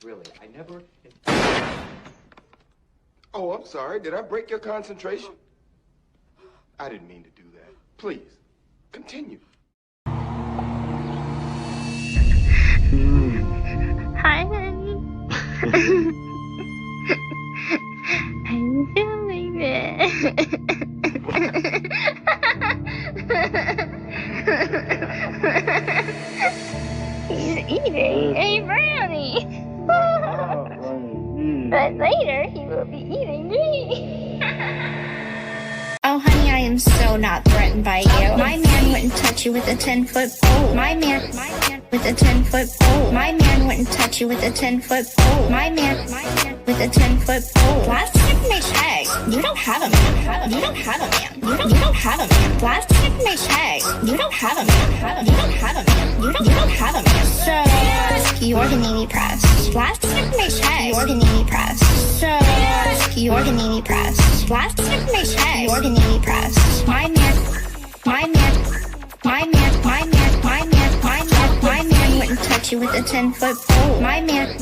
Really, I never... Oh, I'm sorry. Did I break your concentration? I didn't mean to do that. Please, continue. Hi, honey. I'm doing it. He's eating a brownie. But later he will be eating me. Oh, honey, I am so not threatened by you. My man wouldn't touch you with a 10-foot pole. My man with a 10-foot pole. My man wouldn't touch you with a 10-foot pole. My man with a 10-foot pole. Last information checked, you don't have a man. You don't have a man. You don't have a man. Last information checked, you don't have a man. You don't have a man. You don't have a man. So you're the needy press. Last information checked, you're the needy press. So you're the needy press. Last information checked, you're the needy press. My man wouldn't touch you with a 10-foot pole. My man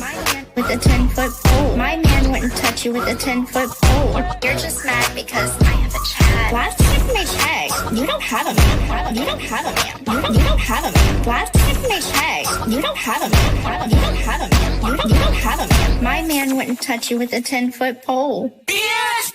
with a 10-foot pole. My man wouldn't touch you with a 10-foot pole. You're just mad because I have a chat. Last information checked, you don't have a man. You don't have a man. You don't have a man. Last information checked, you don't have a man. You don't have a man. You don't have a man. My man wouldn't touch you with a 10-foot pole. Bitch!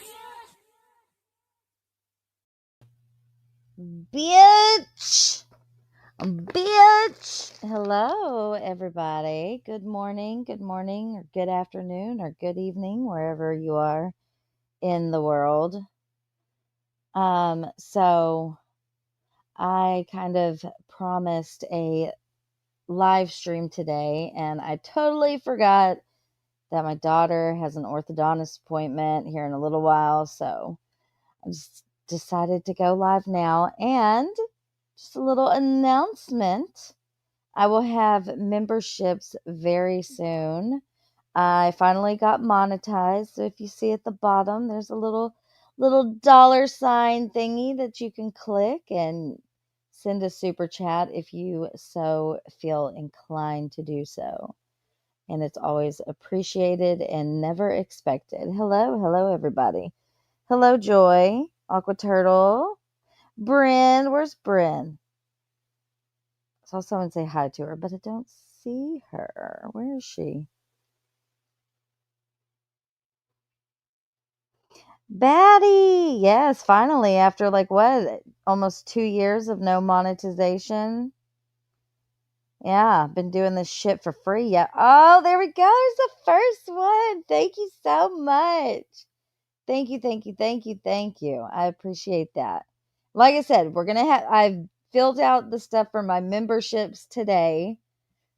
Bitch! Hello, everybody. Good morning, or good afternoon, or good evening, wherever you are in the world. So I kind of promised a live stream today, and I totally forgot that my daughter has an orthodontist appointment here in a little while, so I just decided to go live now. And just a little announcement. I will have memberships very soon. I finally got monetized. So if you see at the bottom, there's a little dollar sign thingy that you can click and send a super chat if you so feel inclined to do so. And it's always appreciated and never expected. Hello, everybody. Hello, Joy, Aqua Turtle, Bryn. Where's Bryn? I saw someone say hi to her, but I don't see her. Where is she? Batty! Yes, finally, after almost 2 years of no monetization. Yeah, been doing this shit for free. Yeah. Oh, there we go. There's the first one. Thank you so much. Thank you. I appreciate that. Like I said, I've filled out the stuff for my memberships today.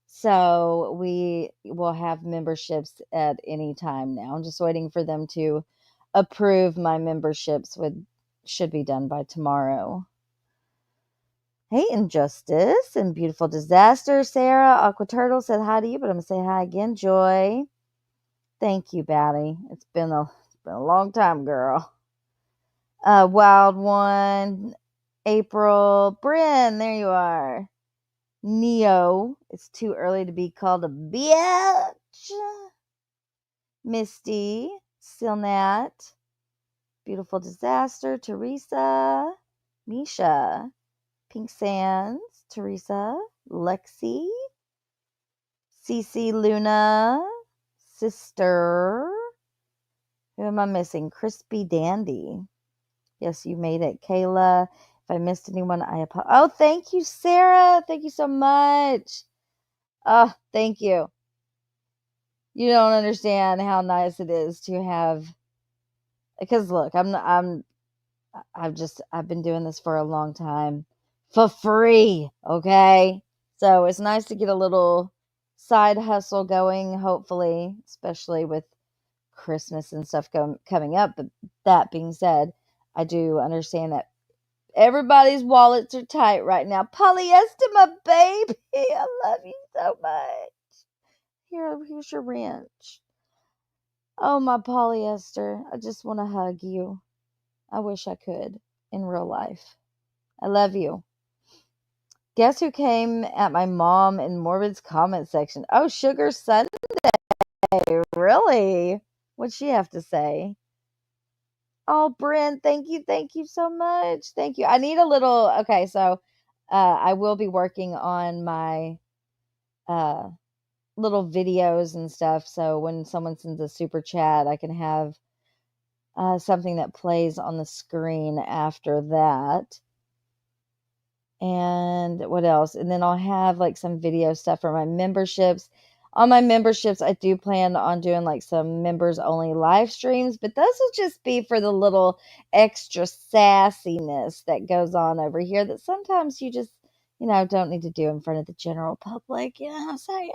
So we will have memberships at any time now. I'm just waiting for them to approve my memberships, should be done by tomorrow. Hey, Injustice and Beautiful Disaster. Sarah, Aqua Turtle said hi to you, but I'm going to say hi again. Joy. Thank you, Batty. It's been a long time, girl. Wild One. April. Bryn, there you are. Neo. It's too early to be called a bitch. Misty. Silnat. Beautiful Disaster. Teresa. Misha. Pink Sands. Teresa. Lexi. Cece Luna. Sister. Who am I missing? Crispy Dandy. Yes, you made it. Kayla. If I missed anyone, I apologize. Oh, thank you, Sarah. Thank you so much. Oh, thank you. You don't understand how nice it is to have, because look, I've been doing this for a long time for free. Okay. So it's nice to get a little side hustle going, hopefully, especially with Christmas and stuff coming up. But that being said, I do understand that everybody's wallets are tight right now. Polyester, my baby. I love you so much. Here's your wrench. Oh, my polyester. I just want to hug you. I wish I could in real life. I love you. Guess who came at my mom and Morbid's comment section? Oh, Sugar Sunday. Really? What'd she have to say? Oh, Brent, thank you so much. Thank you. I need a little. Okay, so I will be working on my uh, little videos and stuff. So when someone sends a super chat, I can have something that plays on the screen after that. And what else? And then I'll have like some video stuff for my memberships. On my memberships, I do plan on doing like some members only live streams, but those will just be for the little extra sassiness that goes on over here that sometimes you just, don't need to do in front of the general public. You know what I'm saying?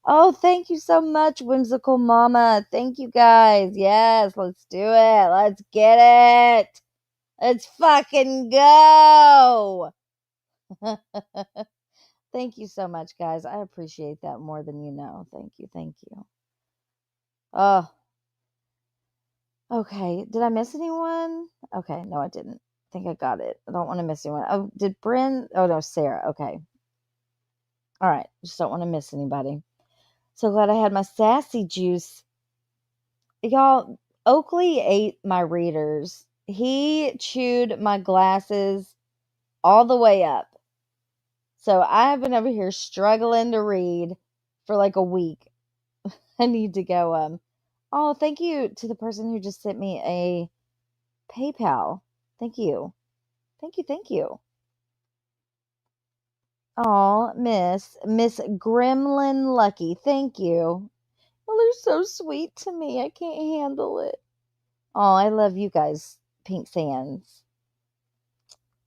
Oh, thank you so much, Whimsical Mama. Thank you guys. Yes, let's do it. Let's get it. Let's fucking go. Thank you so much, guys. I appreciate that more than you know. Thank you. Thank you. Oh, okay. Did I miss anyone? Okay. No, I didn't. I think I got it. I don't want to miss anyone. Oh, did Bryn? Oh, no, Sarah. Okay. All right. Just don't want to miss anybody. So glad I had my sassy juice. Y'all, Oakley ate my readers. He chewed my glasses all the way up. So I have been over here struggling to read for like a week. I need to go. Oh, thank you to the person who just sent me a PayPal. Thank you. Thank you. Thank you. Oh, Miss Gremlin Lucky. Thank you. Well, they're so sweet to me. I can't handle it. Oh, I love you guys, Pink Sands.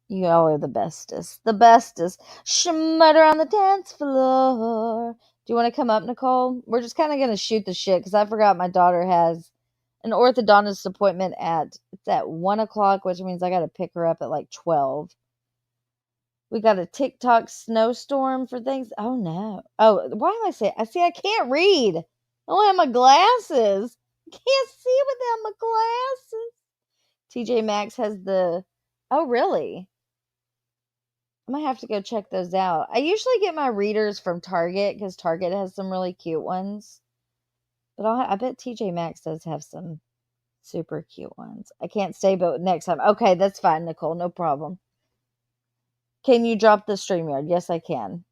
You all are the bestest. The bestest. Schmutter on the dance floor. Do you want to come up, Nicole? We're just kind of going to shoot the shit because I forgot my daughter has an orthodontist appointment it's at 1 o'clock, which means I got to pick her up at like 12. We got a TikTok snowstorm for things. Oh no. Oh, why am I saying? I can't read. I don't have my glasses. I can't see without my glasses. TJ Maxx has oh really? I might have to go check those out. I usually get my readers from Target because Target has some really cute ones. But I bet TJ Maxx does have some super cute ones. I can't stay, but next time. Okay, that's fine, Nicole. No problem. Can you drop the StreamYard? Yes, I can.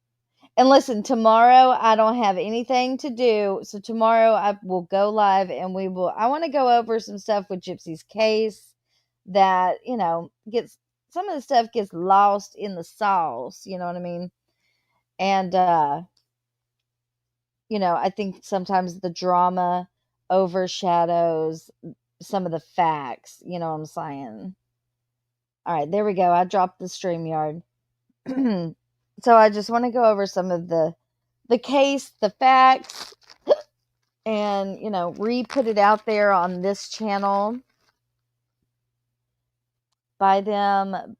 And listen, tomorrow I don't have anything to do. So tomorrow I will go live and I want to go over some stuff with Gypsy's case that, gets some of the stuff gets lost in the sauce. You know what I mean? And, I think sometimes the drama overshadows some of the facts. You know what I'm saying? All right, there we go. I dropped the StreamYard. So I just want to go over some of the case, the facts, and, re-put it out there on this channel. Buy them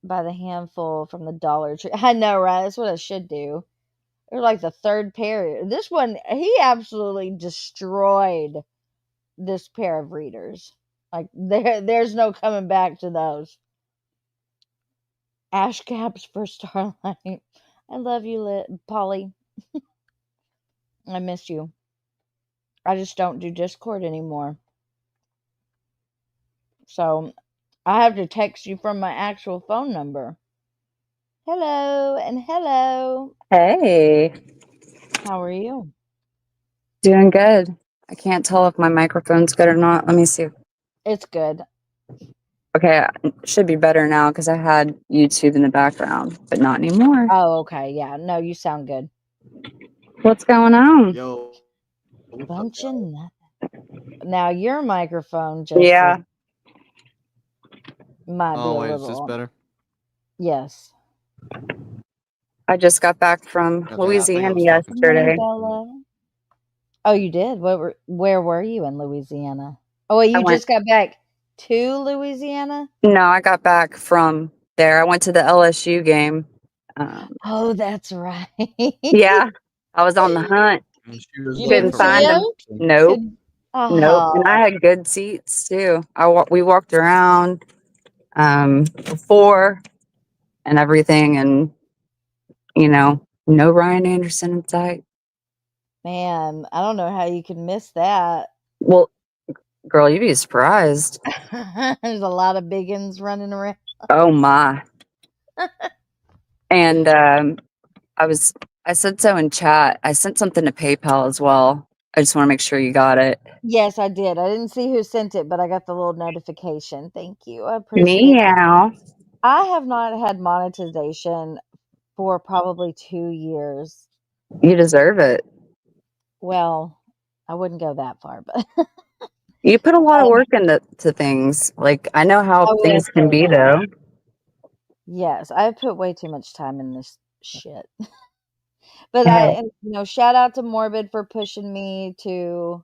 by the handful from the Dollar Tree. I know, right? That's what I should do. They're like the third pair. This one, he absolutely destroyed this pair of readers. Like, there's no coming back to those. Ash caps for Starlight. I love you, Polly. I miss you. I just don't do Discord anymore. So I have to text you from my actual phone number. Hello and hello. Hey, How are you? doing good. I can't tell if my microphone's good or not. Let me see. It's good. Okay, it should be better now because I had YouTube in the background, but not anymore. Oh, okay. Yeah. No, you sound good. What's going on? Yo. Bunch of nothing. Now your microphone, Joseph, Yeah, might be Oh, a wait, is little. this better? Yes. I just got back from Okay, I think I Louisiana was talking to Morning, yesterday. Bella. Oh, you did? Where were you in Louisiana? Oh, wait, I you went, just got back to Louisiana? no, I got back from there. I went to the LSU game. Oh, that's right. Yeah, I was on the hunt. and she was You looking didn't Couldn't for see find them. him? Nope, Could nope. And I Oh, had good seats too. We walked around before and everything, and no Ryan Anderson in sight. Man, I don't know how you could miss that. Well, girl, you'd be surprised. There's a lot of biggins running around. Oh my. And I said so in chat. I sent something to PayPal as well. I just want to make sure you got it. Yes, I did. I didn't see who sent it, but I got the little notification. Thank you. I appreciate it. Meow. I have not had monetization for probably 2 years. You deserve it. Well, I wouldn't go that far, but You put a lot of work into things. Like, I know how I will things can say be, that. though. Yes, I put way too much time in this shit. But shout out to Morbid for pushing me to,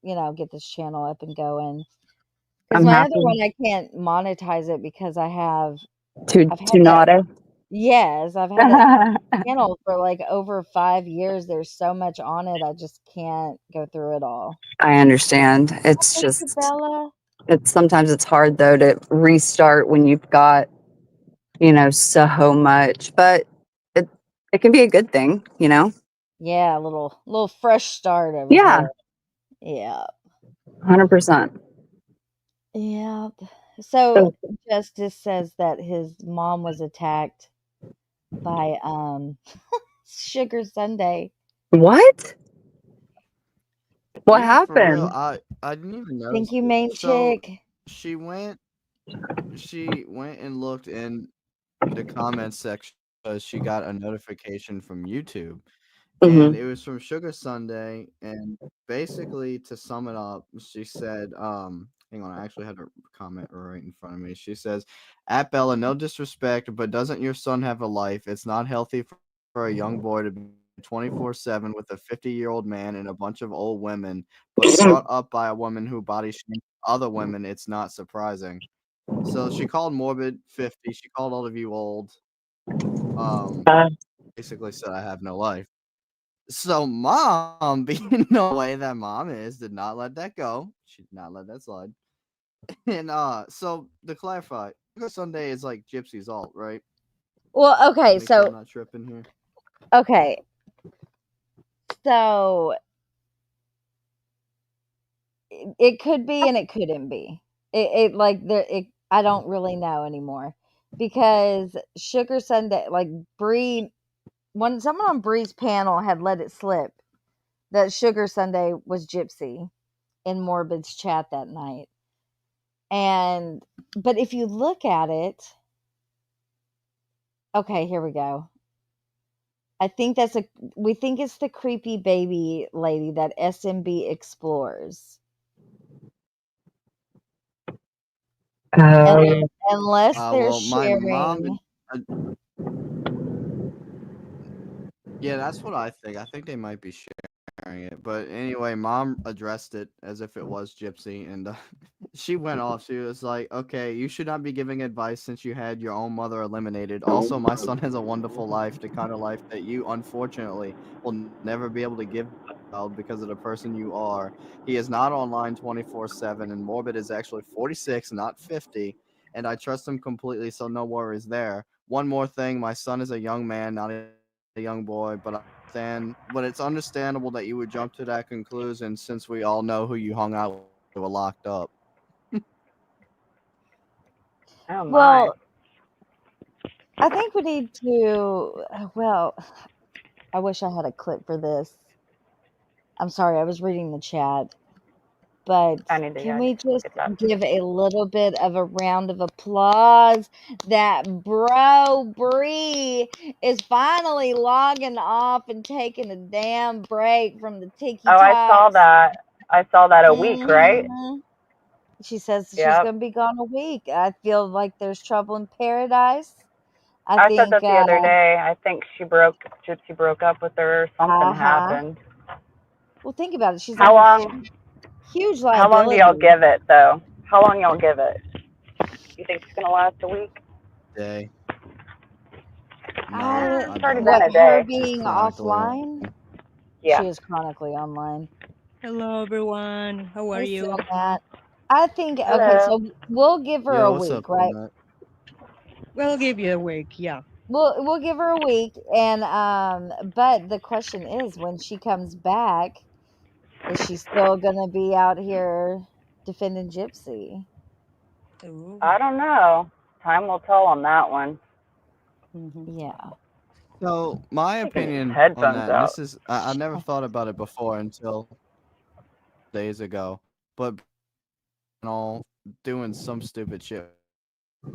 get this channel up and going. Because I'm my other happy. one, I can't monetize it because I've had To that. naughty. Yes, I've had that channel for like over 5 years. There's so much on it, I just can't go through it all. I understand. It's Thank you, just, Bella. sometimes it's hard, though, to restart when you've got, so much. But it can be a good thing, Yeah, a little fresh start over Yeah, here. Yeah. 100%. Yeah. So Justice says that his mom was attacked by Sugar Sunday. What? What Yeah, for real. happened? I didn't even Thank notice you, it. main So chick. she went and looked in the comments section because she got a notification from YouTube. And Mm-hmm. it was from Sugar Sunday. And basically, to sum it up, she said, hang on, I actually had a comment right in front of me. She says, at Bella, no disrespect, but doesn't your son have a life? It's not healthy for a young boy to be 24/7 with a 50-year-old man and a bunch of old women, but brought up by a woman who body shames other women. It's not surprising. So she called Morbid 50. She called all of you old. Basically said I have no life. So mom, being the way that mom is, did not let that go. She did not let that slide. And so to clarify, Sugar Sunday is like Gypsy's alt, right? Well, okay, Make sure I'm so not tripping here. okay. So it could be and it couldn't be. I don't really know anymore because Sugar Sunday, like Bree, when someone on Bree's panel had let it slip that Sugar Sunday was Gypsy in Morbid's chat that night. But if you look at it, okay, here we go. I think we think it's the creepy baby lady that SMB explores. Unless they're Well, my mom. sharing. Yeah, that's what I think. I think they might be sharing it. But anyway, mom addressed it as if it was Gypsy, and she went off. She was like, okay, you should not be giving advice since you had your own mother eliminated. Also, my son has a wonderful life, the kind of life that you, unfortunately, will never be able to give because of the person you are. He is not online 24/7, and Morbid is actually 46, not 50. And I trust him completely, so no worries there. One more thing, my son is a young man, not a young boy, but it's understandable that you would jump to that conclusion since we all know who you hung out with were locked up. Oh, my. Well, I think we need to. Well, I wish I had a clip for this. I'm sorry, I was reading the chat. But can we just give a little bit of a round of applause that bro Bree is finally logging off and taking a damn break from the Tiki Oh, I saw Talks. that. I saw that a week, right? She says she's Yep. going to be gone a week. I feel like there's trouble in paradise. I said that the other day. I think Gypsy broke up with her or something happened. Well, think about it. She's How like long? a huge How long do liability. y'all give it, though? How long y'all give it? You think it's gonna last a week? Day. No, it's already been a day. her being offline? Yeah. She is chronically online. Hello, everyone. How are you? Matt. I think, okay, Hello. so we'll give her Yo, a what's week, up, right? Matt? We'll give you a week, yeah. We'll give her a week, and but the question is, when she comes back, is she still gonna be out here defending Gypsy? Ooh. I don't know. Time will tell on that one. Yeah. So my Taking these opinion on headphones that, and this out. is I never thought about it before until days ago, but all doing some stupid shit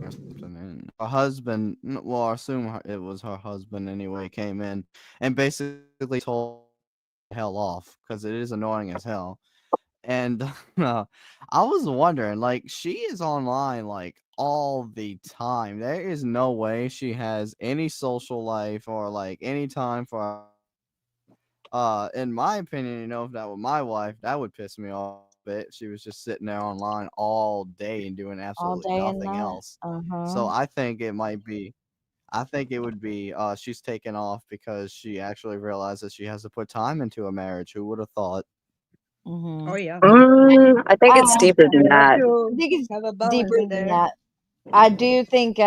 or something, and her husband, well, I assume it was her husband anyway, came in and basically told hell off because it is annoying as hell. And I was wondering, like, she is online like all the time. There is no way she has any social life or like any time for. In my opinion, if that were my wife, that would piss me off a bit. She was just sitting there online all day and doing All absolutely day and nothing night. else. Uh-huh. So I think it might be. I think it would be. She's taken off because she actually realized that she has to put time into a marriage. Who would have thought? Oh yeah. I think it's I deeper than You have that. to think it's have a balance deeper in than there. that. I do think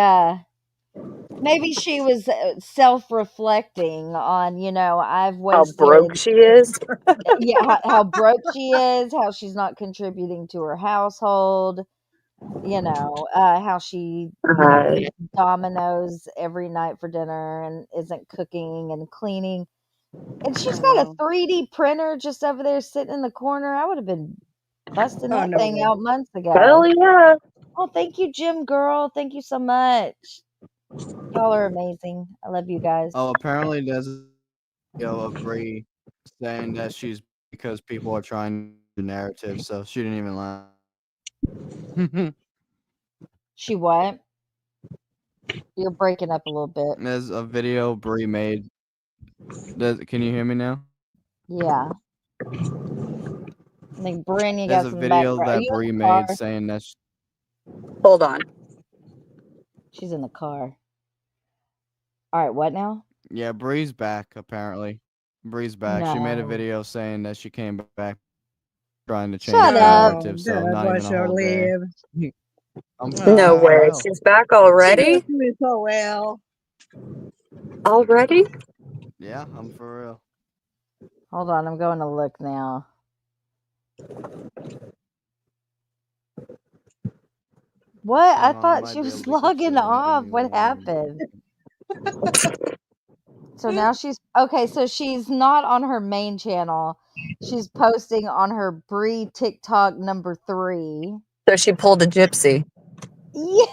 maybe she was self-reflecting on, I've How broke wasted she is. yeah, how broke she is, how she's not contributing to her household, how she, Uh, eats Domino's every night for dinner and isn't cooking and cleaning. And she's Oh got a wow. 3D printer just over there sitting in the corner. I would have been busting Oh that no thing way. out months hell ago. yeah. Oh, thank you, Jim girl. Thank you so much. Y'all are amazing. I love you guys. Oh, apparently there's a video of Brie saying that she's because people are trying the narrative, so she didn't even laugh. She what? You're breaking up a little bit. There's a video Brie made. Can you hear me now? Yeah. I think Bryn, you There's got a some video background. Are that you in Brie the made car? saying that. Hold on. She's in the car. All right, what now? Yeah, Bree's back, apparently. Bree's back. She made a No. video saying that she came back trying to change Shut the up. Oh, narrative, so that not even was a whole day. short-lived. No I'm for way. Oh, real. She's back she was already? doing so well. Already? Yeah, I'm for real. Hold on, I'm going to look now. What? I Hang on, I thought she might be was able to get you logging one. Give off. me What one. happened? So now she's okay. So she's not on her main channel. She's posting on her Bree TikTok number 3. So she pulled a gypsy. Yeah.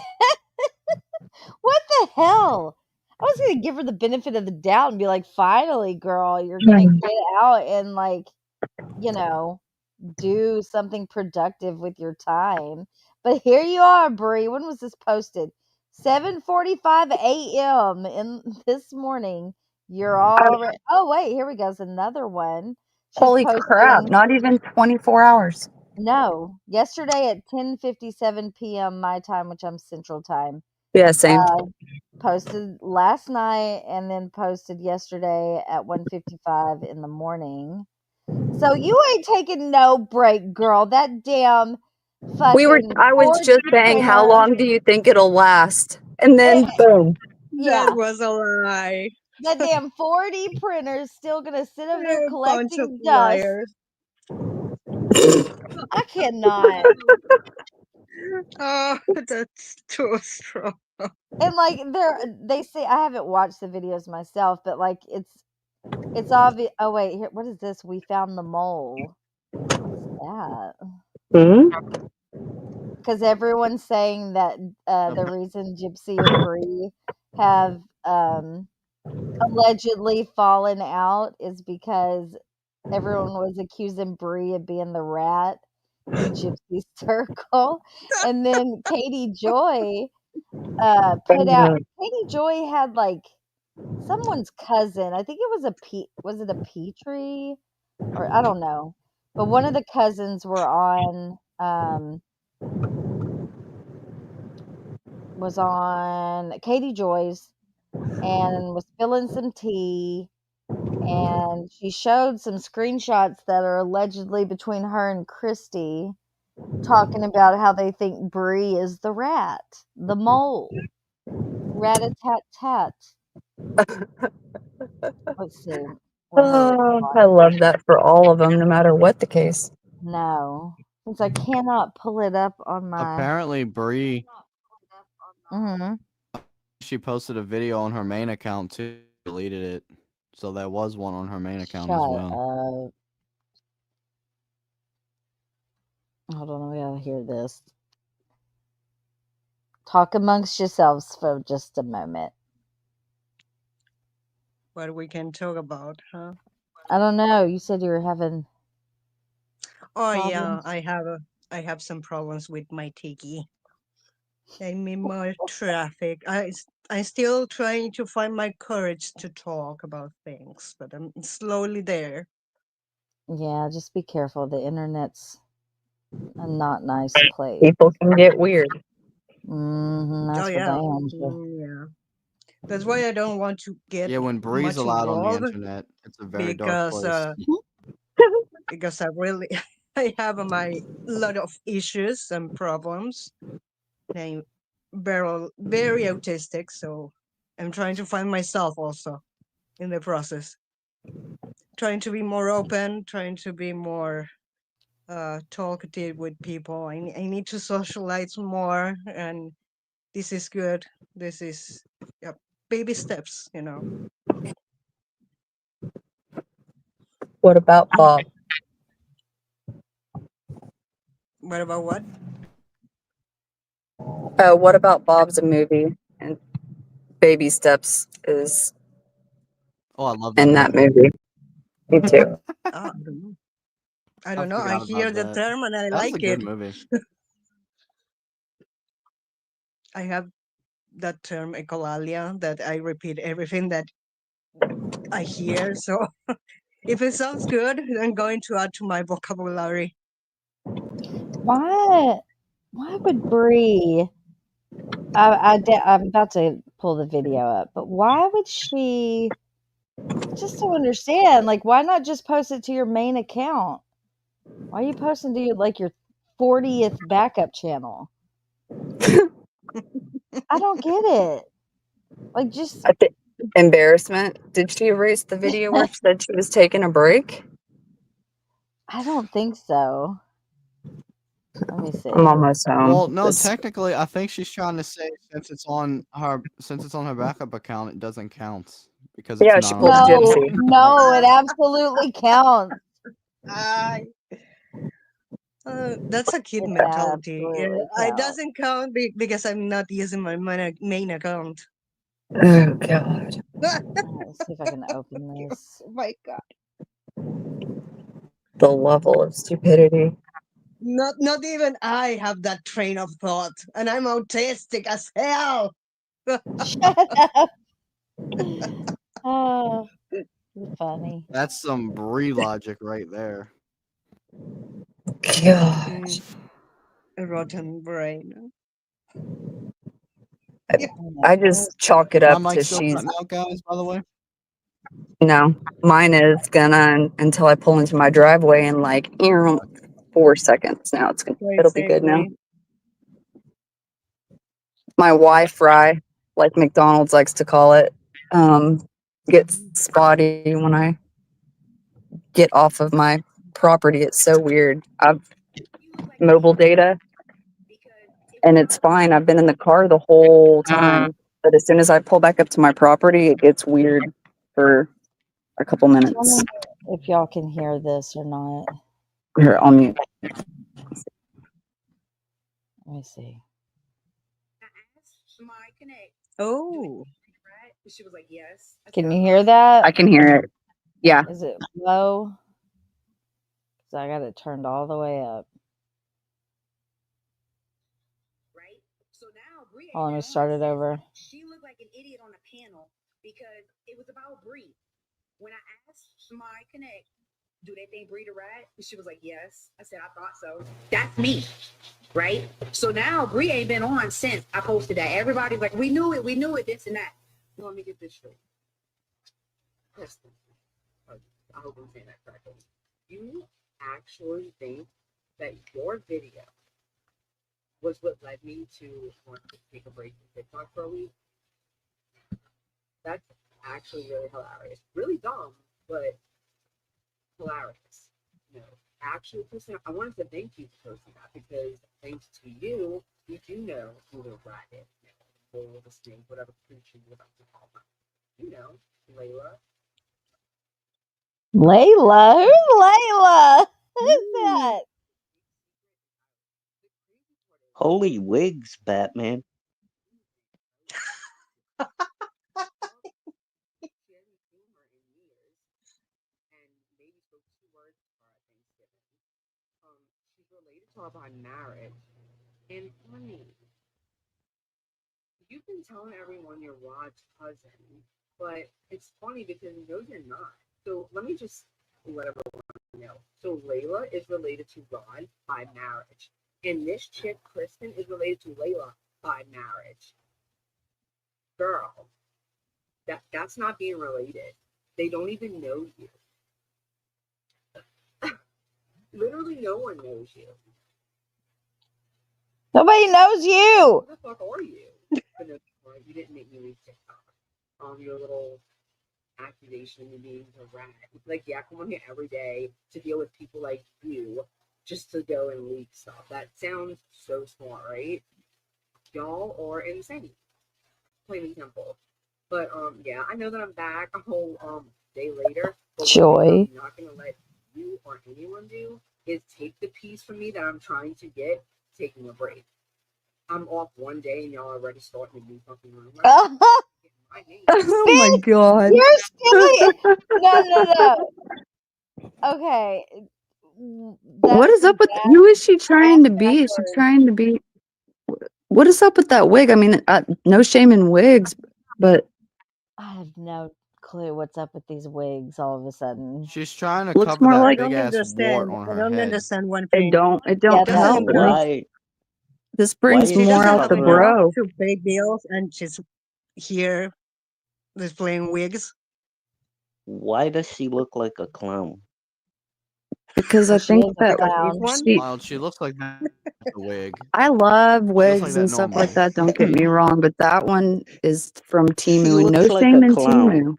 What the hell? I was gonna give her the benefit of the doubt and be like, finally, girl, you're gonna get out and you know, do something productive with your time. But here you are, Bree. When was this posted? 7:45 a.m. in this morning. You're already. Oh wait, here we go. It's another one. She's Holy crap. posting. Not even 24 hours. No, yesterday at 10:57 p.m. my time, which I'm Central Time. Yeah, same. Posted last night and then posted yesterday at 1:55 in the morning. So you ain't taking no break, girl. That damn fucking I was 4D just saying, how printer. long do you think it'll last? And then It, boom. That yeah, was a lie. that damn 4D printer is still gonna sit over there A bunch of collecting dust. liars. I cannot. Oh, that's too strong. And they say I haven't watched the videos myself, but it's obvious. Oh wait, here, what is this? We found the mole. What is that? Hmm? Because everyone's saying that the reason Gypsy and Bree have allegedly fallen out is because everyone was accusing Bree of being the rat in Gypsy's circle, and then Katie Joy had someone's cousin. I think it was was it a Petrie or I don't know, but one of the cousins was on Katie Joy's and was spilling some tea, and she showed some screenshots that are allegedly between her and Christy talking about how they think Bree is the rat, the mole. Rat-a-tat-tat. Let's see what her Oh, response. I love that for all of them, no matter what the case. No, since I cannot pull it up on my. Apparently, Bree, Mhm. she posted a video on her main account too. Deleted it, so there was one on her main account Shut as well. up. Hold on, we gotta hear this. Talk amongst yourselves for just a moment. What we can talk about, huh? I don't know. You said you were having Oh yeah, problems. I have some problems with my tiki. I mean more traffic. I'm still trying to find my courage to talk about things, but I'm slowly there. Yeah, just be careful. The internet's a not nice place. People can get weird. That's Oh for yeah. damn sure. Yeah. That's why I don't want to get Yeah, when Bree's much allowed on the involved internet, it's a very dark because place. because I really I have my lot of issues and problems. I'm very autistic, so I'm trying to find myself also in the process. Trying to be more open, trying to be more talkative with people. I need to socialize more, and this is good. This is yeah, baby steps, you know. What about Bob? What about what? What about Bob's a movie? And Baby Steps is Oh, I love that in that movie. movie. Me too. I don't know. I I don't know. I forgot hear about the that. term and I That was a like good it. movie. I have that term echolalia that I repeat everything that I hear. So if it sounds good, I'm going to add to my vocabulary. Why would Bree? I'm about to pull the video up, but why would she? I just don't understand. Like, why not just post it to your main account? Why are you posting to your 40th backup channel? I don't get it. Like, just I think embarrassment. Did she erase the video where she said she was taking a break? I don't think so. Let me see. I'm almost home. Well, no, This- technically, I think she's trying to say since it's on her backup account, it doesn't count because it's yeah, she not on pulled a her main No, gypsy. account. no, it absolutely counts. I, that's a kid It mentality. absolutely It counts. doesn't count because I'm not using my main account. Oh God, Let's see if I can open this. Oh my God. the level of stupidity. Not even I have that train of thought, and I'm autistic as hell. Shut up. Oh, you're funny. That's some Bree logic right there. God, Mm, a rotten brain. I just chalk it Is my up mic to still she's cutting out, guys? By the way. no. Mine is gonna until I pull into my driveway in like 4 seconds. Now it'll be good now. Basically. My Wi-Fi, like McDonald's likes to call it, gets spotty when I get off of my property. It's so weird. I've mobile data and it's fine. I've been in the car the whole time. But as soon as I pull back up to my property, it gets weird for a couple Tell minutes. me if y'all can hear this or not. Here, I'll mute. Let me see. Oh. Can you hear that? I can hear it. Yeah. Is it low? So I got it turned all the way up. Oh, let me start it over. She looked like an idiot on the panel because it was about Bree. When I asked my Connect, do they think Bree the rat? She was like, yes. I said, I thought so. That's me, right? So now Bree ain't been on since I posted that. Everybody's like, we knew it, this and that. Let me get this straight. Kristen, I hope I'm saying that correctly. You actually think that your video was what led me to want to take a break from TikTok for a week? actually really hilarious. Really dumb, but hilarious. You know, actually, Kristen, I wanted to thank you for posting that because thanks to you, we do know who the rat is. You know, the mole, the snake, whatever creature you're about to call them. You know, Layla. Layla? Who's Layla? Who's that? Holy wigs, Batman. She's related to her by marriage. And funny, you've been telling everyone you're Rod's cousin, but it's funny because no, you're not. So let me just let everyone know. So Layla is related to Rod by marriage, and this chick Kristen is related to Layla by marriage. Girl, that's not being related. They don't even know you. Literally, no one knows you. Nobody knows you. Who the fuck are you? But no, you didn't make me leave TikTok. Your little accusation of me being a rat. Like, yeah, come on here every day to deal with people like you just to go and leak stuff. That sounds so smart, right? Y'all are insane. Plain and simple. But yeah, I know that I'm back a whole day later. But Joy. I'm not gonna let you or anyone do is take the piece from me that I'm trying to get, taking a break. I'm off one day and y'all are already starting a new fucking room. My name. Oh my See? god. You're silly. No. Okay. What is up with who is she trying to be? Is she trying to be what is up with that wig? I mean, no shame in wigs, but I have no clue what's up with these wigs all of a sudden. She's trying to looks cover more that like big ass wart on I her don't head. understand one it thing. don't Yeah, help. doesn't Yeah, enough. why? This Why brings is She she more doesn't out have the covering? enough bro. to pay bills, and she's here displaying wigs. Why does she look like a clown? Because I Does She think is a that because she's clown. one. Wild, she looks like that with the wig. I love She looks like wigs that and stuff like normally. that. Don't get me wrong, but that one is from She Timu, and no looks like shame a in clown.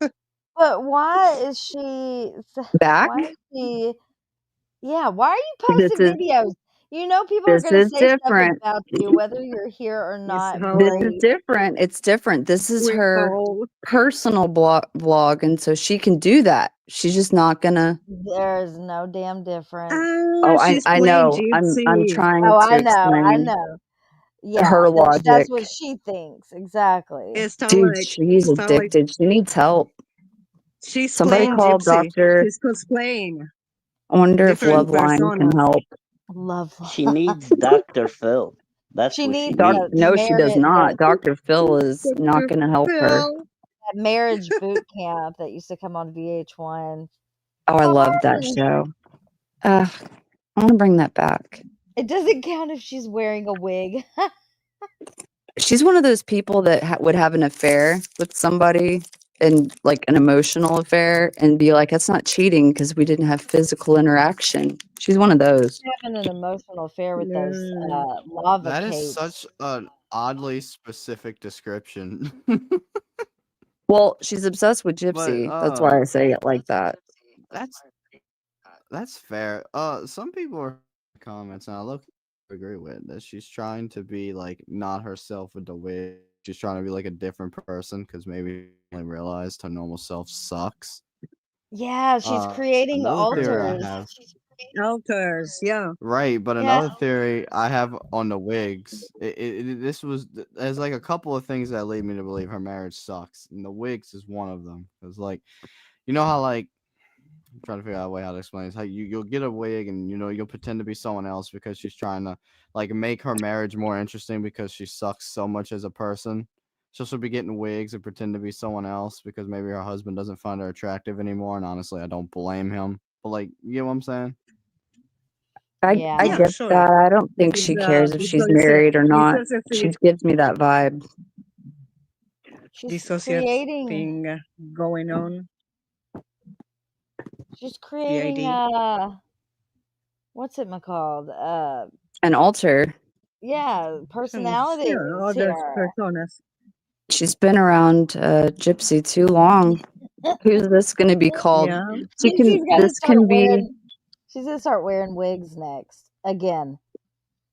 Timu. But why is she? Back. Why is she? Yeah, why are you This posting is videos? You know people are gonna say stuff different. about you whether you're here or It's not. This how is Great. different. It's different. This is we her call. personal vlog, and so she can do that. She's just not gonna. There's no damn difference. Oh, She's I playing know. I'm gypsy. trying Oh, to I explain know. Yeah, her that's logic. what she thinks exactly. It's not Dude, like she's it's not like addicted. She needs help. she's Somebody playing call gypsy. Doctor. She's cosplaying I wonder if different Loveline can personas. help. Love. She needs Dr. Phil. That's She who she needs needs. No, she does not. that Dr. Phil is not going to help her. marriage boot camp that used to come on VH1. Oh, I love that Fine. show. I want to bring that back. It doesn't count if she's wearing a wig. She's one of those people that would have an affair with somebody and like an emotional affair and be like, that's not cheating because we didn't have physical interaction. She's one of those. Having an emotional affair with those lava That is cakes. such an oddly specific description. Well, she's obsessed with But Gypsy. That's why I say it like that. that's fair. Some people are comments, and I look agree with that. She's trying to be like not herself with the wig. She's trying to be like a different person because maybe she realized her normal self sucks. Yeah, she's creating Another theory I altars. have. Altars, yeah. Right, but Yeah. another theory I have on the wigs, there's like a couple of things that lead me to believe her marriage sucks, and the wigs is one of them. Because like, you know how like I'm trying to figure out a way how to explain this. How you'll get a wig and you'll pretend to be someone else because she's trying to like make her marriage more interesting because she sucks so much as a person. She'll be getting wigs and pretend to be someone else because maybe her husband doesn't find her attractive anymore. And honestly, I don't blame him. But like, you know what I'm saying? I Yeah, get sure. that. I don't think This she is cares if she's married or not. She gives me that vibe. She's dissociate creating. thing going on. She's creating. ID. What's it called? An altar. Yeah, personalities Yeah, other here. personas. She's been around Gypsy too long. Who's this going to be called? Yeah. Gypsy's got to This start can be. wearing. She's gonna start wearing wigs next again.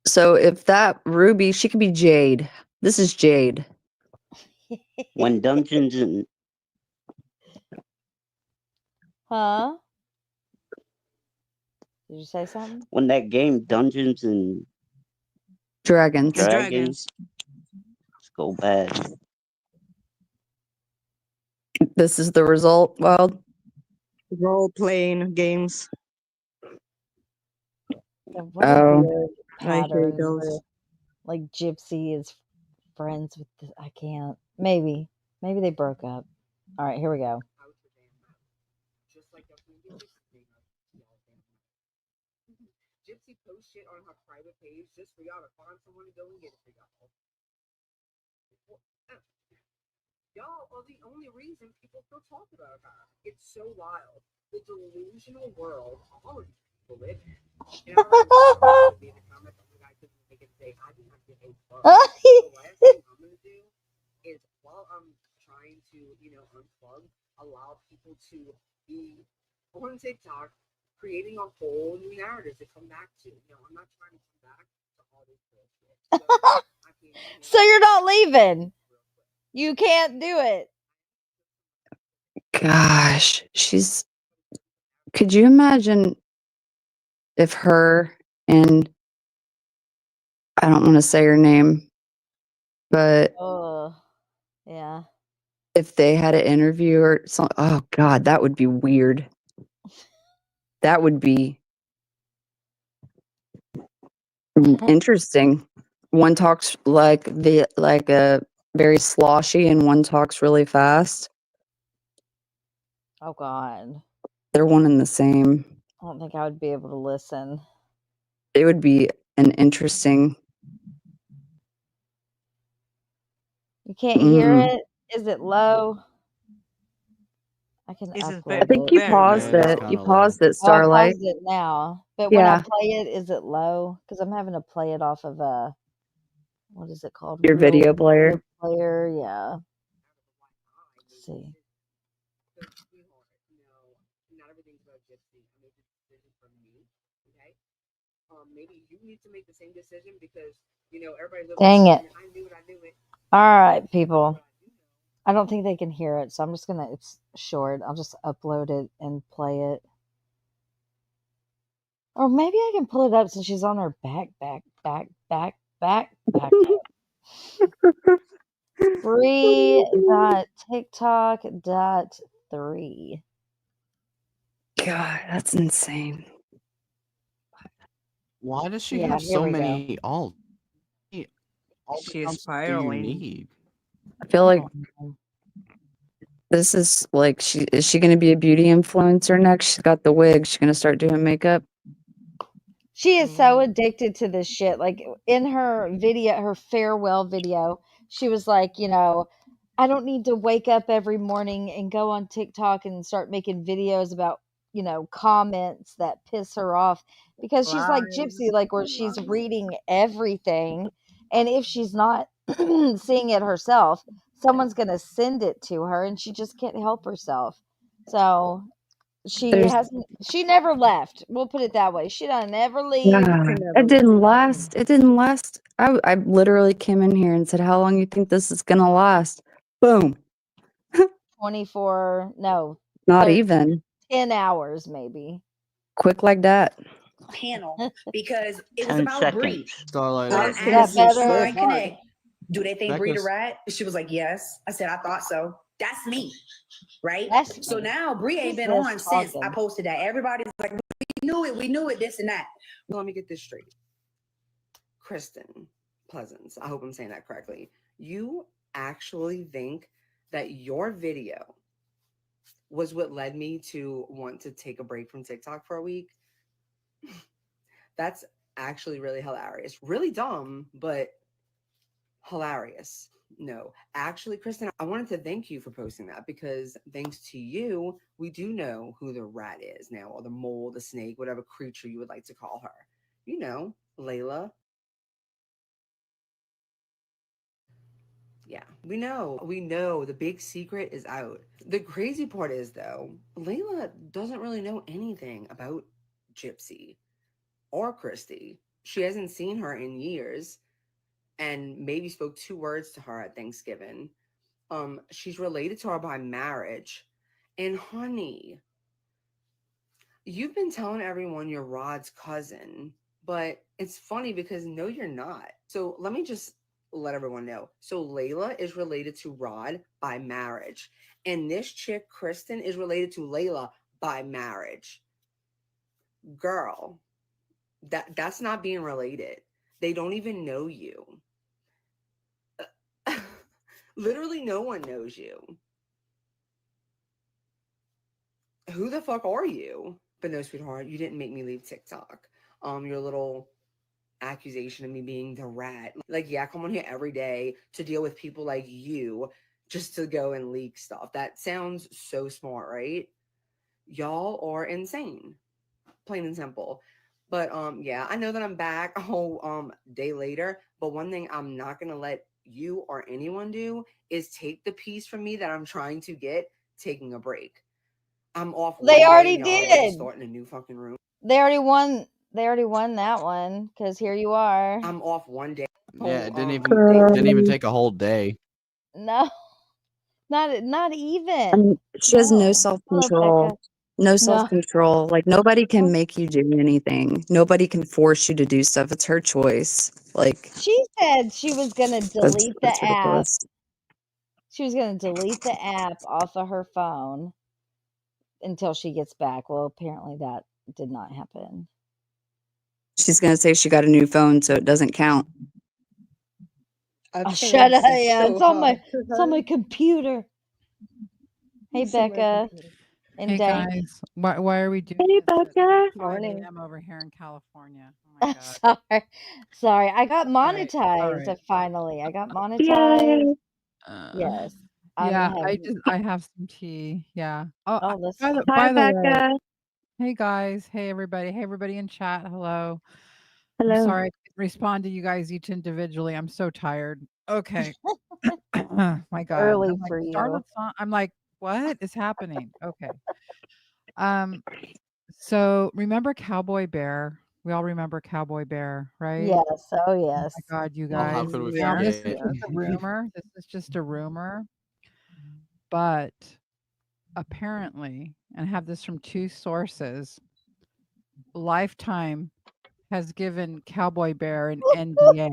So if that Ruby, she could be Jade. This is Jade. When Dungeons and Huh? Did you say something? when that game Dungeons and Dragons. Dragons go bad. This is the result. Well, Role playing games. Yeah, what a oh, weird I hate pattern where those. like Gypsy is friends with the, I can't. Maybe they broke up. All right, here we go. Gypsy posts shit on her private page just for y'all to find someone to go and get it for y'all. Y'all are the only reason people still talk about her. It's so wild. The delusional world all of these people live in. And I already be in the comments, oh my god, I couldn't make it today. I do not get a fuck. The last thing I'm gonna do is while I'm trying to, unplug, allow people to be on TikTok creating a whole new narrative to come back to. I'm not trying to come back to all this bullshit. So I can't. So you're not leaving. You can't do it. gosh, she's. Could you imagine if her and I don't want to say her name, but Oh, yeah. if they had an interview or something, oh god, that would be weird. That would be interesting. One talks like a very sloshy, and one talks really fast. Oh God. They're one and the same. I don't think I would be able to listen. It would be an interesting. You can't hear Mm. it? Is it low? I can Is it I upload think it. you very paused low? Yeah, it is it. You kind of low. paused it, Oh, I Starlight. paused it now. But when I Yeah, play it, is it low? Because I'm having to play it off of a, what is it called? your Real video player. player. Yeah. Let's see. Not everything's about Gypsy. I made this decision for me. Okay. Maybe you need to make the same decision because everybody lives. Dang it. I knew it. I knew it. All right, people. I don't think they can hear it, so I'm just gonna. It's short. I'll just upload it and play it. Or maybe I can pull it up since she's on her back. Free.tiktok.3. God, that's insane. Why does she Yeah, have here so we go. many alt? All She is accounts do you spiraling. need? I feel like Oh, this is like is she going to be a beauty influencer next? She's got the wig. She's going to start doing makeup. she is so addicted to this shit. Like in her video, her farewell video, she was like, I don't need to wake up every morning and go on TikTok and start making videos about, comments that piss her off because she's like Lies. Gypsy, like where she's reading everything. And if she's not seeing it herself, someone's going to send it to her and she just can't help herself. So There's she never left. We'll put it that way. She done never leave. yeah, Can never it leave. didn't last. It didn't last. I literally came in here and said, "How long you think this is going to last?" Boom. 24, no, Not 13, even 10 hours maybe. quick like that. Panel because it was 10 about Bree. seconds. Starlight, When I That's asked that so better? my hard. connect, do they think That Bree the goes- rat? She was like, yes. I said, I thought so. That's me. Right? That's So me. now Bree ain't Who's been this on since I talking? posted that. Everybody's like, we knew it, this and that. Well, let me get this straight. Kristen Pleasance, I hope I'm saying that correctly. You actually think that your video was what led me to want to take a break from TikTok for a week? That's actually really hilarious. Really dumb, but hilarious. No, actually, Kristen, I wanted to thank you for posting that because thanks to you, we do know who the rat is now, or the mole, the snake, whatever creature you would like to call her. Layla. Yeah, we know the big secret is out. The crazy part is, though, Layla doesn't really know anything about Gypsy or Christy. She hasn't seen her in years and maybe spoke 2 words to her at Thanksgiving. She's related to her by marriage. And honey, you've been telling everyone you're Rod's cousin, but it's funny because no, you're not. So let me just let everyone know. So Layla is related to Rod by marriage, and this chick, Kristen, is related to Layla by marriage. Girl, that's not being related. They don't even know you. Literally, no one knows you. Who the fuck are you? But no, sweetheart, you didn't make me leave TikTok. Your little accusation of me being the rat. Like, yeah, I come on here every day to deal with people like you just to go and leak stuff. That sounds so smart, right? Y'all are insane. Plain and simple. But yeah, I know that I'm back a whole day later, but one thing I'm not gonna let you or anyone do is take the piece from me that I'm trying to get, taking a break. I'm off They one already day, y'all, to did. start in a new fucking room. They already won. They already won that one because here you are. I'm off one day. Yeah, it didn't Whole, even take a whole day. No, not even. She has no No. Hello, self-control. Becca. No No. self-control. Like, nobody can make you do anything. Nobody can force you to do stuff. It's her choice. Like, She said she was gonna delete the that's app. ridiculous. She was gonna delete the app off of her phone until she gets back. Well, apparently that did not happen. She's gonna say she got a new phone, so it doesn't count. I Oh, think shut this up! is Yeah, so hard to it's on my computer. Hey, It's on my Becca computer. and Hey Dank. guys, why are we doing Hey, this at Becca. 5 Morning. a.m. over here in California? Oh my god. Sorry. I got All right. monetized finally. I got monetized. Yay. Yes. Yeah, I'm I have some tea. Yeah. Oh, Oh, that's by the, Hi, by the way, Becca. hey guys, hey everybody in chat. Hello. I'm Hello. sorry I couldn't respond to you guys each individually. I'm so tired. Okay. My god. early I'm like, for you. I'm like, what is happening? Okay. Um So remember Cowboy Bear? We all remember Cowboy Bear, right? Yes. Oh, Oh yes. my god, you Oh, how guys. could we Now this forget? is just a rumor. This is just a rumor, but apparently, and I have this from 2 sources, Lifetime has given Cowboy Bear an NDA.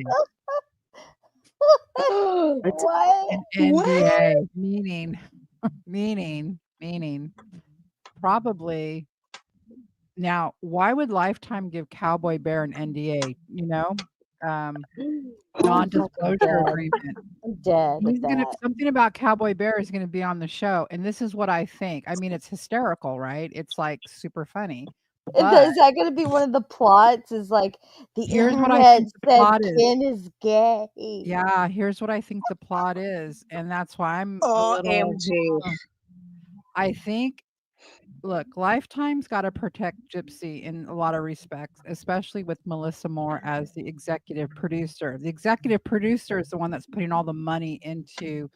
What? An NDA, meaning probably. Now, why would Lifetime give Cowboy Bear an NDA? You know, I'm non-disclosure dead. agreement. I'm dead He's at gonna that. something about Cowboy Bear is gonna be on the show, and this is what I think. I mean, it's hysterical, right? It's like super funny, but Is that going to be one of the plots? Is like the here's what I internet think the said plot is. Ken is gay. Yeah, here's what I think the plot is, and that's why I'm a little. OMG. I think, look, Lifetime's got to protect Gypsy in a lot of respects, especially with Melissa Moore as the executive producer. The executive producer is the one that's putting all the money into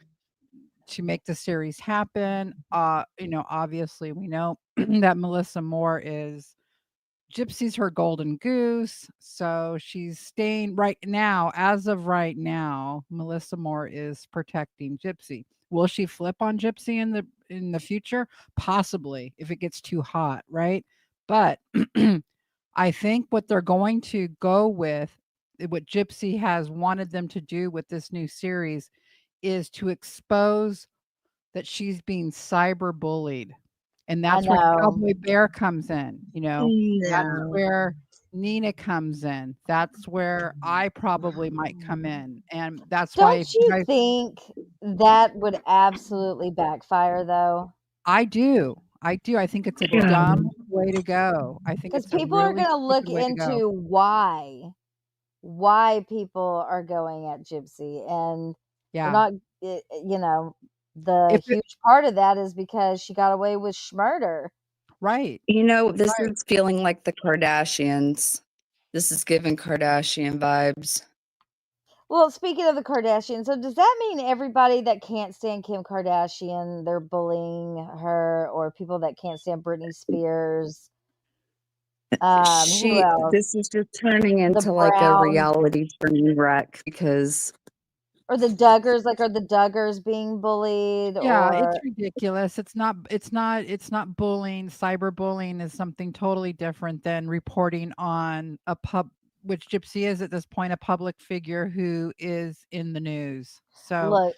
to make the series happen. Obviously we know that Melissa Moore is Gypsy's her golden goose. So she's staying right now, as of right now, Melissa Moore is protecting Gypsy. Will she flip on Gypsy in the future? Possibly, if it gets too hot, right? But I think what they're going to go with, what Gypsy has wanted them to do with this new series, is to expose that she's being cyber bullied. And I that's where know. Cowboy Bear comes in, That's Yeah. where Nina comes in. That's where I probably might come in. And that's why Don't if you you guys think that would absolutely backfire, though? I do. I do. I think it's a dumb way to go. I think Because it's a people are really going to look stupid way to go. into why people are going at Gypsy, and they're Yeah. not. The If it huge part of that is because she got away with schmurder. right. This Right. is feeling like the Kardashians. This is giving Kardashian vibes. Well, speaking of the Kardashians, so does that mean everybody that can't stand Kim Kardashian, they're bullying her, or people that can't stand Britney Spears? Who else? This is just turning The into like a Browns reality train wreck because or the Duggars? Like, are the Duggars being bullied? Yeah, it's Or ridiculous. It's not bullying. Cyberbullying is something totally different than reporting on a pub which Gypsy is at this point a public figure who is in the news. So, look,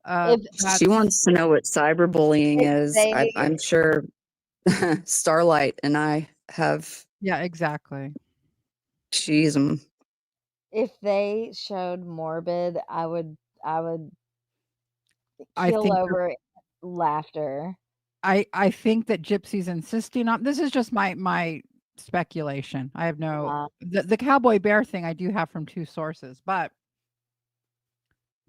if she that's wants to know what cyberbullying if is. they I'm sure Starlight and I have yeah, exactly. cheese 'em. if they showed Morbid, I would I kill think they're over laughter. I think that Gypsy's insisting on this is just my speculation. I have no Uh, the cowboy bear thing I do have from 2 sources, but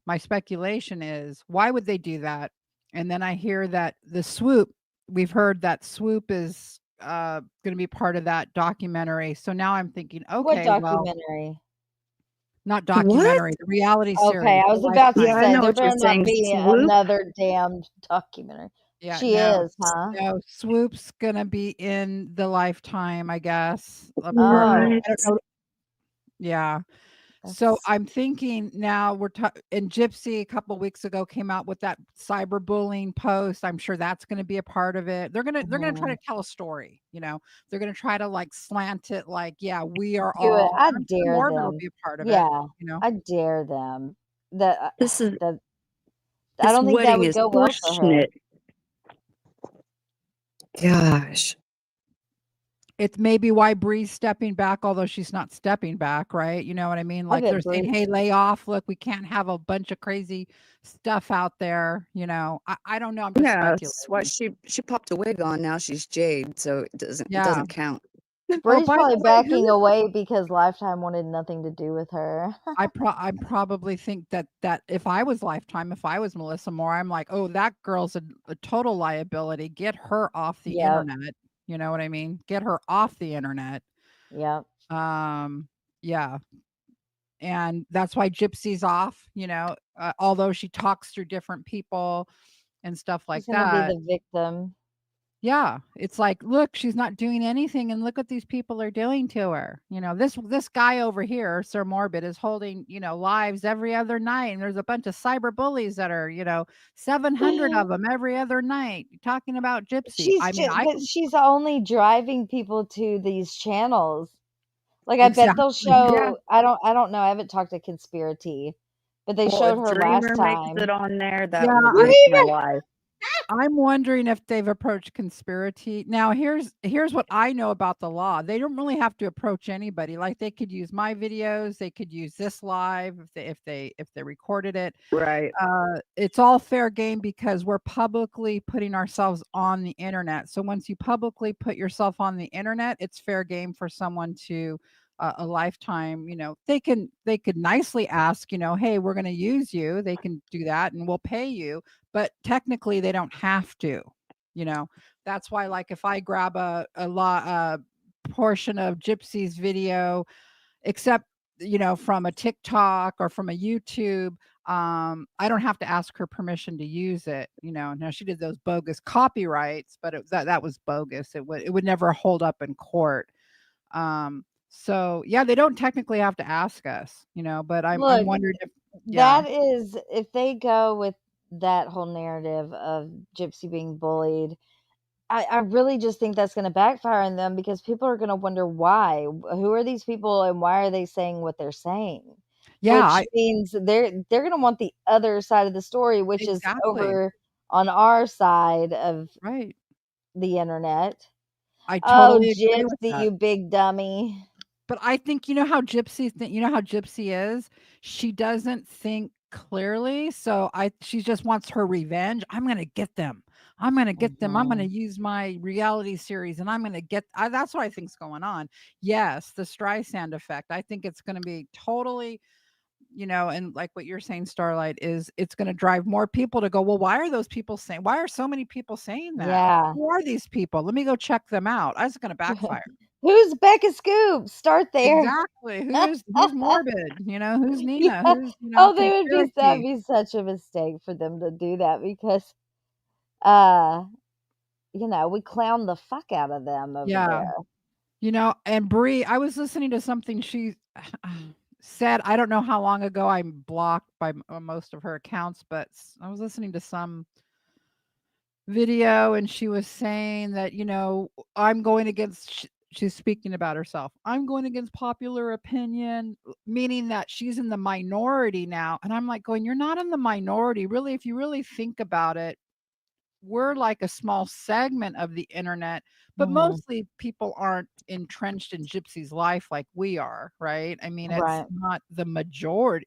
my speculation is why would they do that? And then I hear that the Swoop, we've heard that Swoop is going to be part of that documentary. So now I'm thinking, what okay, well, documentary? not What? documentary, the reality Okay, series, I the was about to Yeah, I Lifetime. say know there what you're better not saying. be Swoop? another damn documentary. Yeah, She no, is, huh? no, Swoop's gonna be in the Lifetime, I guess. Or Oh, What? I don't know. Yeah. So that's I'm thinking now and Gypsy a couple weeks ago came out with that cyberbullying post. I'm sure that's going to be a part of it. They're going to try mhm. to tell a story, They're going to try to like slant it like, yeah, we are Do it. all I I'm sure dare Morbid will them. be a part of it, Yeah, I dare them. That This is that I this don't think that wedding would is go well for her. horseshit. Gosh. It's maybe why Bree's stepping back, although she's not stepping back, right? You know what I mean? I Like they're bet saying, Brie. "Hey, lay off. Look, we can't have a bunch of crazy stuff out there." I don't know. I'm just Yeah, that's why speculating. she popped a wig on. Now she's Jade, so it Yeah. doesn't count. Oh, Bree's by the probably way, backing away because Lifetime wanted nothing to do with her. I probably think that if I was Lifetime, if I was Melissa Moore, I'm like, "Oh, that girl's a total liability. Get her off the Yep, internet." You know what I mean? Get her off the internet. yep. Um, yeah. And that's why Gypsy's off, although she talks through different people and stuff like She's gonna be that. the victim. Yeah, it's like, look, she's not doing anything, and look what these people are doing to her. This guy over here, Sir Morbid, is holding, lives every other night, and there's a bunch of cyber bullies that are, 700 of them every other night talking about Gypsy. She's I mean, just, I but can she's only driving people to these channels. Like I bet they'll exactly. Yeah. show. I don't know. I haven't talked to Conspiracy, but they Well, showed if her last Dreamer makes it time. on there, Yeah, that will I make my life. I'm wondering if they've approached conspiracy. Now, here's what I know about the law. They don't really have to approach anybody. Like they could use my videos, they could use this live if they recorded it. Right. It's all fair game because we're publicly putting ourselves on the internet. So once you publicly put yourself on the internet, it's fair game for someone to a Lifetime. They could nicely ask, hey, we're going to use you. They can do that, and we'll pay you. But technically, they don't have to. You know, that's why, like, if I grab a portion of Gypsy's video, except from a TikTok or from a YouTube, I don't have to ask her permission to use it. Now she did those bogus copyrights, but that was bogus. It would never hold up in court. So yeah, they don't technically have to ask us, but I'm Look, wondering if yeah. that is if they go with that whole narrative of Gypsy being bullied. I really just think that's going to backfire on them because people are going to wonder why. Who are these people and why are they saying what they're saying? Yeah, Which means they're going to want the other side of the story, which is exactly. over on our side of Right. the internet. I Oh, totally agree with Gypsy, that. you big dummy. But I think you know how Gypsy is? She doesn't think clearly, so she just wants her revenge. I'm gonna get them. I'm gonna get them. I'm gonna Mhm. use my reality series, and I'm gonna get that's what I think's going on. Yes, the Streisand effect. I think it's gonna be totally, and like what you're saying, Starlight, is it's gonna drive more people to go, "Well, why are so many people saying that? Yeah. Who are these people? Let me go check them out." That's gonna backfire. Who's Becca Scoop? Start there. Exactly. Who's Morbid? You know, who's Nina? Yeah. Who's, you know, Oh, that'd Cherokee? be such a mistake for them to do that because you know, we clown the fuck out of them over Yeah. there. You know, and Bree, I was listening to something she said. I don't know how long ago. I'm blocked by most of her accounts, but I was listening to some video and she was saying that, you know, I'm going against, she's speaking about herself. I'm going against popular opinion, meaning that she's in the minority now. And I'm like going, you're not in the minority. Really, if you really think about it, we're like a small segment of the internet, but Mhm. mostly people aren't entrenched in Gypsy's life like we are, right? I mean, it's Right. not the majority.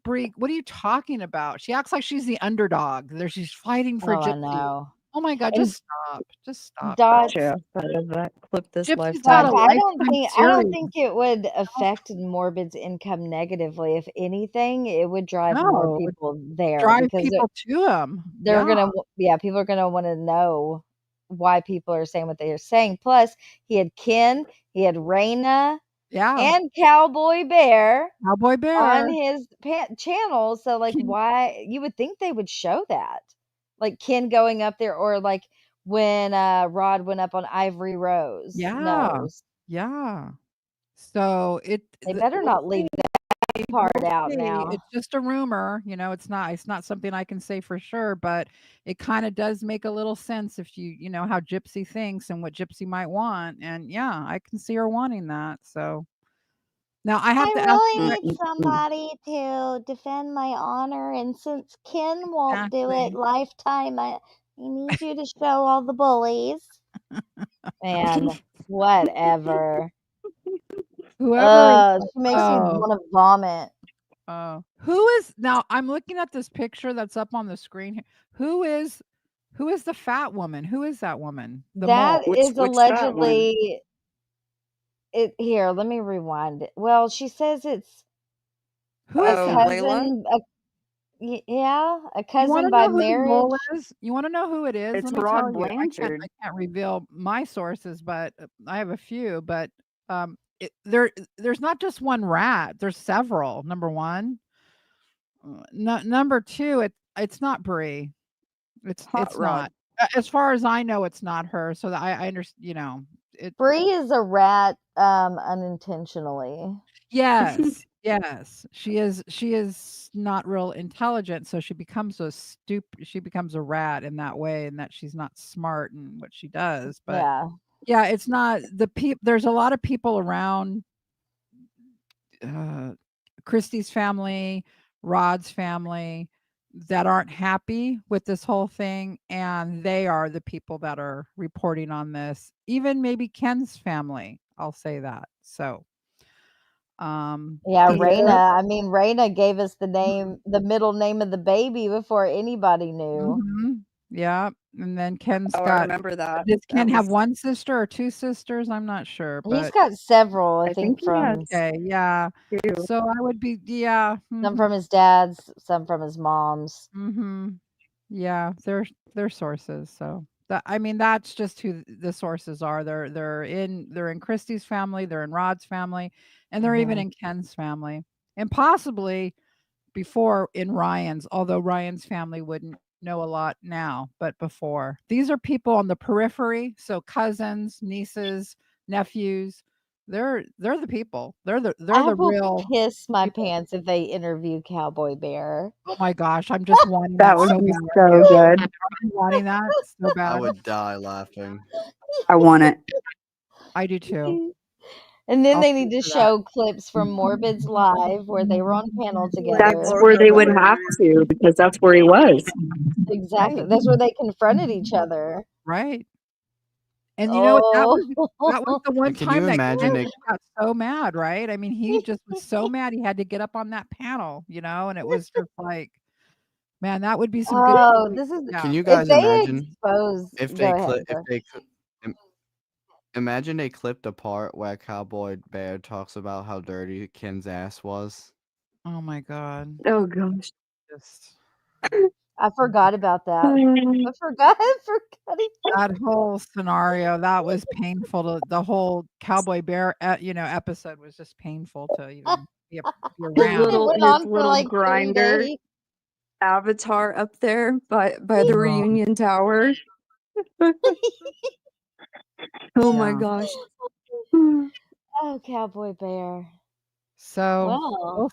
Brie, what are you talking about? She acts like she's the underdog. There, she's fighting for Oh, I Gypsy. know. Oh my God, And just stop. Just stop. Dots Gotcha. Out of that clip this Gypsy's got lifetime. a Dots, I lifetime don't series. think it would affect Morbid's income negatively. If anything, it would drive more No, it would people there drive because people to him. they're Yeah. gonna people are gonna want to know why people are saying what they are saying. Plus, he had Ken, he had Raina, Yeah. and Cowboy Bear Cowboy Bear. on his channel. So, like, why you would think they would show that, like Ken going up there, or like when Rod went up on Ivory Rose Yeah. nose. Yeah. So They better not leave that part out now. It's just a rumor, you know, it's not something I can say for sure, but it kind of does make a little sense if you know how Gypsy thinks and what Gypsy might want. And yeah, I can see her wanting that. So now I have I to ask really you need somebody to defend my honor, and since Ken won't do it, exactly. Lifetime, I need you to show all the bullies. Man, whatever. Whoever She makes me oh, want to vomit. who is now I'm looking at this picture that's up on the screen here. Who is the fat woman? Who is that woman? The mole. That is Which fat one? allegedly it. Here, let me rewind it. Well, she says it's Who a is that? Layla? cousin. Yeah, a You cousin wanna by know who the mole marriage. is? You wanna know who it is? It's Let me tell Rod you. Blanchard. I can't reveal my sources, but I have a few, but, there's not just one rat, there's several, number 1. Number 2, it's not Brie. Hot It's Rod. not. As far as I know, it's not her, so that I you know, it Bree is a rat unintentionally. Yes, yes. She is not real intelligent, so she becomes a rat in that way, and that she's not smart in what she does, but Yeah. yeah, it's not there's a lot of people around uh, Christy's family, Rod's family that aren't happy with this whole thing, and they are the people that are reporting on this. Even maybe Ken's family, I'll say that. So, Yeah, these are Raina. I mean, Raina gave us the middle name of the baby before anybody knew. Mhm. Yeah, and then Ken's Oh, I got remember that. does That Ken have was. 1 sister or 2 sisters? I'm not sure, He's but got several, I I think think, he has okay, yeah. 2. So I would be yeah, some mhm, from his dad's, some from his mom's. mhm. Yeah, they're sources, so that I mean, that's just who the sources are. They're in Christy's family, they're in Rod's family, and they're even Mhm. in Ken's family, and possibly before in Ryan's, although Ryan's family wouldn't know a lot now, but before. These are people on the periphery, so cousins, nieces, nephews. They're the people. They're I the will real piss my people. pants if they interview Cowboy Bear. Oh my gosh, I'm just wanting That that would so be bad. Are so you? good. Are you wanting that so I bad? would die laughing. I want it. I do too. And then I'll they pay need to for that. show clips from Morbid's live where they were on panel That's together. where they would have to, because that's where he was. Exactly. That's where they confronted each other. Right. And you know what? Oh. That was the one And can time you that imagine Ken it? got so mad, right? I mean, he just was so mad he had to get up on that panel, you know, and it was just like, man, that would be some good Oh, TV. this is Yeah. Can you if guys they imagine expose. if Go they ahead, clip if sir. they cl- im- imagine they clipped the part where Cowboy Bear talks about how dirty Ken's ass was? Oh my god. Oh gosh. Just I forgot about that. I forgot about That whole scenario, that was painful to the whole cowboy bear, episode was just painful to even be His around. It little went his on for little like 3 grinder days. avatar up there by the reunion tower. Oh my Yeah. gosh. Oh, cowboy bear. So, Well,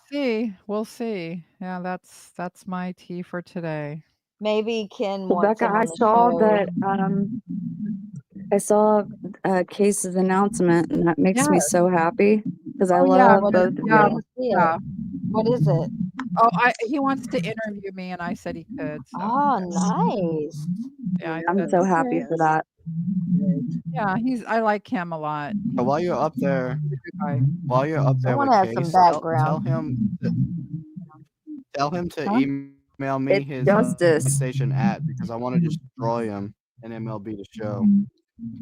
we'll see. Yeah, that's my tea for today. maybe Ken Well, wants Becca, him I on the saw show. that I saw Case's announcement, and that makes me Yeah. so happy because I Oh, yeah, love What is both of I yeah, you. didn't see it. yeah. What is it? Oh, he wants to interview me, and I said he could, so Oh, nice. yeah, I I'm said so he happy could. for that. Yeah, I like him a lot. But while you're up there, He's a good guy. Someone with has some Case, tell background. him to Huh? email me It's his justice. PlayStation because I want to destroy him in MLB The Show.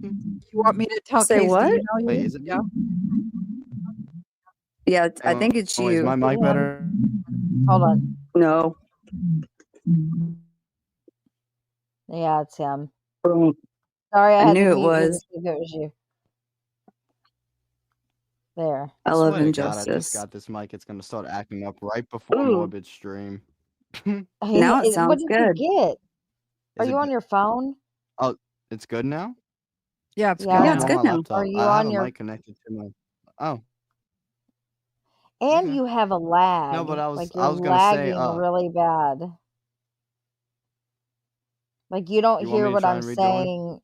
You want me to tell Say Case to what? email Wait, you? is it Yeah. me? Yeah, I think it's Is my you. mic Yeah. better? Hold on. No. Yeah, it's him. Boom. Sorry, I I had to knew it mute you to was. see if it was you. There. I I love swear to God, I just injustice. got this mic. It's gonna start acting up right before Ooh, Morbid stream. now it What sounds did you good. get? Are Is you it? on your phone? Oh, it's good now. Yeah, it's Yeah, good it's I'm Yeah. on now. good my now. Are laptop. you I have on a your mic connected to my. Oh, and okay. you have a No, lag. but Like I you're was gonna say, lagging really bad. Like you don't you want hear me to what try I'm and rejoin? saying.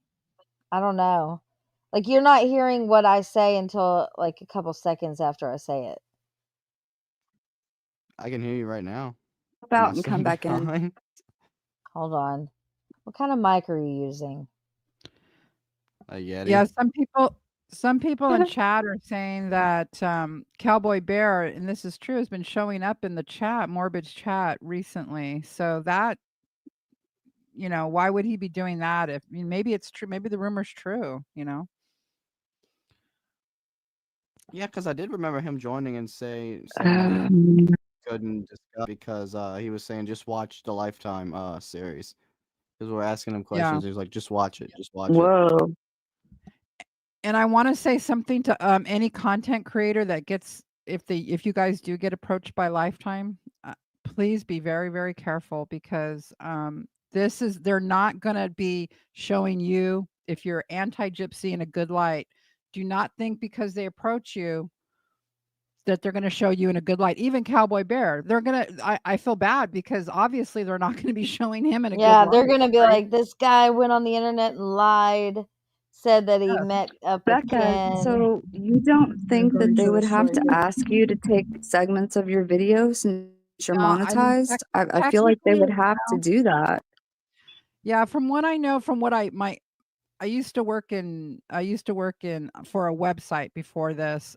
I don't know. Like you're not hearing what I say until like a couple seconds after I say it. I can hear you right now. Hop Am out I and still come back in. behind? Hold on. What kind of mic are you using? A Yeti. Yeah, some people in chat are saying that Cowboy Bear, and this is true, has been showing up in the chat, Morbid's chat recently. So that, why would he be doing that? If I mean, maybe it's true, maybe the rumor's true. Yeah, because I did remember him joining and saying that he Um, couldn't discuss because he was saying just watch the Lifetime series. Because we're asking him Yeah. questions, he was like, just watch it, just watch it. whoa. And I want to say something to any content creator that gets if you guys do get approached by Lifetime, please be very, very careful because they're not going to be showing you if you're anti-gypsy in a good light. Do not think because they approach you that they're going to show you in a good light. Even Cowboy Bear, I feel bad because obviously they're not going to be showing him in a good Yeah, light. they're gonna be Right? like, this guy went on the internet and lied, said that he Yeah. met up with Becca, Ken. so you don't think that they would have to ask you to take segments of your videos since you're I mean, monetized? I feel like they technically, would have to do that. yeah, from what I know, from what I used to work in for a website before this,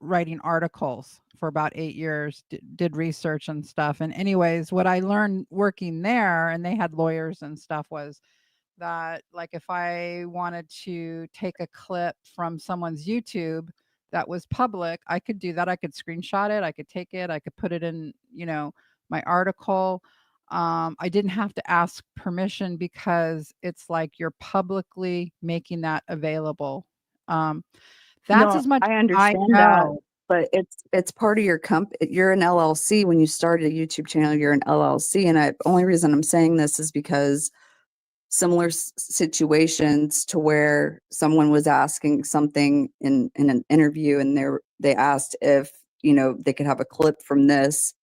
writing articles for about 8 years, did research and stuff. And anyways, what I learned working there, and they had lawyers and stuff, was that like if I wanted to take a clip from someone's YouTube that was public, I could do that. I could screenshot it, I could take it, I could put it in, my article. I didn't have to ask permission because it's like you're publicly making that available. That's No, as much I I understand that, know. but it's part of your you're an LLC. When you started a YouTube channel, you're an LLC, and only reason I'm saying this is because similar situations to where someone was asking something in an interview, and they asked if they could have a clip from this,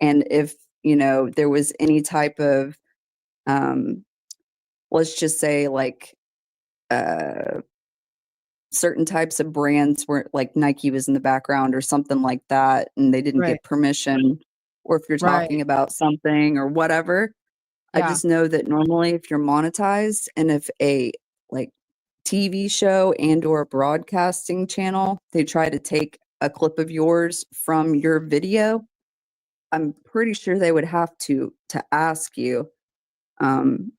and if there was any type of um let's just say like uh certain types of brands where like Nike was in the background or something like that, and they didn't Right. get permission, or if you're Right. talking about something or whatever. I Yeah. just know that normally if you're monetized and if a like TV show and or a broadcasting channel, they try to take a clip of yours from your video, I'm pretty sure they would have to ask you, um,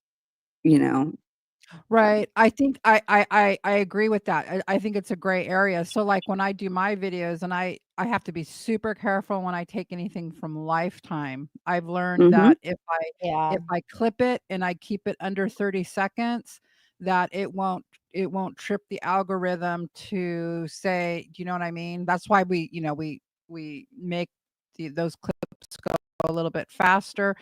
you know, Right. I think I agree with that. I think it's a gray area. So like when I do my videos and I have to be super careful when I take anything from Lifetime. I've learned Mm-hmm. that Yeah. if I clip it and I keep it under 30 seconds, that it won't trip the algorithm to say, do you know what I mean? That's why we make those clips go a little bit faster.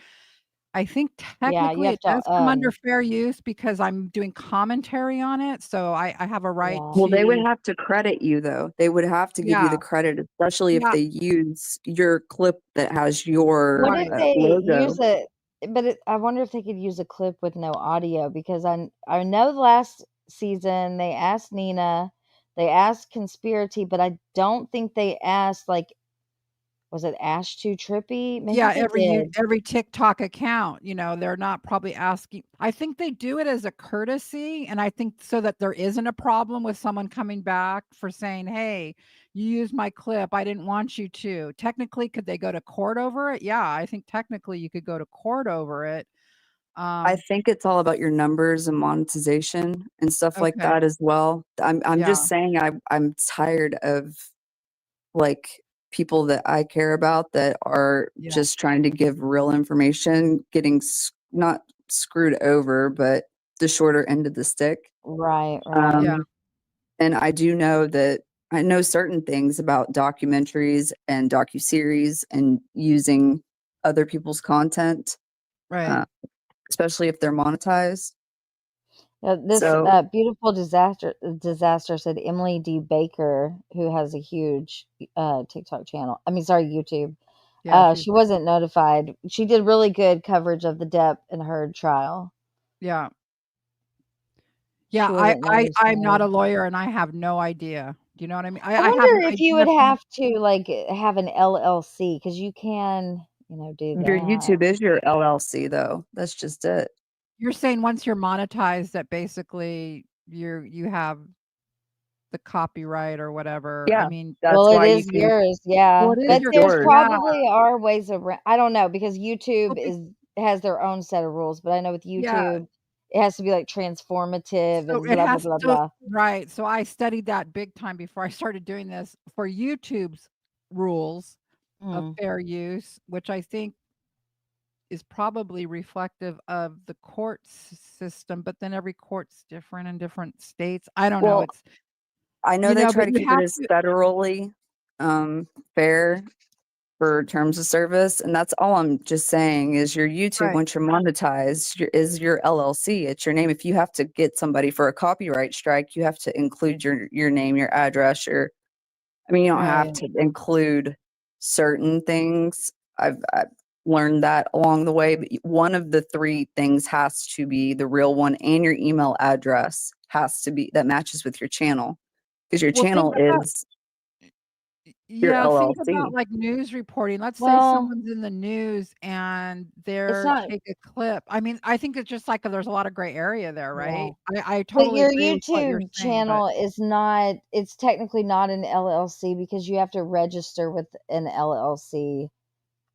I think Yeah, you technically have it to, does come under fair use because I'm doing commentary on it, so I have a right yeah. Well, they would to have to credit you though. They would have to give you yeah, the credit, especially if yeah, they use your clip that has your What if right. they use logo. it, but I wonder if they could use a clip with no audio because I know the last season they asked Nina, they asked Conspiracy, but I don't think they asked, like, was it Ash Too Trippy? Maybe Yeah, they did. every TikTok account, they're not probably asking. I think they do it as a courtesy, and I think so that there isn't a problem with someone coming back for saying, "Hey, you used my clip. I didn't want you to." Technically, could they go to court over it? Yeah, I think technically you could go to court over it. I Um, think it's all about your numbers and monetization and stuff like okay. that as well. I'm Yeah, just saying I'm tired of like people that I care about that are yeah, just trying to give real information, getting not screwed over, but the shorter end of the stick. Right, right. yeah, Um, and I do know that I know certain things about documentaries and docuseries and using other people's content, right. uh, especially if they're monetized. This So beautiful disaster said Emily D. Baker, who has a huge TikTok channel. I mean, sorry, YouTube. Yeah, she's She wasn't notified. She did really good coverage of the Depp and Heard trial. yeah. Yeah, She wasn't I'm not a notified. lawyer and I have no idea. Do you know what I mean? I I have an wonder if you idea would from have to like have an LLC because you can, do your that. YouTube is your LLC though. That's just it. you're saying once you're monetized that basically you have the copyright or whatever. I Yeah, mean, that's Well, it why you is can. yours, yeah. well, it is It's But your there's yours. yeah. probably are ways around. I don't know because Well, YouTube has their own set of rules, but I know with yeah. YouTube it has to be like transformative So and it blah blah has blah so blah. right. So I studied that big time before I started doing this for YouTube's rules of Mm. fair use, which I think is probably reflective of the court system, but then every court's different in different states. I don't know. Well, It's I know they try but to you keep it have as to federally fair for terms of service, and that's all I'm just saying is your YouTube, right. once you're monetized, is your LLC. It's your name. If you have to get somebody for a copyright strike, you have to include your name, your address, I mean, you don't have Right. to include certain things. I've learned that along the way, but one of the three things has to be the real one, and your email address has to be that matches with your channel because your Well, think channel about is your yeah, think about LLC. like news reporting. Let's say Well, someone's in the news and it's they're not take a clip. I mean, I think it's just like there's a lot of gray area there, yeah. right? I But totally your agree with what you're YouTube saying, but channel is not, it's technically not an LLC because you have to register with an LLC.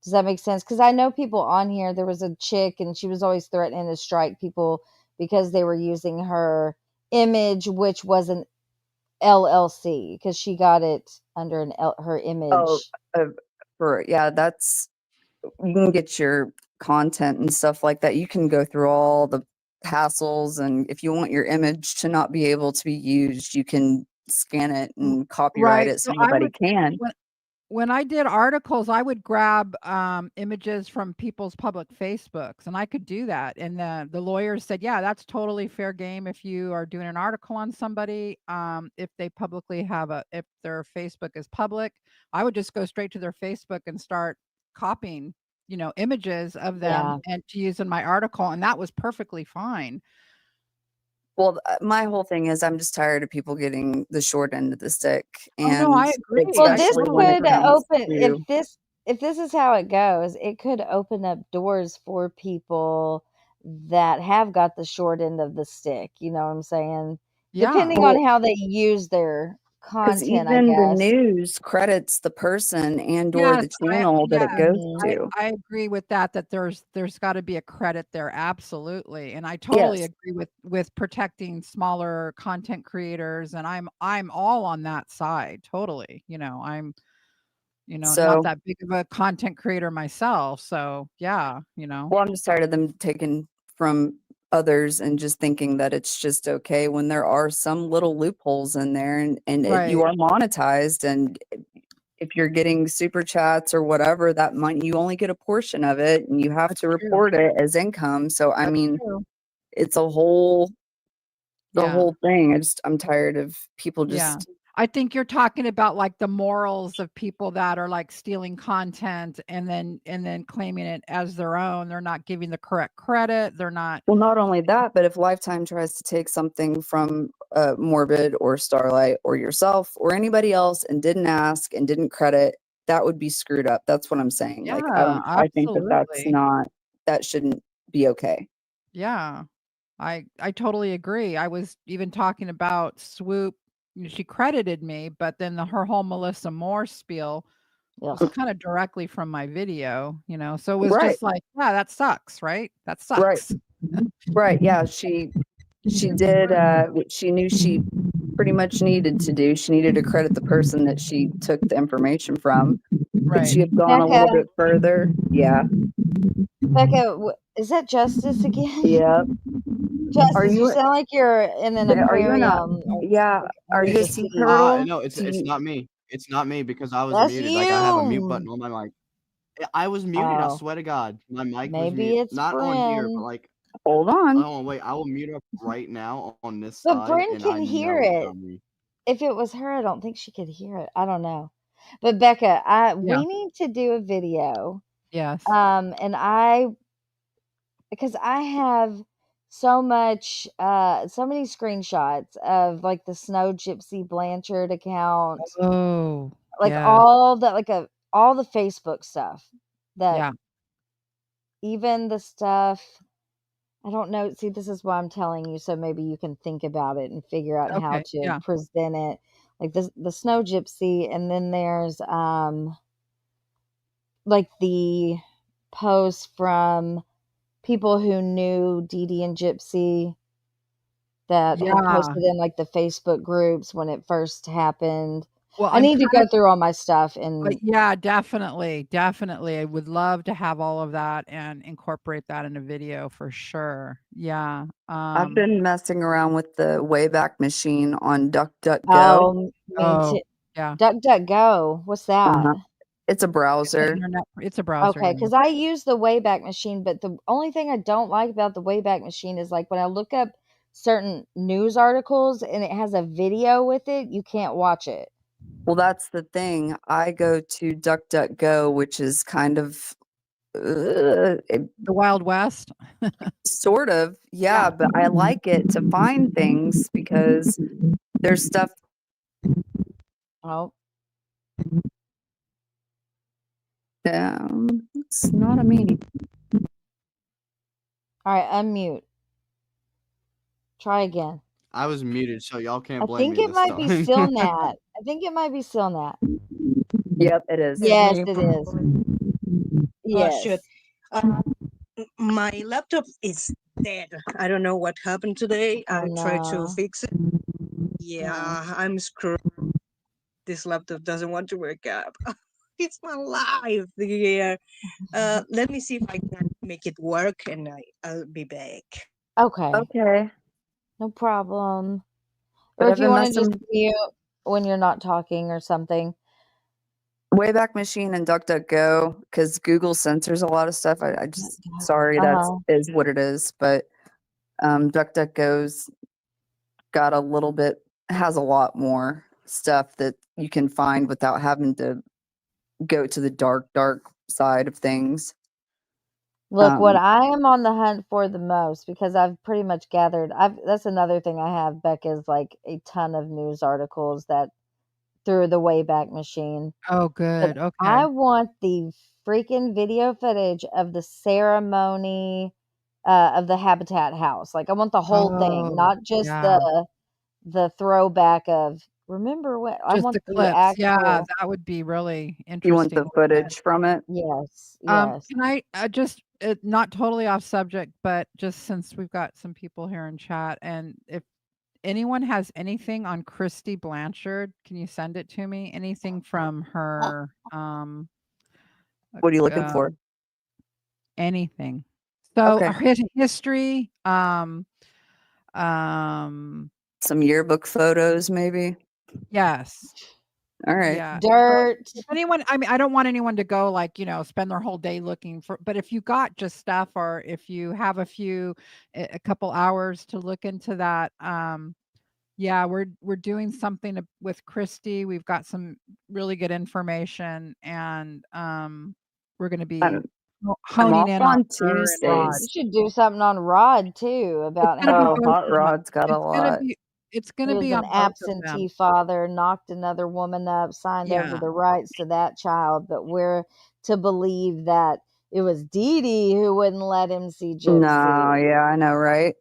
Does that make sense? Because I know people on here, there was a chick and she was always threatening to strike people because they were using her image, which was an LLC, because she got it under her Oh, image. uh, yeah, that's you can get your content and stuff like that. You can go through all the hassles, and if you want your image to not be able to be used, you can scan it r- and copyright right. it so So I nobody would can. when I did articles, I would grab images from people's public Facebooks, and I could do that. And the lawyers said, "Yeah, that's totally fair game if you are doing an article on somebody. If they publicly have if their Facebook is public, I would just go straight to their Facebook and start copying, images of them Yeah. and to use in my article, and that was perfectly fine." Well, my whole thing is I'm just tired of people getting the short end of the stick, Oh no, and I agree. Well, I this especially when totally it could agree. comes open, to if this is how it goes, it could open up doors for people that have got the short end of the stick. You know what I'm saying? Yeah. Depending well, on how they use their Because content, I even the guess. news credits the person and or Yes, the channel that it goes to. I agree with that, that there's gotta be a credit there, absolutely, and I totally Yes. agree with protecting smaller content creators, and I'm all on that side, totally, I'm, not So, that big of a content creator myself, so, yeah, well, I'm just tired of them taking from others and just thinking that it's just okay when there are some little loopholes in there, and you Right, are monetized, and if you're getting super chats or whatever, that money, you only get a portion of it and you have that's to true, report it as income. So, I that's mean, true, it's the yeah. whole thing. I'm tired of people Yeah. just, I think you're talking about, like, the morals of people that are, like, stealing content and then claiming it as their own. They're not giving the correct credit. They're not. well, not only that, but if Lifetime tries to take something from Morbid or Starlight or yourself or anybody else and didn't ask and didn't credit, that would be screwed up. That's what I'm saying. Like, Yeah, I think that absolutely. that shouldn't be okay. Yeah. I totally agree. I was even talking about Swoop. She credited me, but then her whole Melissa Moore spiel was Ugh. kinda directly from my video, so it was Right, just like, "Yeah, that sucks, right? That right, sucks." right. Yeah, she did what she knew she pretty much needed to do. She needed to credit the person that she took the information from. Could Right. she have gone a Becca, little bit further? Yeah. is that Justice again? Yeah. Are Justice, you you sound like you're in an are you in a aquarium yeah, are with you a the sea sea. turtle? No, it's not me. It's not me because I was That's muted. Like I have a mute button you. on my mic. I was muted. I Oh, swear to God, my mic was maybe mute. it's Not on here, but Bryn. like, Hold on. oh wait, I will mute up right now on this But side, Bryn and I can hear know it's it. not me. If it was her, I don't think she could hear it. I don't know. But Becca, Yeah. we need to do a video. Yes. And because I have so many screenshots of like the Snow Gypsy Blanchard account, Oh, like yes. all the Facebook stuff that Yeah. even the stuff I don't know. See, this is why I'm telling you, so maybe you can think about it and figure out how Okay. to Yeah. present it. Like the Snow Gypsy, and then there's like the posts from people who knew Dee Dee and Gypsy that had Yeah. posted in like the Facebook groups when it first happened. Well, I I'm need to kind go of through all my stuff and yeah, definitely, definitely. I would love to have all of that and incorporate that in a video for sure. Yeah. I've been messing around with the Wayback Machine on DuckDuckGo. me too. Oh, yeah. DuckDuckGo, what's that? Uh-huh. It's a It's an browser. internet it's a browser, Okay, yeah. because I use the Wayback Machine, but the only thing I don't like about the Wayback Machine is like when I look up certain news articles and it has a video with it, you can't watch it. Well, that's the thing. I go to DuckDuckGo, which is kind of The Wild West? sort of, yeah, Yeah. but I like it to find things because there's stuff. Oh, It's not a me. all right, unmute. Try again. I was muted, so y'all can't I blame think me it this might be time. still Nat. I think it might be still Nat. Yep, it is. It's Yes, me. it is. Oh shit. Yes. My laptop is dead. I don't know what happened today. Oh I tried to no. fix it. Yeah, I'm screwed. This laptop doesn't want to work up. It's my life. Yeah. Let me see if I can make it work, and I'll be back. Okay, Okay, no problem. but Or if I've you been want to just messing mute when you're not talking or something. Wayback Machine and DuckDuckGo because Google censors a lot of stuff. I just sorry, that's Uh-huh. is what it is. But DuckDuckGo's got a little bit has a lot more stuff that you can find without having to go to the dark side of things. Look, what I am on the hunt for the most, because I've pretty much gathered, that's another thing I have, Beck, is like a ton of news articles that through the Wayback Machine. Oh, But good, okay. I want the freaking video footage of the ceremony of the Habitat House. Like I want the whole thing, Oh, not just yeah. the throwback of Remember when I Just want the the clips. Yeah, actual that would be really You want interesting the to get. footage from it? yes, yes. Can I just not totally off subject, but just since we've got some people here in chat, and if anyone has anything on Christy Blanchard, can you send it to me? Anything from her, What are you looking uh, for? anything. So Okay. her history, um, Some yearbook photos, maybe. yes. All right. Yeah. So Dirt. if anyone, I mean, I don't want anyone to go like, spend their whole day looking for, but if you got just stuff, or if you have a couple hours to look into that, yeah, we're doing something with Christy. We've got some really good information, and we're going to be I'm, I'm honing off in on on her and Rod. You Tuesdays. should do something on Rod too It's about going to be Oh, how both Hot of them. Rod's got a It's going to lot. be it's going he to was be an on both of them. absentee father, knocked another woman up, signed over Yeah. the rights to that child, but we're to believe that it was Dee Dee who wouldn't let him see No, Gypsy. yeah, I know, right?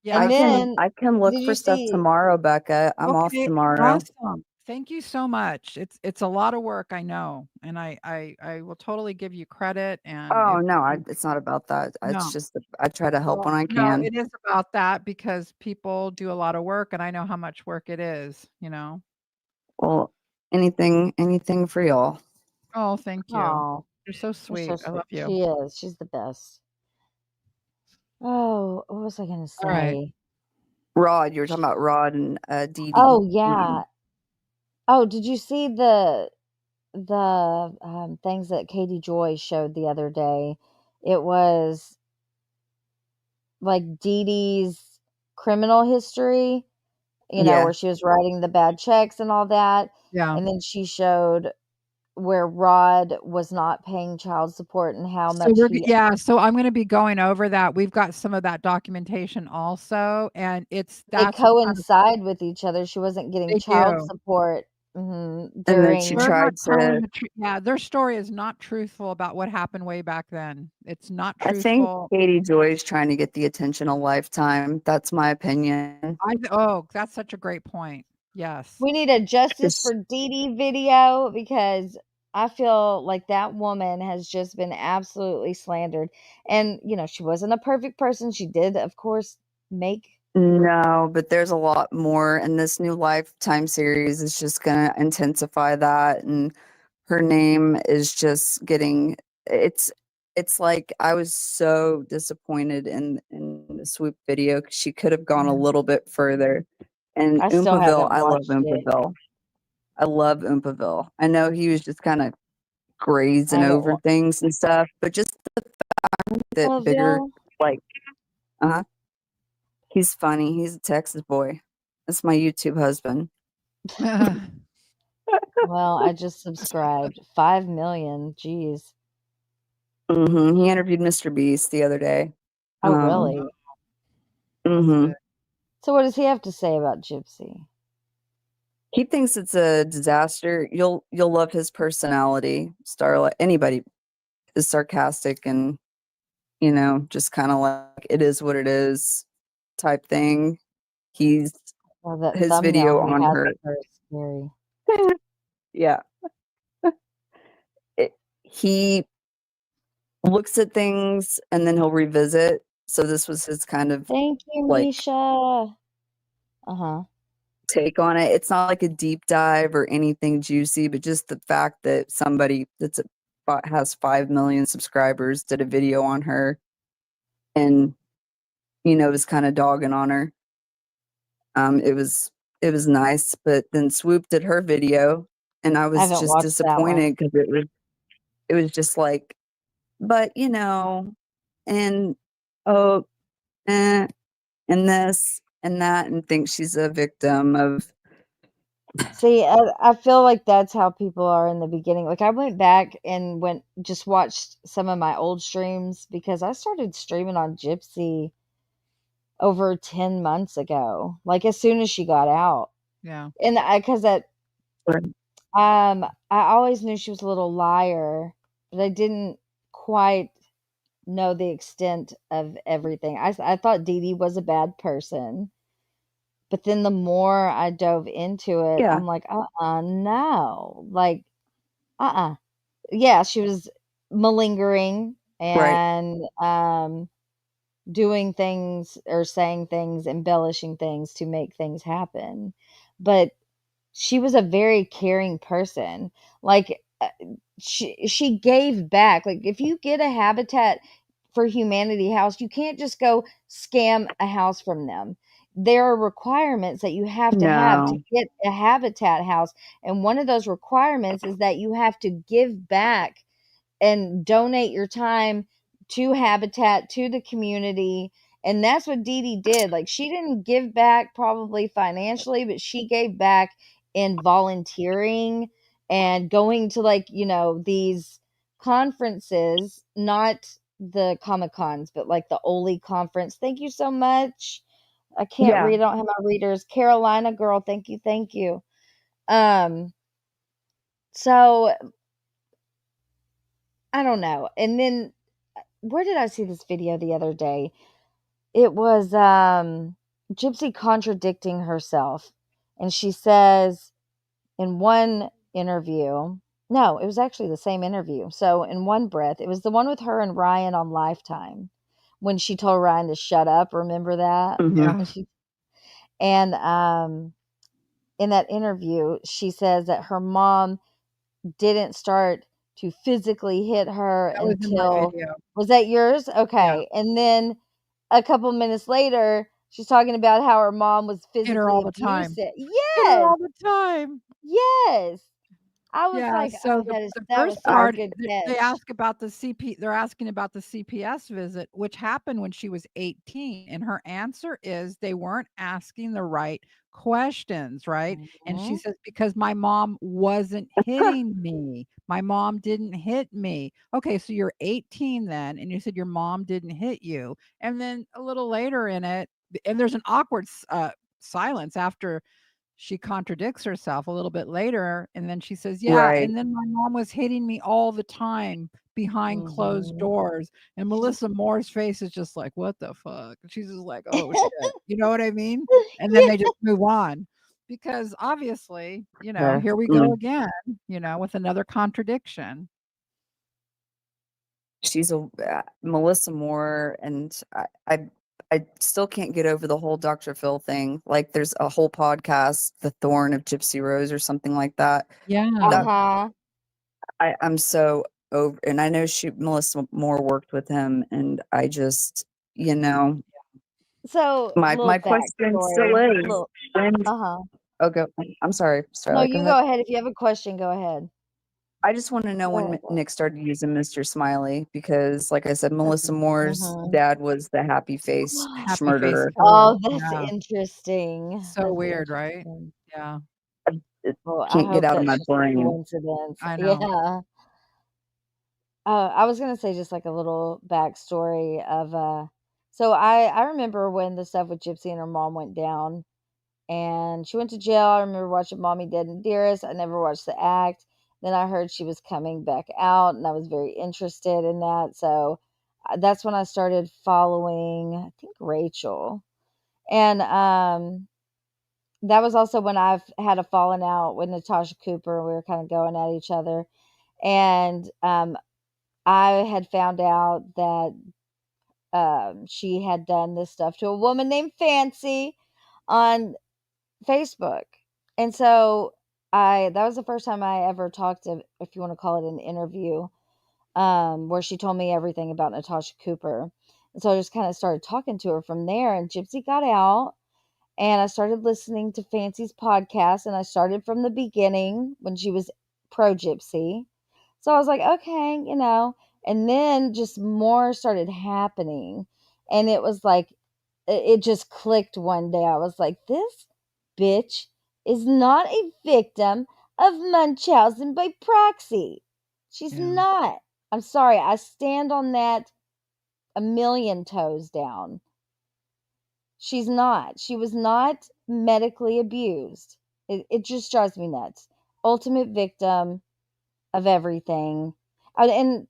Yeah. And then I can look did for you stuff see tomorrow, Becca. I'm off Okay, tomorrow. awesome. Thank you so much. It's a lot of work, I know, and I will totally give you credit. And Oh if no, it's not about that. It's no, just that I try to help when well I no, can. it is about that because people do a lot of work, and I know how much work it is. Well, anything for y'all. Oh, thank you. oh You're so you're so sweet. I sweet. love you. She is. She's the best. Oh, what was I gonna All right. say? Rod, you were talking about Rod and Dee Dee. Oh yeah. Oh, did you see the things that Katie Joy showed the other day? It was like Dee Dee's criminal history, Yeah. where she was writing the bad checks and all that. Yeah. And then she showed where Rod was not paying child support and how So much he so I'm going to be going over that. We've got some of that documentation also, and they that's what kind of coincide with each other. She wasn't getting they child do. support And then she during They're not tried telling to the truth. Yeah, their story is not truthful about what happened way back then. It's not I think truthful. Katie Joy's trying to get the attention of Lifetime. That's my opinion. That's such a great point. Yes. We need a Justice 'Cause for Dee Dee video because I feel like that woman has just been absolutely slandered. And, she wasn't a perfect person. She did, of course, make. No, but there's a lot more, and this new Lifetime series is just gonna intensify that, and her name is just getting it's it's like I was so disappointed in the Swoop video 'cause she could have gone a Mhm. little bit further. And I still Oompaville, haven't I love watched it. Oompaville. I love Oompaville. I know he was just kind of I grazing haven't over things and stuff, but just that bigger, Louisville. like, uh, he's funny. He's a Texas boy. That's my YouTube husband. Well, I just subscribed. 5 million. Jeez. He interviewed Mr. Beast the other day. Oh, Um, really? That's hmm good. So what does he have to say about Gypsy? He thinks it's a disaster. You'll love his personality. Starlight. Anybody is sarcastic and just kind of like it is what it is type thing. He's Well, that his thumbnail video he on has her. is very scary. Yeah, he looks at things and then he'll revisit. So this was his kind of Thank you, like Misha. Uh-huh. take on it. It's not like a deep dive or anything juicy, but just the fact that somebody has 5 million subscribers did a video on her and was kind of dogging on her. It was nice, but then Swoop did her video, and I I was haven't just watched that one. disappointed because it was just like, but and oh, eh, and this and that, and think she's a victim of. See, I feel like that's how people are in the beginning. Like I went back and just watched some of my old streams because I started streaming on Gypsy over 10 months ago, like as soon as she got out. Yeah. And because I always knew she was a little liar, but I didn't quite know the extent of everything. I thought Dee Dee was a bad person, But then the more I dove into it, Yeah. I'm like, no. Like, yeah, she was malingering Right. and doing things or saying things, embellishing things to make things happen. But she was a very caring person. Like, she gave back. Like, if you get a Habitat for Humanity house, you can't just go scam a house from them. There are requirements that you have to No. get a Habitat house, and one of those requirements is that you have to give back and donate your time to Habitat, to the community. And that's what Dee Dee did. Like, she didn't give back probably financially, but she gave back in volunteering and going to, like, these conferences, not the Comic Cons, but like the Oli conference. Thank you so much. I can't Yeah. read. I don't have my readers. Carolina girl, thank you, thank you. So I don't know. And then where did I see this video the other day? It was Gypsy contradicting herself. And she says in one interview, no, it was actually the same interview. So in one breath, it was the one with her and Ryan on Lifetime when she told Ryan to shut up. Remember that? Mhm. Yeah. And in that interview, she says that her mom didn't start to physically hit her That was in my until, video. was that yours? Yeah. Okay. And then a couple minutes later, she's talking about how her mom was Hit her physically all the time. abusive. Hit her Yes. all the time. Yes. I was Yeah, like, so oh, the the that was first such a I part, good they catch. ask about the they're asking about the CPS visit, which happened when she was 18, and her answer is they weren't asking the right questions, right? And she Mhm. says, "Because my mom wasn't hitting me. My mom didn't hit me." Okay, so you're 18 then, and you said your mom didn't hit you. And then a little later in it, and there's an awkward silence after she contradicts herself a little bit later, and then she says, "Yeah, right. and then my mom was hitting me all the time behind closed Mhm. doors." And Melissa Moore's face is just like, "What the fuck?" She's just like, "Oh shit." You know what I mean? And then Yeah. they just move on because obviously, Okay. here we go again, with another contradiction. She's a Melissa Moore, and I still can't get over the whole Dr. Phil thing. Like, there's a whole podcast, The Thorn of Gypsy Rose, or something like that. Yeah. That Uh-huh. I'm so over, and I know Melissa Moore worked with him, and I just, you know, So, my little question backstory. still is Little, when. uh-huh. Oh, go. I'm sorry, No, Starla. Go you ahead. go ahead. If you have a question, go ahead. I just want to know Go when ahead. Nick started using Mr. Smiley, because, like I said, Melissa Moore's Mhm. dad was the happy face Happy face schmurderer. killer. Oh, that's Yeah. interesting. So That's weird, right? interesting. Yeah. It Well, I can't get hope out of that's my just a brain. coincidence. I know. Yeah. I was gonna say just like a little backstory of so I remember when the stuff with Gypsy and her mom went down and she went to jail. I remember watching Mommy Dead and Dearest. I never watched the act. Then I heard she was coming back out and I was very interested in that. So that's when I started following, I think, Rachel. And that was also when I've had a falling out with Natasha Cooper. We were kind of going at each other. And I had found out that she had done this stuff to a woman named Fancy on Facebook. And so that was the first time I ever talked to, if you want to call it an interview, where she told me everything about Natasha Cooper. And so I just kind of started talking to her from there. And Gypsy got out, and I started listening to Fancy's podcast. And I started from the beginning when she was pro Gypsy. So I was like, okay, and then just more started happening. And it was like, it just clicked one day. I was like, this bitch is not a victim of Munchausen by proxy. She's Yeah. not. I'm sorry. I stand on that a million toes down. She's not. She was not medically abused. It just drives me nuts. Ultimate victim of everything. And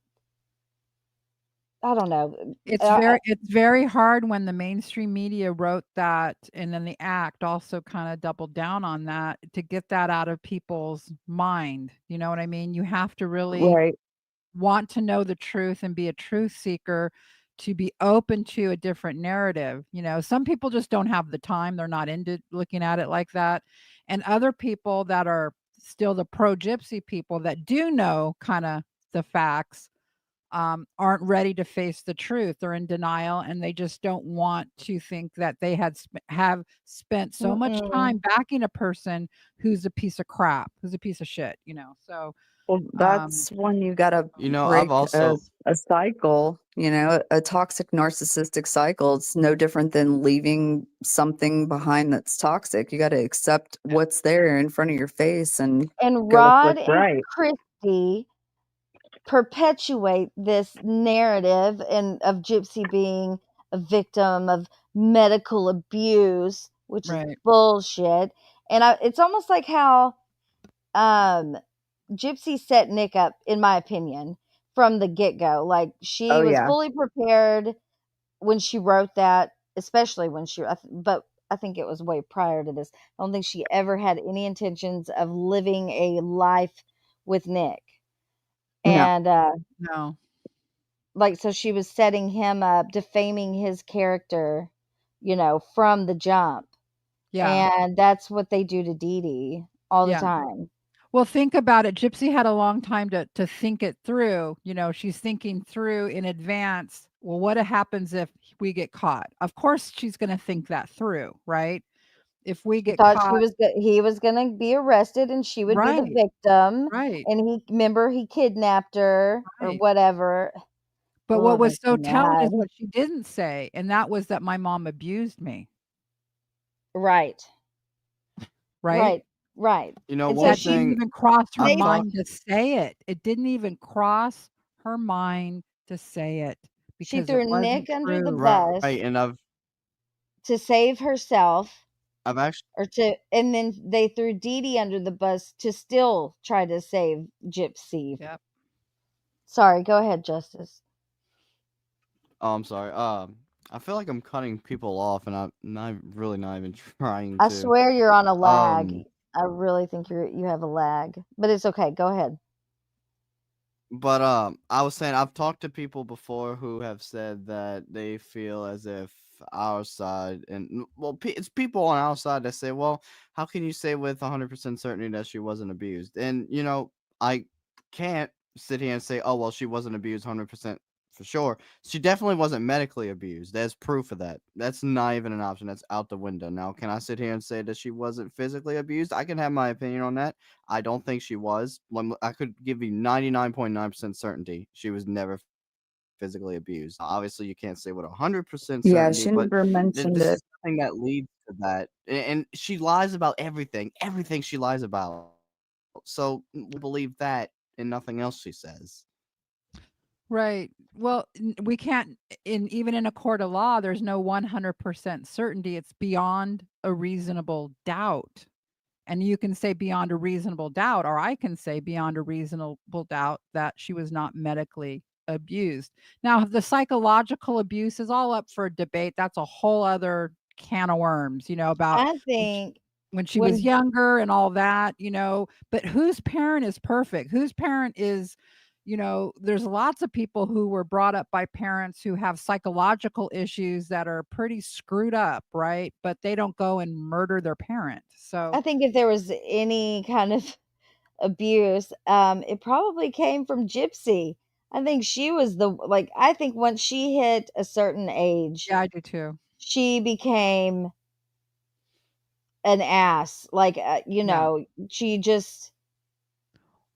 I don't know. It's very hard when the mainstream media wrote that, and then the act also kind of doubled down on that to get that out of people's mind. You know what I mean? You have to really Right. want to know the truth and be a truth seeker to be open to a different narrative. You know, some people just don't have the time. They're not into looking at it like that. And other people that are still the pro gypsy people that do know kind of the facts aren't ready to face the truth. They're in denial and they just don't want to think that they have spent so much time Mm-mm. backing a person who's a piece of crap, who's a piece of shit, So, Well, um, that's when you gotta I've break also a cycle, a toxic narcissistic cycle. It's no different than leaving something behind that's toxic. You gotta accept what's there in front of your face and And go with Rod what's and right. Christy perpetuate this narrative of Gypsy being a victim of medical abuse, which is right. bullshit. And it's almost like how Gypsy set Nick up, in my opinion, from the get go. Like she Oh was yeah. fully prepared when she wrote that, especially when but I think it was way prior to this. I don't think she ever had any intentions of living a life with Nick. No. And No. like, so she was setting him up, defaming his character, from the jump. Yeah. And that's what they do to Dee Dee all the Yeah. time. Well, think about it. Gypsy had a long time to think it through. She's thinking through in advance. Well, what happens if we get caught? Of course, she's going to think that through, right? If we She get thought caught, he was going to be arrested and she would be the right, victim. right, And he kidnapped her or right. whatever. But Oh, what it was makes so me telling is mad. what she didn't say, and that was that my mom abused me, Right. right? Right. Right. And so one That didn't thing even cross her I've they talked mind to say it. It didn't even cross her mind to say it she because threw it wasn't Nick under the true. right, bus and to save herself, I've actually and then they threw Dee Dee under the bus to still try to save Gypsy. Yep. Sorry, go ahead, Justice. oh, I'm sorry. I feel like I'm cutting people off, and I'm really not even trying I to. swear you're on a lag. Um, I really think you have a lag, but it's okay. Go ahead. But I was saying I've talked to people before who have said that they feel as if our side it's people on our side that say, well, how can you say with 100% certainty that she wasn't abused? And I can't sit here and say, oh well, she wasn't abused 100% for sure. She definitely wasn't medically abused. There's proof of that. That's not even an option. That's out the window. Now, can I sit here and say that she wasn't physically abused? I can have my opinion on that. I don't think she was. I could give you 99.9% certainty she was never physically abused. Obviously, you can't say with 100% Yeah, certainty, she but never mentioned this it. is something that leads to that. And she lies about everything. Everything she lies about. So we'll believe that and nothing else she says. Right. Well, we can't even in a court of law, there's no 100% certainty. It's beyond a reasonable doubt. And you can say beyond a reasonable doubt, or I can say beyond a reasonable doubt that she was not medically abused. Now, the psychological abuse is all up for debate. That's a whole other can of worms, about I think when she was when younger and all that, but whose parent is perfect? Whose parent is, there's lots of people who were brought up by parents who have psychological issues that are pretty screwed up, right? But they don't go and murder their parent. So, I think if there was any kind of abuse, it probably came from Gypsy. I think she was I think once she hit a certain age, yeah, I do too. she became an ass. Yeah. She just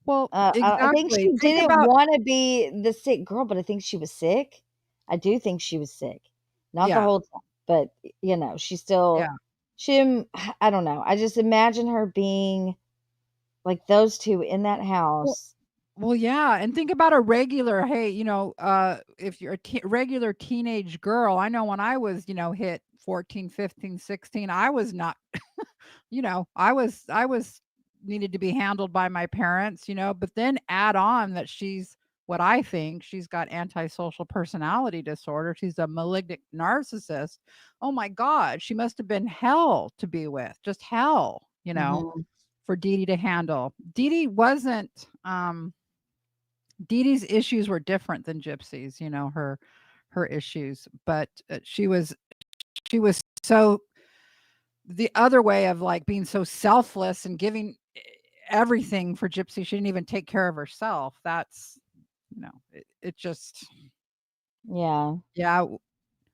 Well, I think exactly. she Think didn't about wanna be the sick girl, but I think she was sick. I do think she was sick. Not the yeah, whole time, but, she still yeah. she didn't I don't know. I just imagine her being like those 2 in that Well house. well, yeah, and think about a regular, hey, if you're a regular teenage girl, I know when I was, hit 14, 15, 16, I was not, I was needed to be handled by my parents, but then add on that she's what I think. She's got antisocial personality disorder. She's a malignant narcissist. Oh my God, she must have been hell to be with, just hell, Mhm. for Dee Dee to handle. Dee Dee wasn't, Dee Dee's issues were different than Gypsy's, her issues, but she was so the other way of like being so selfless and giving everything for Gypsy. She didn't even take care of herself. That's, it just, Yeah. yeah.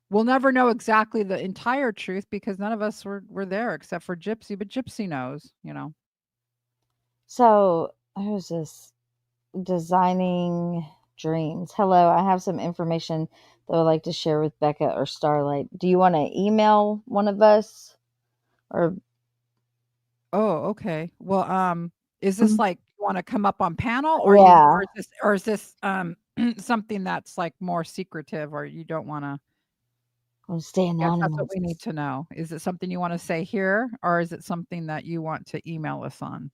We'll never know exactly the entire truth because none of us were there except for Gypsy, but Gypsy knows. So, who's this? Designing Dreams. Hello, I have some information that I'd like to share with Becca or Starlight. Do you want to email one of us? Or Oh, okay. Well, is this Mhm. like you want to come up on panel yeah, or is this something that's like more secretive or you don't want to? I'll stay Yes, that's what anonymous. we need to know. Is it something you want to say here or is it something that you want to email us on?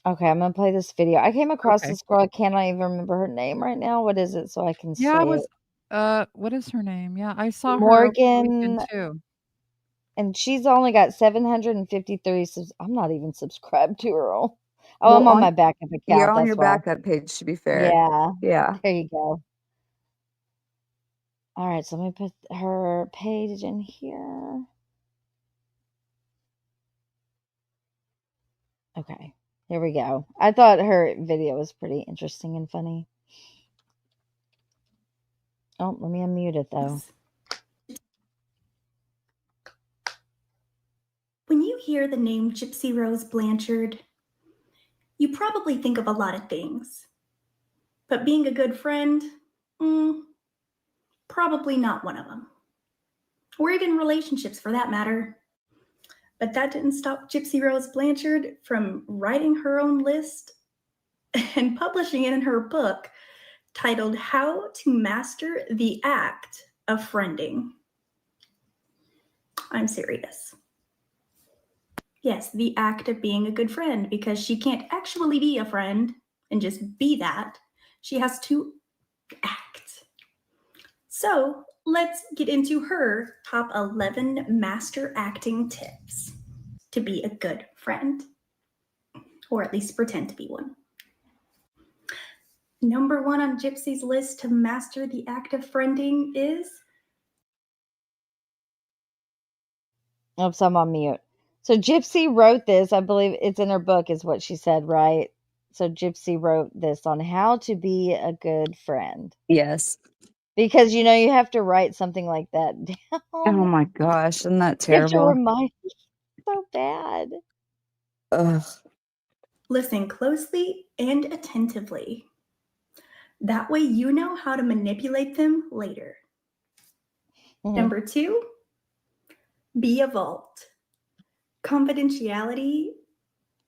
Okay, I'm gonna play this video. I came across Okay. this girl. I cannot even remember her name right now. What is it? So I can Yeah, I say was it. what is her name? Yeah, I saw her over the weekend Morgan, too. and she's only got 753 subs. I'm not even subscribed to her. Oh, Well, I'm on my backup you're account. on That's your why. backup page, to be fair. Yeah, Yeah. there you go. All right, so let me put her page in here. Okay, here we go. I thought her video was pretty interesting and funny. Oh, let me unmute it though. When you hear the name Gypsy Rose Blanchard, you probably think of a lot of things. But being a good friend, probably not one of them. Or even relationships for that matter. But that didn't stop Gypsy Rose Blanchard from writing her own list and publishing it in her book titled How to Master the Act of Friending. I'm serious. Yes, the act of being a good friend, because she can't actually be a friend and just be that. She has to act. So let's get into her top 11 master acting tips to be a good friend, or at least pretend to be one. Number 1 on Gypsy's list to master the act of friending is... Oops, I'm on mute. So Gypsy wrote this. I believe it's in her book, is what she said, right? So Gypsy wrote this on how to be a good friend. Yes. Because you have to write something like that down. Oh my gosh, isn't that You have to terrible? remind me. So bad. Ugh. Listen closely and attentively. That way you know how to manipulate them later. Number 2, be a vault. Confidentiality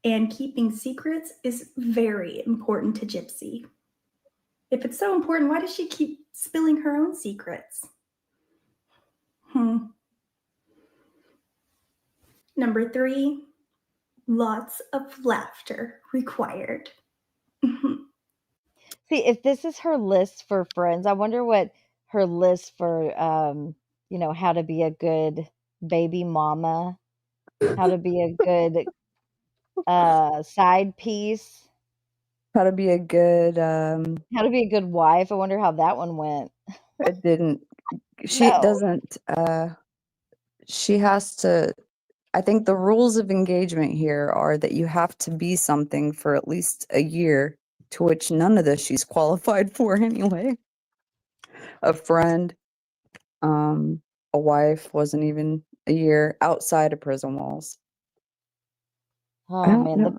and keeping secrets is very important to Gypsy. If it's so important, why does she keep spilling her own secrets? Number 3, lots of laughter required. See, if this is her list for friends, I wonder what her list for, how to be a good baby mama, how to be a good side piece, How to be a good, how to be a good wife. I wonder how that one went. it didn't, she No. doesn't, she has to, I think the rules of engagement here are that you have to be something for at least a year, to which none of this she's qualified for anyway. A friend, a wife wasn't even a year outside of prison walls. I Oh don't man, know.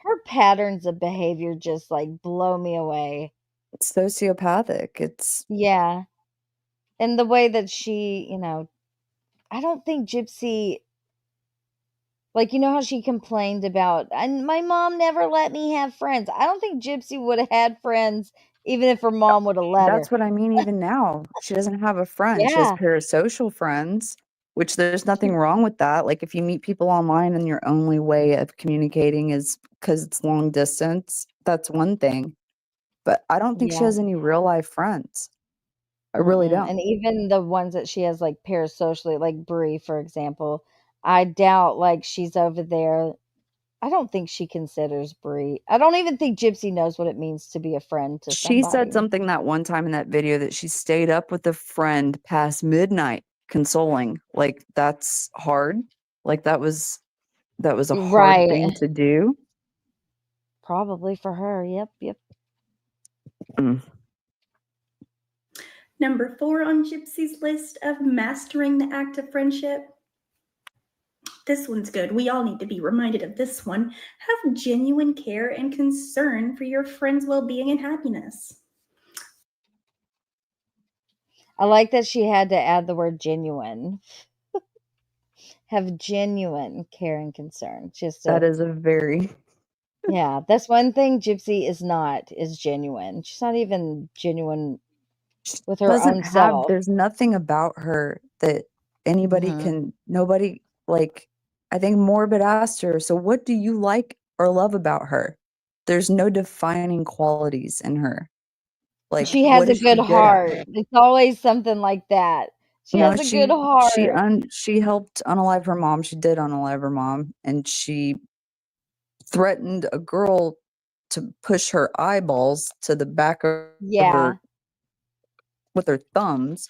her patterns of behavior just like blow me away. It's sociopathic. It's Yeah. And the way that she, I don't think Gypsy, like, how she complained about, and my mom never let me have friends. I don't think Gypsy would have had friends even if her mom would have let her. that's what I mean. Even now, she doesn't have a friend. She has Yeah. parasocial friends. which there's nothing wrong with that. Like if you meet people online and your only way of communicating is because it's long distance, that's one thing. But I don't think she Yeah. has any real life friends. I really don't. And even the ones that she has like parasocially, like Brie, for example, I doubt like she's over there. I don't think she considers Brie. I don't even think Gypsy knows what it means to be a friend to She said somebody. something that one time in that video that she stayed up with a friend past midnight consoling. Like that's hard. Like that was a hard Right. thing to do. Probably for her. Yep. Mm. Number 4 on Gypsy's list of mastering the act of friendship. This one's good. We all need to be reminded of this one. Have genuine care and concern for your friend's well-being and happiness. I like that she had to add the word genuine. Have genuine care and concern. Just That a is a very yeah, that's one thing Gypsy is not, is genuine. She's not even genuine with her doesn't own have self. there's nothing about her that anybody Mhm. can nobody like I think Morbid asked her, so what do you like or love about her? There's no defining qualities in her. Like She has what a is she good good at? heart. It's always something like that. She No, has a good heart. she helped unalive her mom. She did unalive her mom, and she threatened a girl to push her eyeballs to the back of Yeah. her with her thumbs.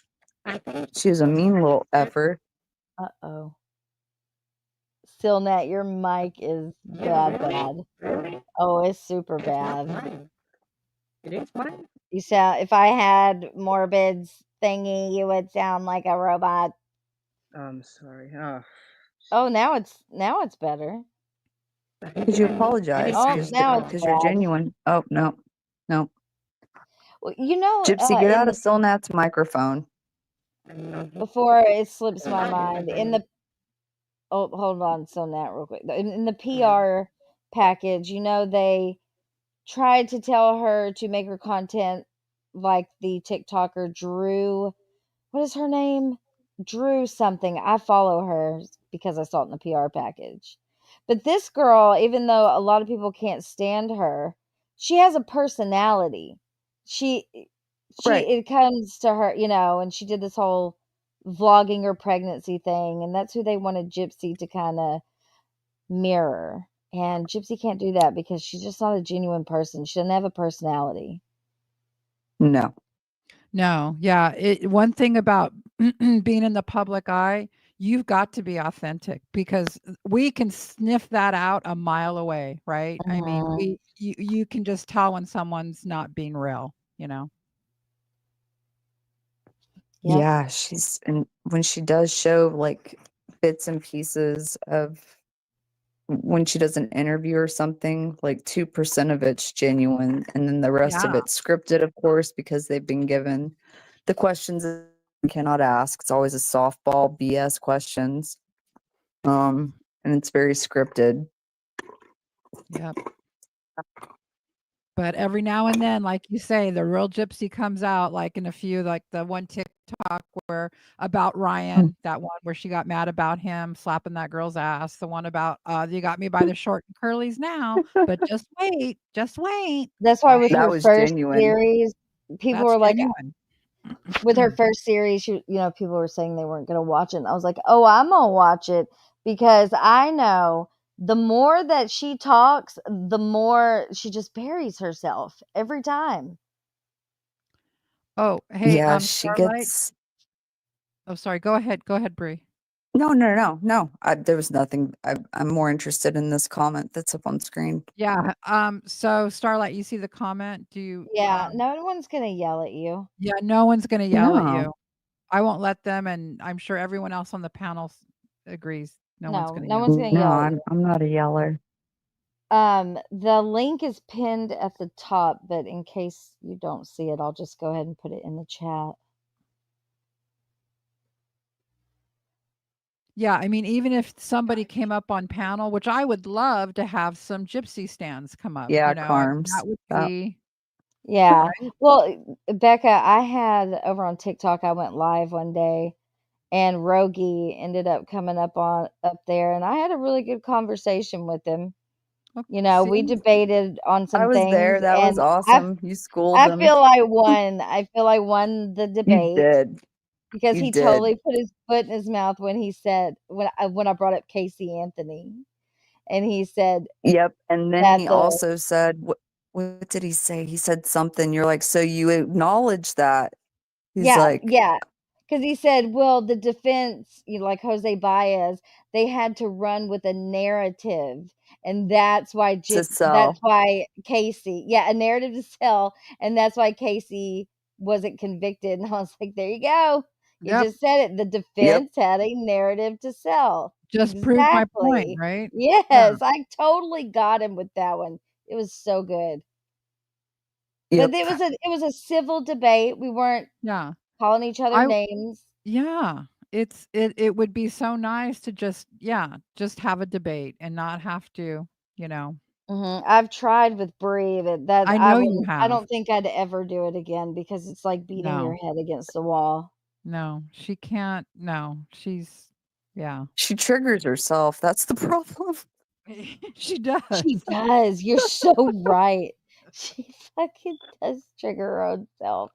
She was a mean little effer. Uh-oh. Stillnet, your mic is bad. Oh, it's super bad. You sound, if I had Morbid's thingy, you would sound like a robot. I'm sorry. Oh, now it's better. Could you apologize? Oh, now it's Because you're bad. genuine. Oh no, no. Well, you know, Gypsy, get out of Silnat's microphone. before it slips my mind, in the oh, hold on, Stillnet, real quick. In the PR package, you know, they tried to tell her to make her content like the TikToker Drew. What is her name? Drew something. I follow her because I saw it in the PR package. But this girl, even though a lot of people can't stand her, she has a personality. She Right. it comes to her, you know, and she did this whole vlogging her pregnancy thing, and that's who they wanted Gypsy to kind of mirror. And Gypsy can't do that because she's just not a genuine person. She doesn't have a personality. No. No, yeah. One thing about being in the public eye, you've got to be authentic because we can sniff that out a mile away, right? I mean, you can just tell when someone's not being real, you know. Yep. Yeah, she's and when she does show like bits and pieces of when she does an interview or something, like 2% of it's genuine and then the rest of Yeah. it's scripted, of course, because they've been given the questions that you cannot ask. It's always a softball BS questions. And it's very scripted. Yep. But every now and then, like you say, the real Gypsy comes out, like in a few, like the one TikTok where about Ryan, that one where she got mad about him slapping that girl's ass. The one about you got me by the short and curlies now, but just wait, just wait. That's why with That her was first genuine. series, people That's were like, genuine. with her first series, she, you know, people were saying they weren't going to watch it. And I was like, oh, I'm going to watch it because I know the more that she talks, the more she just buries herself every time. Oh, hey, Yeah, she Starlight. gets Oh, sorry. Go ahead. Go ahead, Bree. no. There was nothing. I'm more interested in this comment that's up on screen. Yeah. So Starlight, you see the comment? Do you Yeah, no one's going to yell at you. Yeah, no one's gonna yell at No. you. I won't let them, and I'm sure everyone else on the panel agrees. No one's No, gonna no yell. one's going to No, yell at you. I'm not a yeller. The link is pinned at the top, but in case you don't see it, I'll just go ahead and put it in the chat. Yeah, I mean, even if somebody came up on panel, which I would love to have some gypsy stands come up, Yeah, you know, I mean, Carms. that would be Yeah. right. Well, Becca, I had over on TikTok, I went live one day and Rogie ended up coming up there, and I had a really good conversation with him. You know, we See? debated on some I was there. things, That was and awesome. You schooled I him. feel I won. I feel I won the You debate did. because You he did. totally put his foot in his mouth when he said when I brought up Casey Anthony, and he said Yep. And then that he the also said, what did he say? He said something. You're like, so you acknowledge that. He's like, yeah, because he said, well, the defense, you know, like Jose Baez, they had to run with a narrative, and that's why to that's sell. why Casey, a narrative to sell, and that's why Casey wasn't convicted. And I was like, there you go. You Yep. just said it. The Yep. defense had a narrative to sell. Just proved my point, Exactly. right? Yeah. Yes, I totally got him with that one. It was so good. But Yep. it was a civil debate. We weren't Yeah. calling each other I names. Yeah. It would be so nice to just have a debate and not have to, you know. I've tried with Bree, but that I I know you wouldn't. I have. don't think I'd ever do it again because it's like beating your No. head against the wall. No, she can't. No, she's yeah. She triggers herself. That's the problem. She does. She does. You're so right. She fucking does trigger her own self.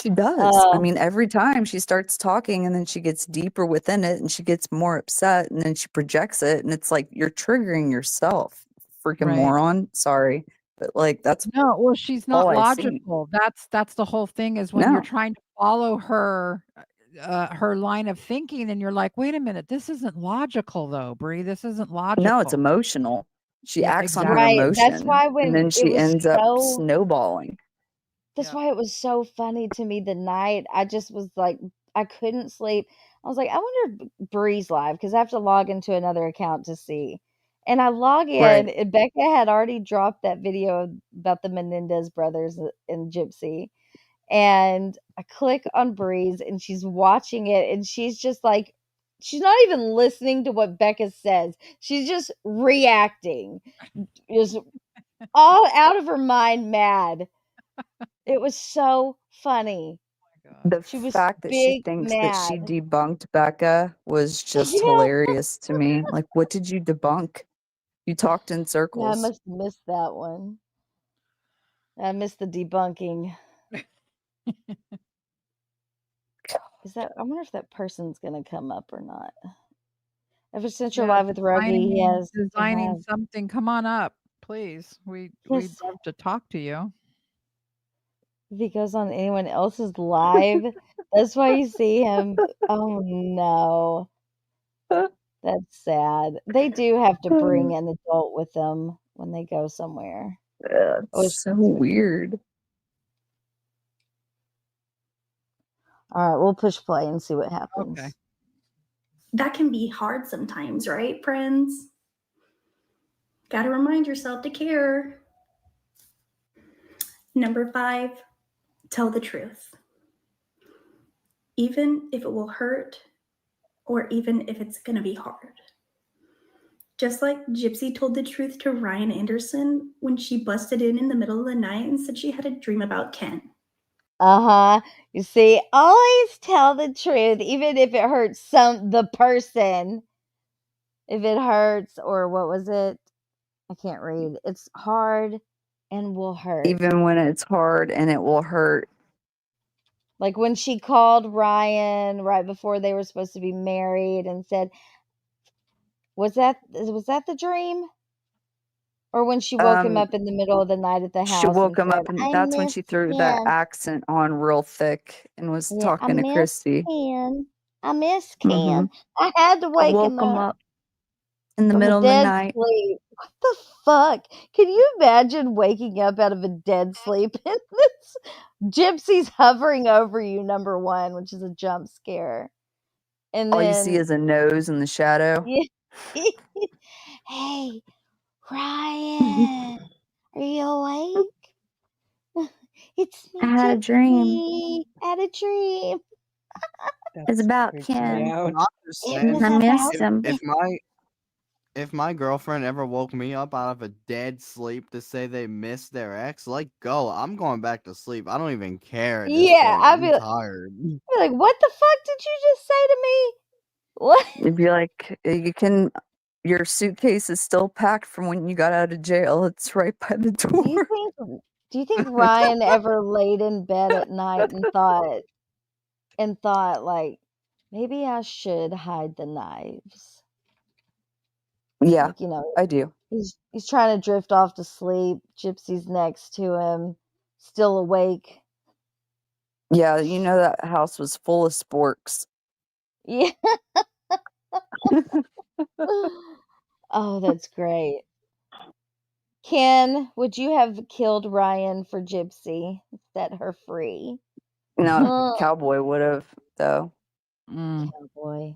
She does. I mean, every time she starts talking and then she gets deeper within it and she gets more upset and then she projects it and it's like you're triggering yourself. Freaking Right. moron. Sorry. But like that's No, well, she's all not I see. logical. That's the whole thing is when you're No. trying to follow her line of thinking and you're like, "Wait a minute, this isn't logical though, Bree. This isn't No, it's logical." emotional. She Yep, acts on her exactly. Right. That's emotion why and when then it she was ends up so snowballing. That's Yep. why it was so funny to me the night. I just was like, I couldn't sleep. I was like, I wonder if Bree's live because I have to log into another account to see. And I log in, Right. and Becca had already dropped that video about the Menendez brothers and Gypsy. And I click on Bree's, and she's watching it, and she's just like, she's not even listening to what Becca says. She's just reacting, just all out of her mind, mad. It was so funny. The She was fact that she big thinks that she mad. debunked Becca was just Yeah. hilarious to me. Like, what did you debunk? You talked in Yeah, I circles. must have missed that one. I missed the debunking. I wonder if that person's gonna come up or not. Ever since you're Yeah, live with Rogie, he has to designing have something. Come on up, please. We'd yes. love to talk to you. If he goes on anyone else's live, that's why you see him. Oh no. That's sad. They do have to bring an adult with them when they go somewhere. It's so weird. All right, we'll push play and see what happens. Okay. That can be hard sometimes, right, friends? Gotta remind yourself to care. Number 5, tell the truth. Even if it will hurt, or even if it's gonna be hard. Just like Gypsy told the truth to Ryan Anderson when she busted in the middle of the night and said she had a dream about Ken. You see, always tell the truth, even if it hurts the person. If it hurts, or what was it? I can't read. It's hard and will hurt. Even when it's hard and it will hurt. Like when she called Ryan right before they were supposed to be married and said, was that the dream? Or when she woke him up in the middle of the night at the She house woke and him said, up and I that's when miss she threw that Ken. accent on real thick and was Yeah, I talking to miss Christy. Ken. I miss Ken. Mhm. I had to I wake woke him him up up in the from a middle of the dead night. sleep. What the fuck? Can you imagine waking up out of a dead sleep and this Gypsy's hovering over you, number one, which is a jump scare. And All you see then is a nose in the shadow. hey, Ryan, are you awake? It's I me, had a dream. Gypsy. I had a dream. It's about Freaks me Ken. out. And I'll just It say, was I missed about him. if my if my girlfriend ever woke me up out of a dead sleep to say they missed their ex, like, go. I'm going back to sleep. I don't even care at this Yeah, point. I'm tired. like, what the fuck did you just say to me? What? You'd be like, your suitcase is still packed from when you got out of jail. It's right by the Do you door. think Ryan ever laid in bed at night and thought like, maybe I should hide the knives? Yeah, Like, you know, I do. he's trying to drift off to sleep. Gypsy's next to him, still awake. Yeah, you know that house was full of sporks. Yeah. Oh, that's great. Ken, would you have killed Ryan for Gypsy? Set her free. No, Cowboy would have, though. Cowboy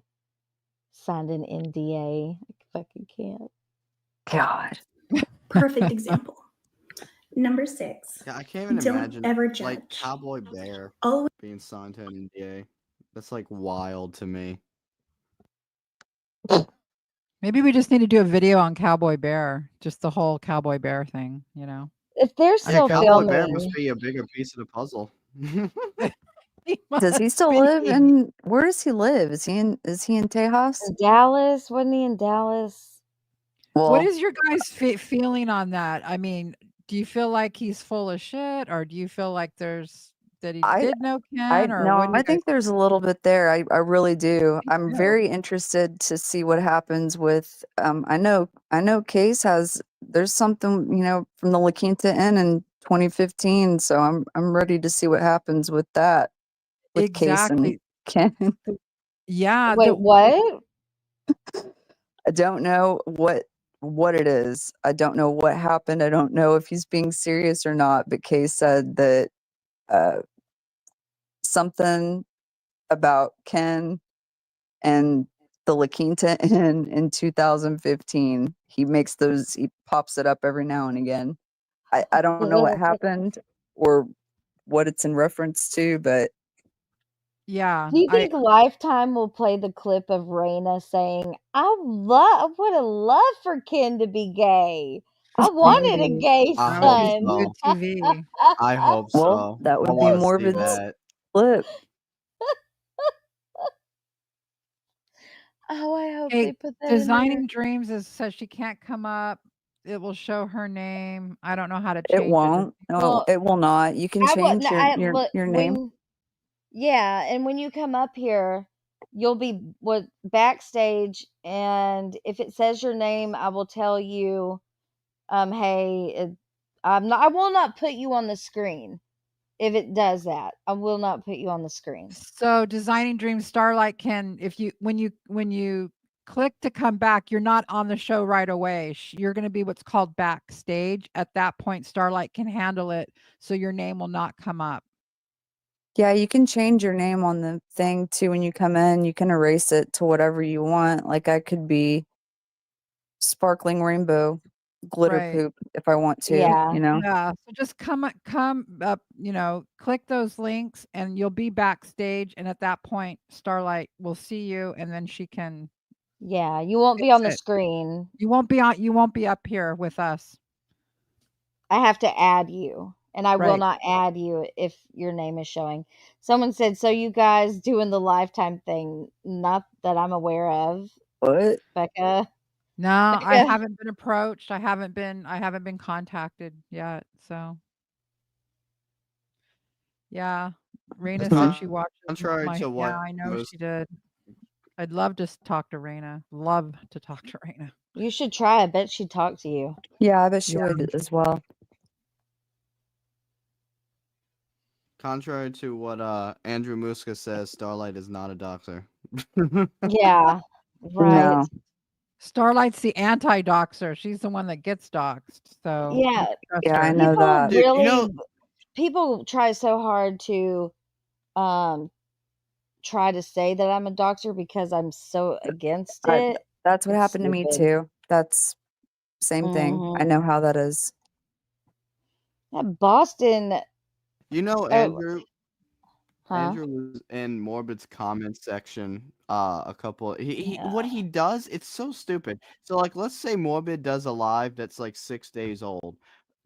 signed an NDA. I fucking can't. God. Perfect example. Number 6. Yeah, I can't even Don't imagine ever like judge. Cowboy Bear Always being signed to an NDA. That's like wild to me. Maybe we just need to do a video on Cowboy Bear, just the whole Cowboy Bear thing, you know? If they're Yeah, still Cowboy Bear must filming, be a bigger piece of the puzzle. Does he still live in where does he live? Is he in Tejas? in Dallas, wasn't he in Dallas? What Well, is your guys' feeling on that? I mean, do you feel like he's full of shit, or do you feel like that he I did know Ken, or no, what do you I guys? think there's a little bit there. I really do. I'm too. very interested to see what happens with I know Case has there's something, from the La Quinta Inn in 2015, so I'm ready to see what happens with that with Case and Exactly. Ken. Yeah. Wait, what? I don't know what it is. I don't know what happened. I don't know if he's being serious or not, but Case said that uh something about Ken and the La Quinta Inn in 2015. He pops it up every now and again. I don't know what happened or what it's in reference to, but Yeah. Do you think Lifetime will play the clip of Raina saying, I would have loved for Ken to be gay. I wanted a maybe. gay I That would be hope some good so. TV. I hope Well, so. that I would be want to more of see its that. flip. Oh, I hope Hey, they put that in there. Designing Dreams says she can't come up. It will show her name. I don't know how to It change it. won't. No, Well, it will not. You can I change wouldn't. I your look your name. when, yeah, and when you come up here, you'll be backstage, and if it says your name, I will tell you, hey, I will not put you on the screen. If it does that, I will not put you on the screen. So Designing Dreams Starlight can, if you when you click to come back, you're not on the show right away. You're going to be what's called backstage. At that point, Starlight can handle it, so your name will not come up. Yeah, you can change your name on the thing too when you come in. You can erase it to whatever you want. Like I could be Sparkling Rainbow Glitter Right. Poop if I want to, Yeah. Yeah. So just come up, click those links and you'll be backstage. And at that point, Starlight will see you and then she can. Yeah, you won't be fix on the it. screen. You won't be up here with us. I have to add you, and I will Right. not add you if your name is showing. Someone said, "So you guys doing the Lifetime thing?" Not that I'm aware of, What? Becca. No, I Becca, haven't been approached. I haven't been contacted yet. So yeah. Raina said she watches Contrary my to yeah, what I know most she did. I'd love to talk to Raina. Love to talk to Raina. you should try. I bet she'd talk to you. Yeah, I bet she Yeah. would as well. Contrary to what Andrew Muska says, Starlight is not a doctor. Yeah, right. No. Starlight's the anti-doxer. She's the one that gets doxed. So you Yeah, can trust Yeah, I her. know people that. Dude, really, people try so hard to try to say that I'm a doctor because I'm so against I, it. that's what It's happened to me stupid. too. That's same thing. I Mhm. know how that is. That Boston. You know, Oh, Andrew, Andrew was in Morbid's comment section. A couple. What he does, it's so stupid. So like, let's say Morbid does a live that's like 6 days old.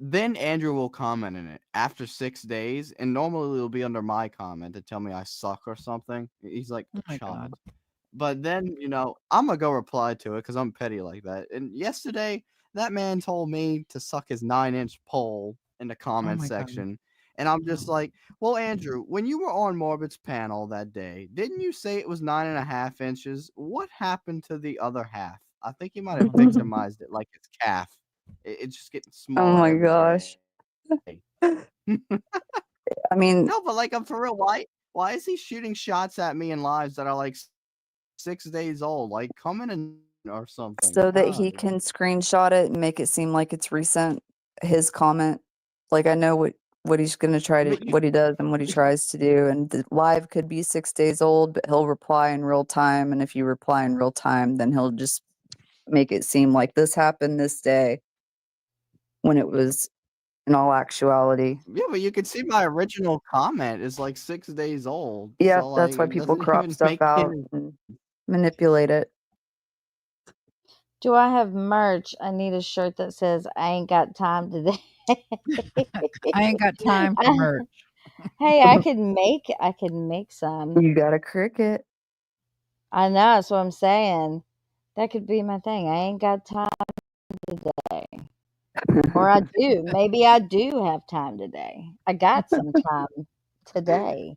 Then Andrew will comment in it after 6 days, and normally it'll be under my comment to tell me I suck or something. He's like, Oh my "Chump." God. But then, I'm gonna go reply to it because I'm petty like that. And yesterday, that man told me to suck his 9-inch pole in the Oh comment my God. section. And I'm just like, well, Andrew, when you were on Morbid's panel that day, didn't you say it was 9.5 inches? What happened to the other half? I think you might have Oh no. victimized it like it's calf. It's just getting Oh smaller my every gosh. day. I mean, No, but like, I'm for real. Why is he shooting shots at me in lives that are like 6 days old? Like, come in and or something. so that he God. can screenshot it and make it seem like it's recent, his comment. Like I know what he's gonna try to But you what he does and what he tries to do. And the live could be 6 days old, but he'll reply in real time. And if you reply in real time, then he'll just make it seem like this happened this day when it was in all actuality. Yeah, but you can see my original comment is like 6 days old. Yep, So like that's why it people doesn't crop even stuff make out any and manipulate it. Do I have merch? I need a shirt that says I ain't got time today. I ain't got time for merch. Hey, I could make some. You got a cricket. I know, that's what I'm saying. That could be my thing. I ain't got time today. Or I do. Maybe I do have time today. I got some time today.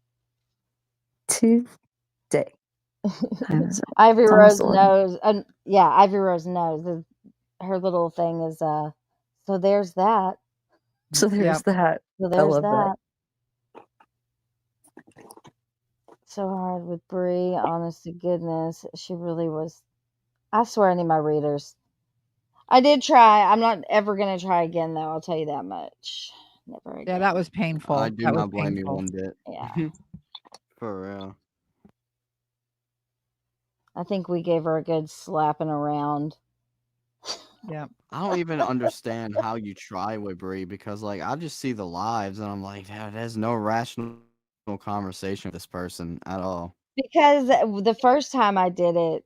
Tuesday. Ivy It's Rose almost 11. knows. Yeah, Ivy Rose knows. Her little thing is so there's that. So there's Yep. that. So I there's love that. So hard with Brie, honest to goodness. She really was. I swear I need my readers. I did try. I'm not ever going to try again, though. I'll tell you that much. Never again. Yeah, that was painful. I do That was not blame you painful. one bit. Yeah. For real. I think we gave her a good slapping around. Yeah. I don't even understand how you try with Brie because like I just see the lives and I'm like, there's no rational conversation with this person at all. Because the first time I did it,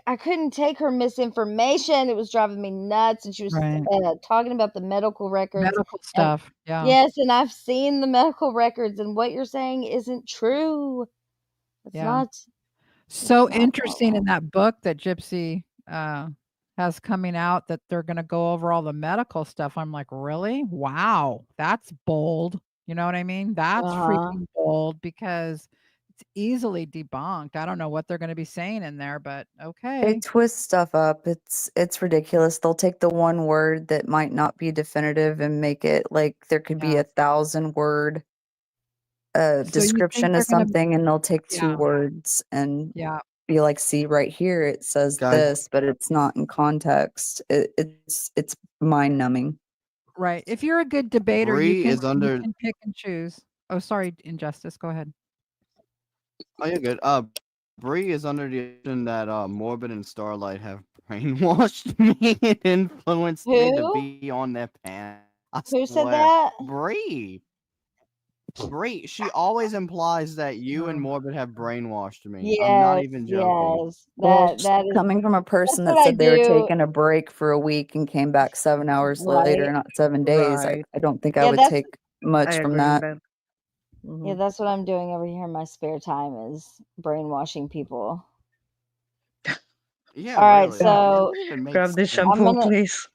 I couldn't take her misinformation. It was driving me nuts. And she was Right. talking about the medical records. Medical And stuff. Yeah. yes, and I've seen the medical records, and what you're saying isn't true. It's Yeah. not. So not interesting in that book that Gypsy has coming out that they're going to go over all the medical stuff. I'm like, really? Wow, that's bold. You know what I mean? That's freaking bold because it's easily debunked. I don't know what they're going to be saying in there, but They okay. twist stuff up. It's ridiculous. They'll take the one word that might not be definitive and make it like there could be Yeah. 1,000-word So you think description of they're going to? something, and they'll take 2 Yeah. words and Yeah. be like, "See, right here it says Guys, this, but it's not in context." It's mind numbing. Right. If you're a good debater, you Brie is can under. pick and choose. Oh, sorry, Injustice. Go ahead. Oh, you're good. Brie is under the illusion that Morbid and Starlight have brainwashed me and influenced me to Who? be on their panel. I Who said swear. that? Brie, she always implies that you and Oh. Morbid have brainwashed me. I'm not even joking. Yes. Well, That is. coming from a person That's that what I said they were do. taking a break for a week and came back 7 hours later, Right. not 7 days, Right. I don't think I Yeah, would that's take I much from agree with that. that. yeah, Mhm. that's what I'm doing over here in my spare time is brainwashing people. Yeah, All right, really. It so doesn't even make Grab the sense. shampoo, please.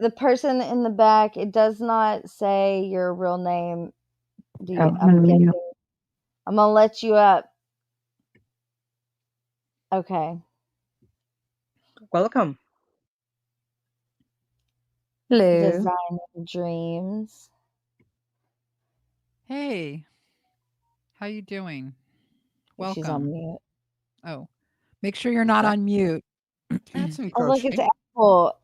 the person in the back, it does not say your real name. Oh, I'm yeah. guessing. I'm gonna let you up. Okay. Welcome. Hello. Designing dreams. Hey, how you doing? She's on Welcome. mute. Oh, make sure you're not That- on mute. That's Oh, look, it's encroaching. Apple.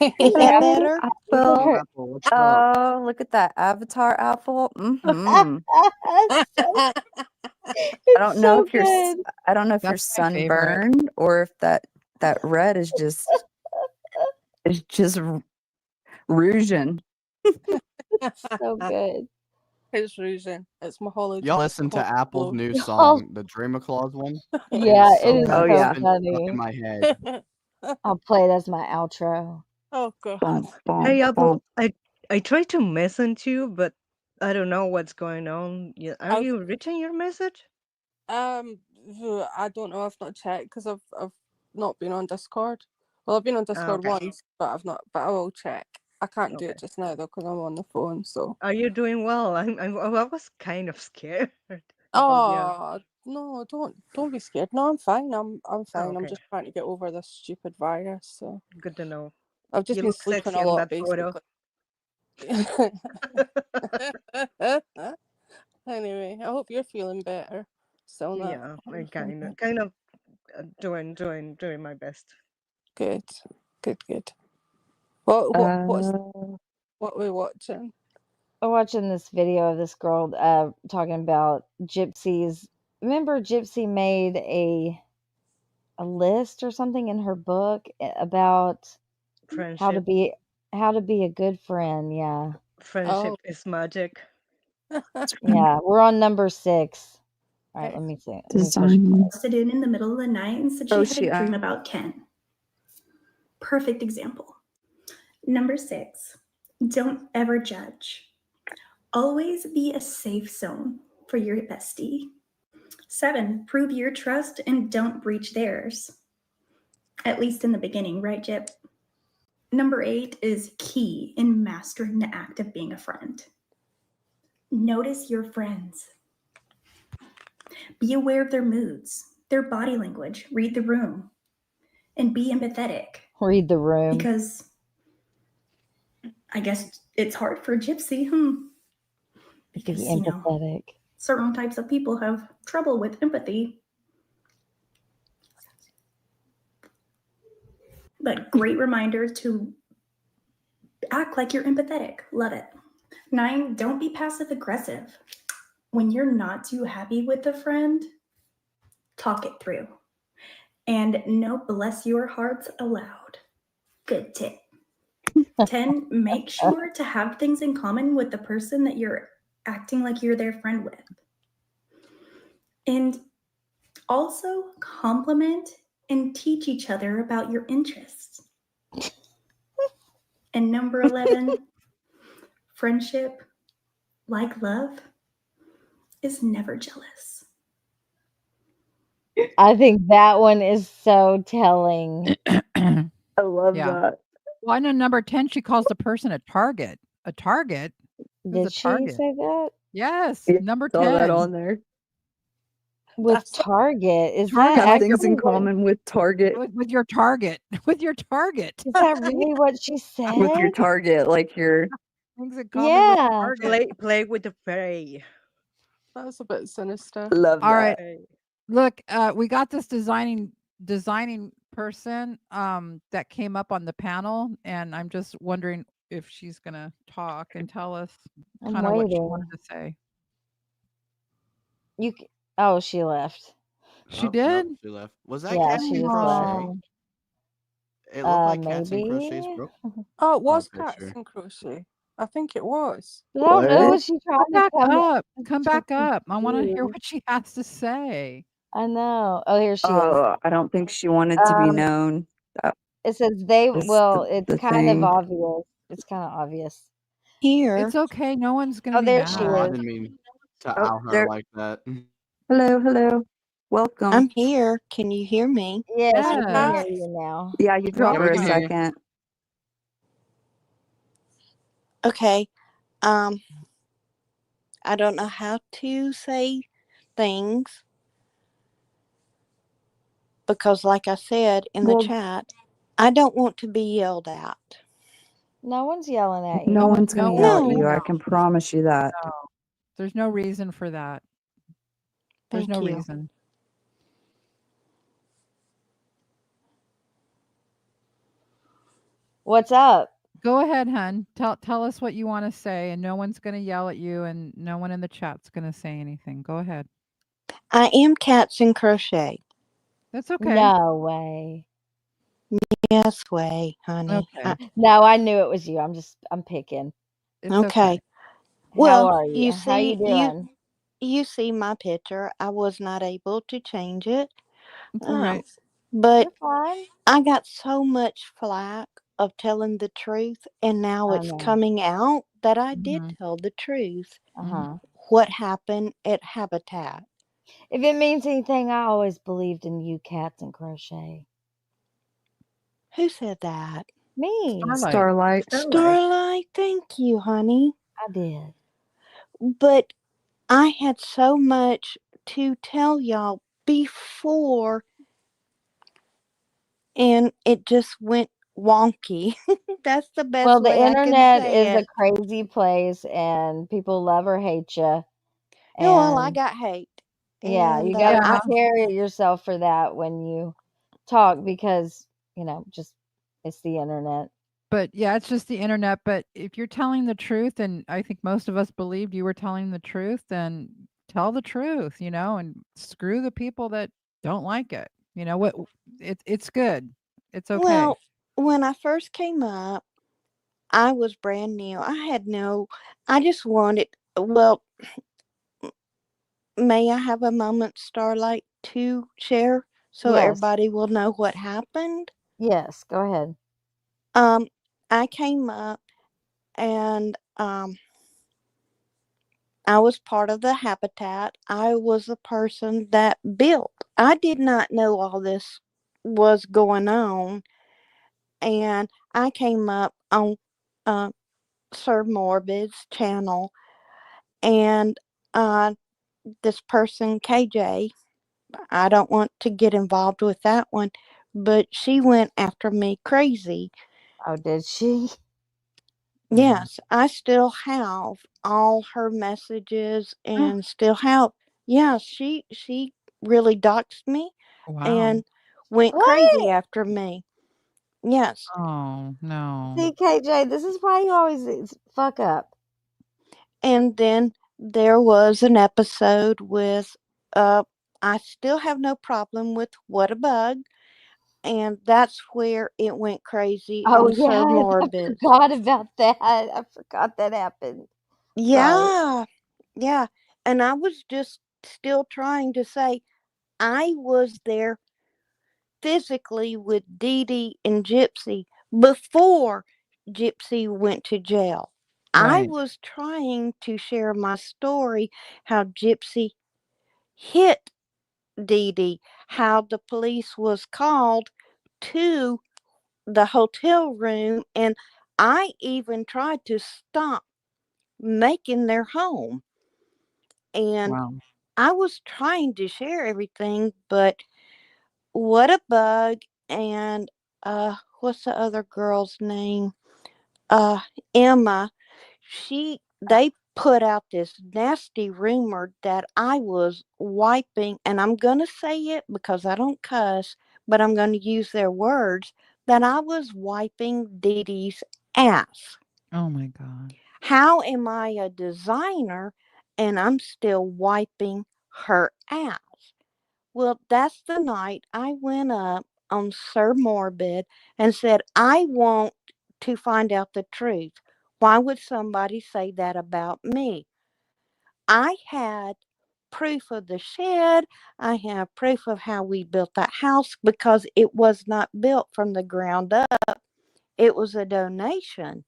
Is that better? Apple. Hello, Apple. What's up? Oh, look at that avatar apple. Mm-hmm. I don't know so if you're good. I don't know if you're That's my favorite. sunburned or if that red is just rouging. So good. It's Rusian. It's my holiday. Y'all listen to Apple's new Y'all- song, the Dreamer Clause one? Yeah, It is so it is good. Oh, so yeah. It's been stuck funny. in my head. I'll play it as my outro. Oh god. Bonk, bonk, Hey, Apple, bonk. I tried to message you, but I don't know what's going on. Are I've- you reaching your message? I don't know. I've not checked because I've not been on Discord. Well, I've been on Discord okay. once, but I've not. But I will check. I can't do Okay. it just now though because I'm on the phone. So. Are you doing well? I was kind of scared about Oh no! Don't be scared. No, I'm fine. I'm Oh, fine. I'm okay. just trying to get over this stupid virus. So Good to know. I've just You been look sleeping sexy a in lot, that photo. basically. Anyway, I hope you're feeling better. Still not. Yeah, I kind of doing my best. Good. What Uh, what we watching? I'm watching this video of this girl talking about gypsies. Remember, Gypsy made a list or something in her book about how to Friendship. be a good friend. Yeah, Friendship is magic. yeah. We're on number 6. All right, Okay. let me see. Let me push design. Busted in the middle of the night and said she Oh, had she a dream about Ken. Perfect example. Number 6, don't ever judge. Always be a safe zone for your bestie. 7, prove your trust and don't breach theirs. At least in the beginning, right, Jip? Number 8 is key in mastering the act of being a friend. Notice your friends. Be aware of their moods, their body language, read the room, and be empathetic. Read the room. Because I guess it's hard for Gypsy, because, be empathetic. certain types of people have trouble with empathy. But great reminder to act like you're empathetic. Love it. 9, don't be passive aggressive. When you're not too happy with a friend, talk it through. And no bless your hearts aloud. Good tip. 10, make sure to have things in common with the person that you're acting like you're their friend with. And also compliment and teach each other about your interests. And number 11, friendship, like love, is never jealous. I think that one is so telling. I love Yeah. that. Well, I know number 10, she calls the person a target. A target? Who's Did a she target? say that? Yes, Yeah, number saw 10. that on there. With Target? Is Target. that Have things actually in common with Target. With your target. With your target. Is that really what she said? With your Target, like your Things in common with Yeah. target. Play with the prey. That's a bit sinister. love All that. right. Look, we got this designing person that came up on the panel, and I'm just wondering if she's gonna talk and tell us I'm kind of what she waiting. wanted to say. Oh, she left. She Oh, did? nope, she left. Was that Yeah, Cats she and just Crochet? left. It looked like Cats and Maybe. Crochet's broke. Oh, it was Okay, Cats sure. and Crochet. I think it was. I don't know What? what she tried Come to back come up. Come try back up. I want to hear do. what she has to say. I know. Oh, here she is. Oh, I don't think she wanted to be known. That It says they. was Well, it's the kind of thing. obvious. It's kind of obvious. Here. It's okay. No one's gonna Oh, be there she Oh, I mad. is. didn't mean to Oh, out her there. like that. Hello, hello. Welcome. I'm here. Can you hear me? Yes, we can Yes. hear you now. Yeah, you dropped Yeah, we for a can hear you. second. Okay. I don't know how to say things because, like I said in the Well, chat, I don't want to be yelled at. No one's yelling at you. no one's going to yell at No. you. I can promise you that. No. There's no reason for that. There's Thank no you. reason. What's up? Go ahead, hun. Tell us what you want to say, and no one's going to yell at you, and no one in the chat's going to say anything. Go ahead. I am Cats and Crochet. That's okay. No way. Yes way, honey. Okay. No, I knew it was you. I'm picking. It's Okay. How Well, are you? you How you see, doing? you see my picture. I was not able to change it. It's all Um, right. but You're fine. I got so much flack of telling the truth, and now I it's know. coming out that I did Mhm. tell the truth. Mhm. Uh-huh. What happened at Habitat? If it means anything, I always believed in you cats and crochet. Who said that? Me. Starlight. Starlight. Starlight. Starlight, thank you, honey. I did. But I had so much to tell y'all before, and it just went wonky. That's the best Well, the way I can internet say is a it. crazy place and people love or hate you. Yeah, well, I And got hate. yeah, And you got to I, Yeah, prepare yourself for that when you talk because, just it's the internet. but yeah, it's just the internet. But if you're telling the truth, and I think most of us believed you were telling the truth, then tell the truth, and screw the people that don't like it. What it's good. It's okay. well, when I first came up, I was brand new. I just wanted, well, may I have a moment, Starlight, to share so Yes. everybody will know what happened? Yes, go ahead. Um, I came up and I was part of the habitat. I was the person that built. I did not know all this was going on, and I came up on uh, Sir Morbid's channel, and uh, this person KJ. I don't want to get involved with that one, but she went after me crazy. Oh, did she? Mhm. Yes, I still have all her messages Oh, and still have. Yeah, she really doxed me wow. and went crazy What? after me. Yes. Oh no. See, KJ, this is why you always fuck up. And then there was an episode with I still have no problem with What a Bug, and that's where it went crazy Oh, on Sir yeah, I Morbid. forgot about that. I forgot that happened. Sorry. Yeah. Yeah. And I was just still trying to say I was there physically with Dee Dee and Gypsy before Gypsy went to jail. I Right. was trying to share my story, how Gypsy hit Dee Dee, how the police was called to the hotel room, and I even tried to stop making their home. And Wow. I was trying to share everything, but What a Bug and what's the other girl's name? Uh Emma. They put out this nasty rumor that I was wiping, and I'm gonna say it because I don't cuss, but I'm gonna use their words, that I was wiping Dee Dee's ass. Oh my god. How am I a designer and I'm still wiping her ass? Well, that's the night I went up on Sir Morbid and said, I want to find out the truth. Why would somebody say that about me? I had proof of the shed. I have proof of how we built that house because it was not built from the ground up. It was a donation.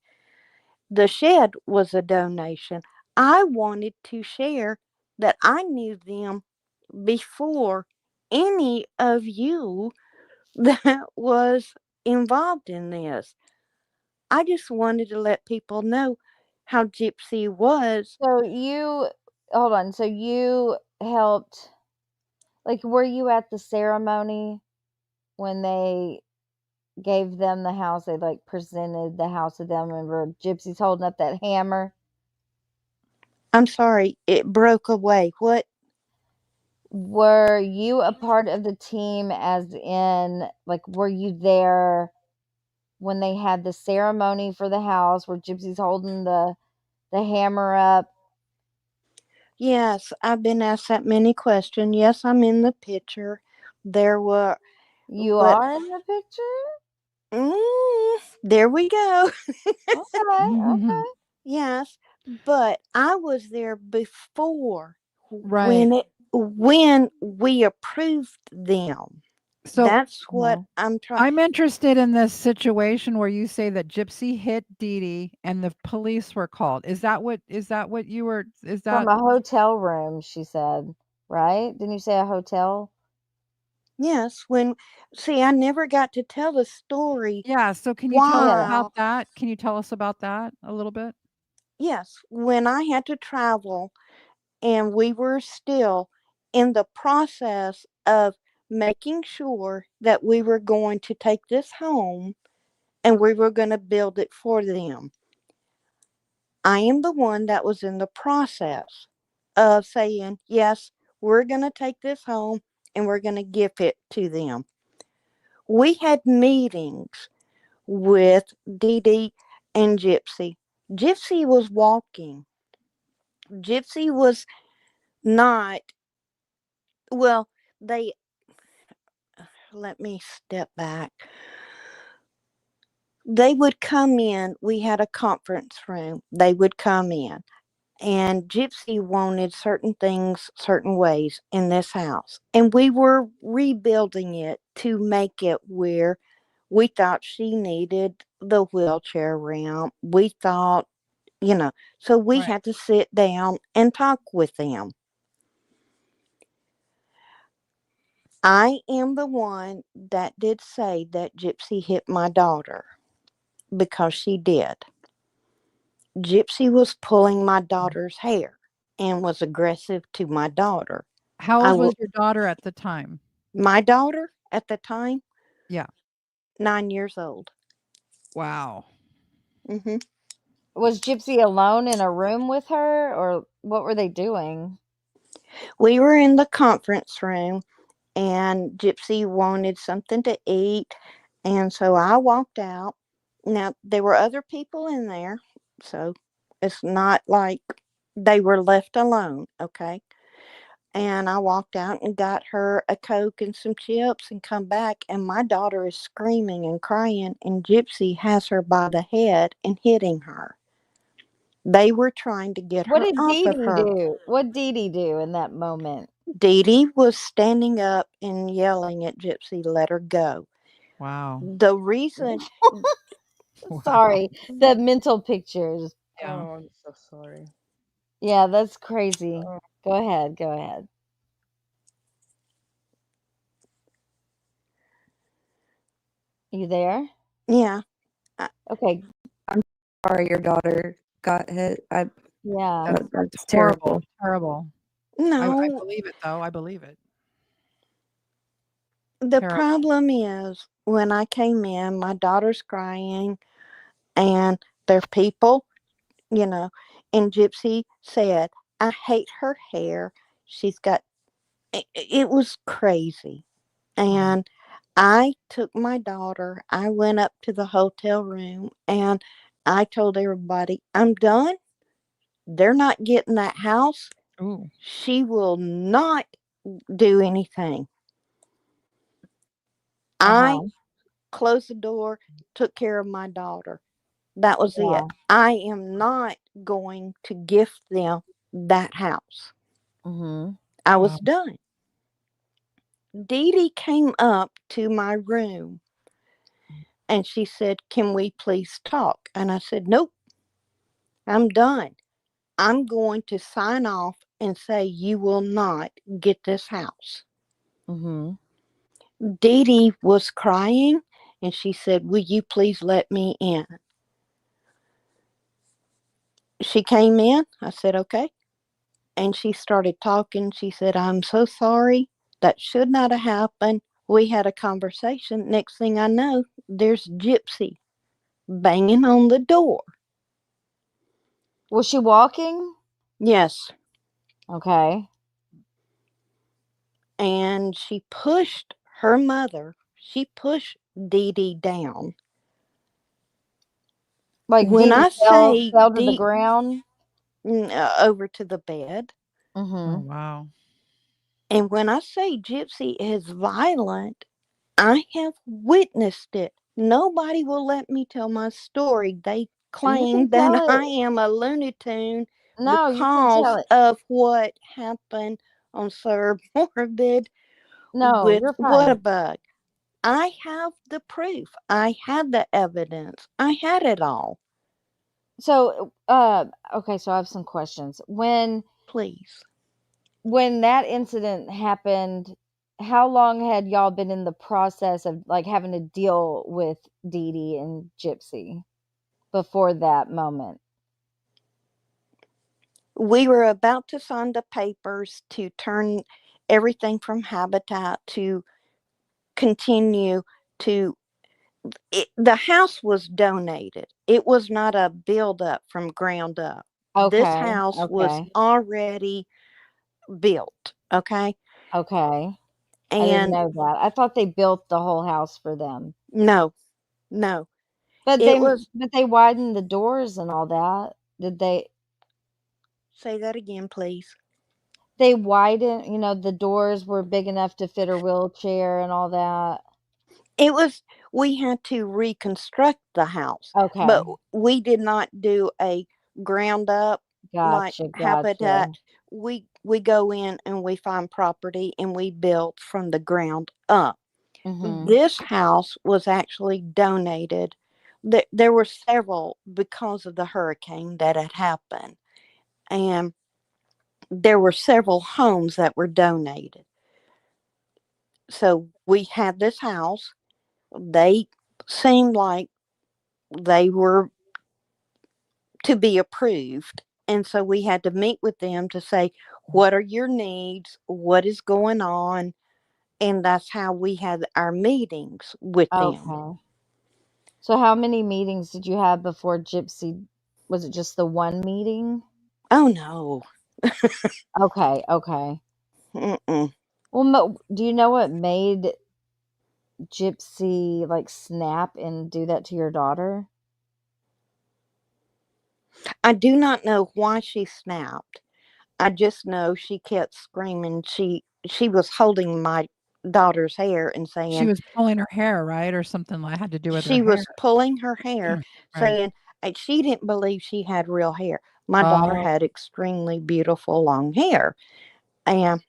The shed was a donation. I wanted to share that I knew them before any of you that was involved in this. I just wanted to let people know how Gypsy was. So hold on. So you helped, like, were you at the ceremony when they gave them the house? They like presented the house to them. Remember, Gypsy's holding up that hammer. I'm sorry, it broke away. What? Were you a part of the team, as in, like, were you there when they had the ceremony for the house where Gypsy's holding the hammer up? Yes, I've been asked that many questions. Yes, I'm in the picture. There were, You but are in the picture? there we go. Okay, okay. Yes, but I was there before Right. when we approved them. So That's what Mhm. I'm trying. I'm interested in this situation where you say that Gypsy hit Dee Dee and the police were called. Is that what you were is From that a hotel room, she said, right? Didn't you say a hotel? Yes, I never got to tell the story Yeah, so can you tell us Yeah. about while that? Can you tell us about that a little bit? yes, when I had to travel and we were still in the process of making sure that we were going to take this home and we were going to build it for them. I am the one that was in the process of saying, yes, we're going to take this home and we're going to give it to them. We had meetings with Dee Dee and Gypsy. Gypsy was walking. Gypsy was not, well, they, let me step back. They would come in. We had a conference room. They would come in. And Gypsy wanted certain things certain ways in this house. And we were rebuilding it to make it where we thought she needed the wheelchair ramp. We thought, so we Right. had to sit down and talk with them. I am the one that did say that Gypsy hit my daughter because she did. Gypsy was pulling my daughter's hair and was aggressive to my daughter. How I old will. was your daughter at the time? My daughter at the time, Yeah. 9 years old. Wow. Hmm. Was Gypsy alone in a room with her, or what were they doing? We were in the conference room, and Gypsy wanted something to eat, and so I walked out. Now there were other people in there, so it's not like they were left alone. Okay. And I walked out and got her a Coke and some chips and come back, and my daughter is screaming and crying, and Gypsy has her by the head and hitting her. They were trying to get What her did off Dee of Dee her. do? What Dee Dee do in that moment? Dee Dee was standing up and yelling at Gypsy, let her go. Wow. The reason, Wow. Sorry, the mental pictures. Yeah. Oh, I'm so sorry. Yeah, that's crazy. Oh, Go ahead. Go ahead. You there? yeah, Okay. Sorry, your daughter got hit. Yeah. That's Horrible. terrible. Terrible. I no, believe it though. I believe it. the Terrible. problem is when I came in, my daughter's crying, and there's people, you know, and Gypsy said, I hate her hair. She's got, it was crazy. Wow. And I took my daughter, I went up to the hotel room, and I told everybody, I'm done. They're not getting that house. Ooh. She will not do anything. I Uh-huh. closed the door, took care of my daughter. That was it. Yeah. I am not going to gift them that house. Mhm. I was Wow. done. Dee Dee came up to my room and she said, can we please talk? And I said, nope, I'm done. I'm going to sign off and say you will not get this house. Mhm. Dee Dee was crying and she said, will you please let me in? She came in. I said, okay. And she started talking. She said, I'm so sorry. That should not have happened. We had a conversation. Next thing I know, there's Gypsy banging on the door. Was she walking? Yes. Okay. And she pushed her mother. She pushed Dee Dee down. Like When Dee Dee I fell say fell to the ground? over to the bed, Oh Mhm. wow. and when I say Gypsy is violent, I have witnessed it. Nobody will let me tell my story. They claim tell that I it. am a Looney Tune No, you can tell because it. of what happened on Sir Morbid No, with you're What a fine. Bug. I have the proof. I had the evidence. I had it all. So, okay, so I have some questions. Please. When that incident happened, how long had y'all been in the process of like having to deal with Dee Dee and Gypsy before that moment? We were about to sign the papers to turn everything from Habitat to continue to the house was donated. It was not a build up from ground up. This Okay, house was okay, already built, okay? okay. I didn't And know that. I thought they built the whole house for them. no, it was. But they widened the doors and all that. Did they? Say that again, please. They widened, the doors were big enough to fit her wheelchair and all that. It was, we had to reconstruct the house, but Okay. we did not do a ground up like Gotcha, Habitat. gotcha. We go in and we find property and we build from the ground up. Mhm. This house was actually donated. There were several because of the hurricane that had happened, and there were several homes that were donated. So we had this house. They seemed like they were to be approved. And so we had to meet with them to say, what are your needs? What is going on? And that's how we had our meetings with them. Okay. So how many meetings did you have before Gypsy? Was it just the one meeting? Oh, no. Okay, okay. Mm-mm. Well, do you know what made Gypsy like snap and do that to your daughter? I do not know why she snapped. I just know she kept screaming. She was holding my daughter's hair and She saying, was pulling her hair, right? Or something like had to do with her she hair. was pulling her hair, Right. saying she didn't believe she had real hair. My daughter Oh, had extremely beautiful long hair. And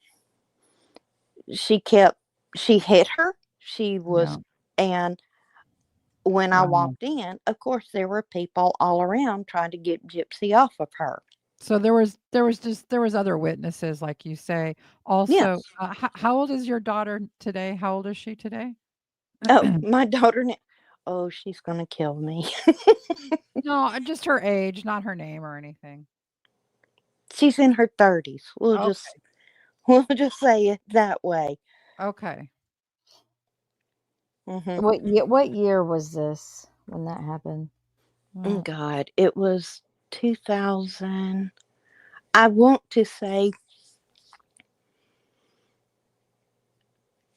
she hit her. She yeah. was, and when I Wow. walked in, of course, there were people all around trying to get Gypsy off of her. So there was other witnesses, like you say. Also, Yes. how old is your daughter today? How old is she today? Oh, my daughter. Oh, she's going to kill me. No, just her age, not her name or anything. She's in her 30s. Okay. We'll just say it that way. Okay. Hmm. What year was this when that happened? Well, God, it was 2000. I want to say,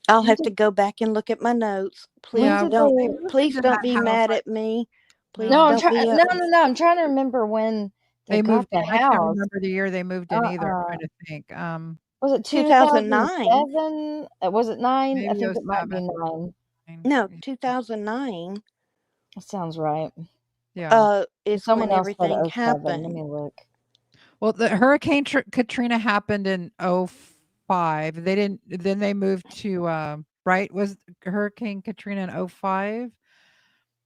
I'll When have to did go back and look at my notes. when Please yeah, did well, don't. they they moved Please into don't that be house, mad like at me. Please No, no, I'm don't trying be. no, I'm trying to remember when they they got moved the in. I can't house. remember the year they moved in either. I'm trying Uh-uh. to think. Was it 2009. 2007? Was it 9? I Maybe think it might be 07. 9. No, 2009. That sounds right. Yeah. Is Someone when else said everything '07. Let happened. me look. Well, the Hurricane Katrina happened in '05. They didn't. Then they moved to right. Was Hurricane Katrina in '05?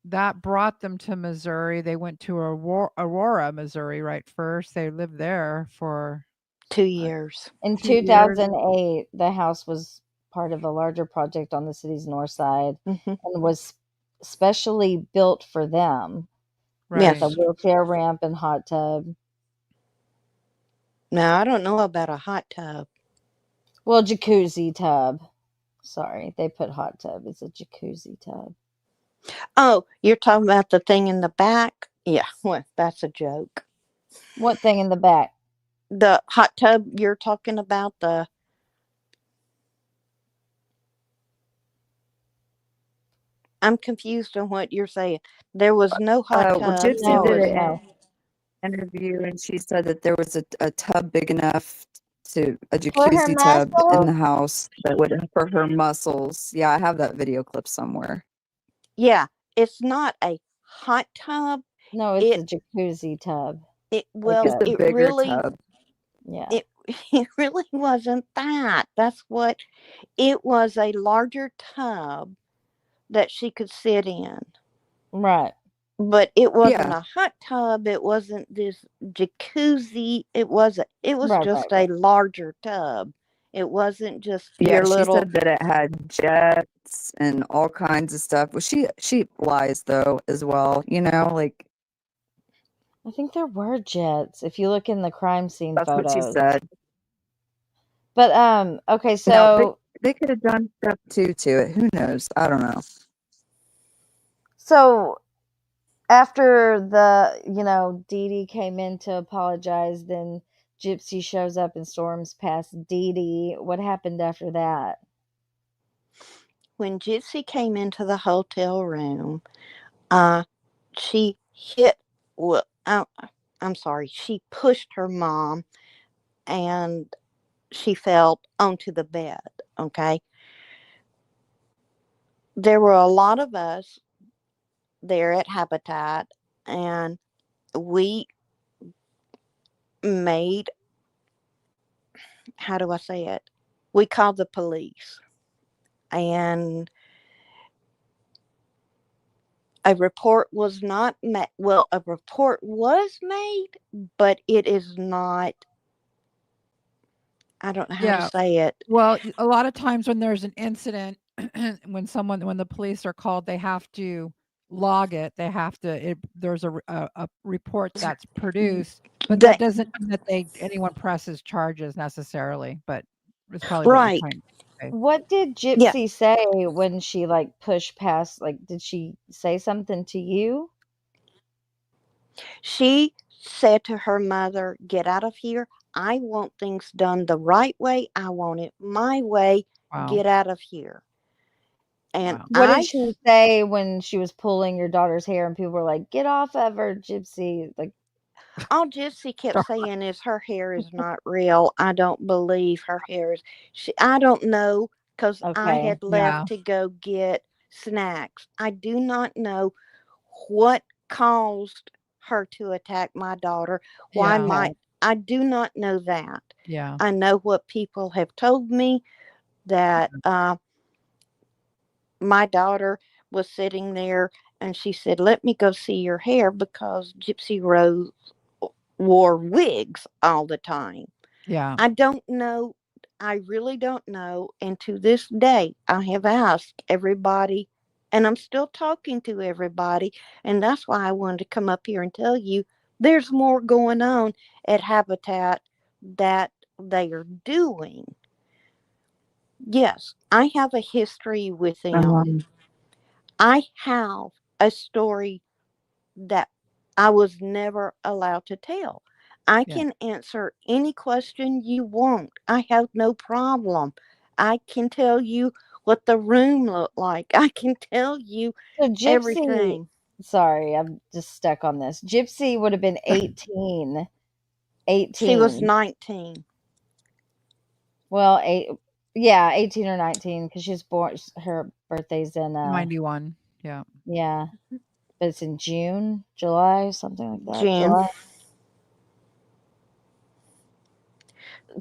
That brought them to Missouri. They went to Aurora, Missouri, right first. They lived there for 2 uh, years. In 2 years. 2008, the house was part of a larger project on the city's north side Hmm. and was specially built for them with a Yes. Right. wheelchair ramp and hot tub. Now I don't know about a hot tub. Well, jacuzzi tub. Sorry, they put hot tub. It's a jacuzzi tub. Oh, you're talking about the thing in the back? Yeah, well, that's a joke. What thing in the back? The hot tub you're talking about, I'm confused on what you're saying. There was no hot Well, tub. Gypsy There No, did was an no. interview and she said that there was a tub big enough to a For her jacuzzi tub in muscle? the house that would for her muscles. Yeah, I have that video clip somewhere. yeah, it's not a hot tub. No, it's It a jacuzzi tub. it Like well, It's a a it bigger really tub. yeah. it it really wasn't that. That's what it was, a larger tub that she could sit in. Right. But it wasn't Yeah. a hot tub. It wasn't this jacuzzi. It wasn't. It was Right, just right. a larger tub. It wasn't just Yeah, your she little. said that it had jets and all kinds of stuff. Well, she lies though as well, like I think there were jets if you look in the crime scene that's what she photos. said. But okay, Now so they could have done stuff too to it. Who knows? I don't know. so after Dee Dee came in to apologize, then Gypsy shows up and storms past Dee Dee. What happened after that? When Gypsy came into the hotel room, she hit. Well, I'm sorry. She pushed her mom, and she fell onto the bed. Okay. There were a lot of us there at Habitat, and we made, how do I say it? We called the police, and a report was not made. Well, a report was made, but it is not, I don't know how to Yeah. say it. Well, a lot of times when there's an incident, when the police are called, they have to log it. They have to. There's a report that's produced, but that That doesn't mean that anyone presses charges necessarily. But it's probably what you're right. trying to say. What did Yeah. Gypsy say when she pushed past? Did she say something to you? She said to her mother, "Get out of here. I want things done the right way. I want it my way. Wow. Get out of here." And Wow. What did she say when she was pulling your daughter's hair and people were like, "Get off of her, Gypsy"? all Gypsy kept saying is her hair is not real. I don't believe her hair is. I don't know, because I Okay. had left Yeah. to go get snacks. I do not know what caused her to attack my daughter. Why Yeah. I do not know that. Yeah. I know what people have told me, that my daughter was sitting there and she said, "Let me go see your hair," because Gypsy Rose wore wigs all the time. Yeah. I don't know. I really don't know. And to this day, I have asked everybody, and I'm still talking to everybody. And that's why I wanted to come up here and tell you there's more going on at Habitat that they are doing. Yes, I have a history with them. I have a story that I was never allowed to tell. I Yeah. can answer any question you want. I have no problem. I can tell you what the room looked like. I can tell you So Gypsy, everything. sorry, I'm just stuck on this. Gypsy would have been 18. She was 18. 19. Well, 18 or 19 because she's born. Her birthday's in 91. Yeah. yeah, but it's in June, July, something like that. June. July.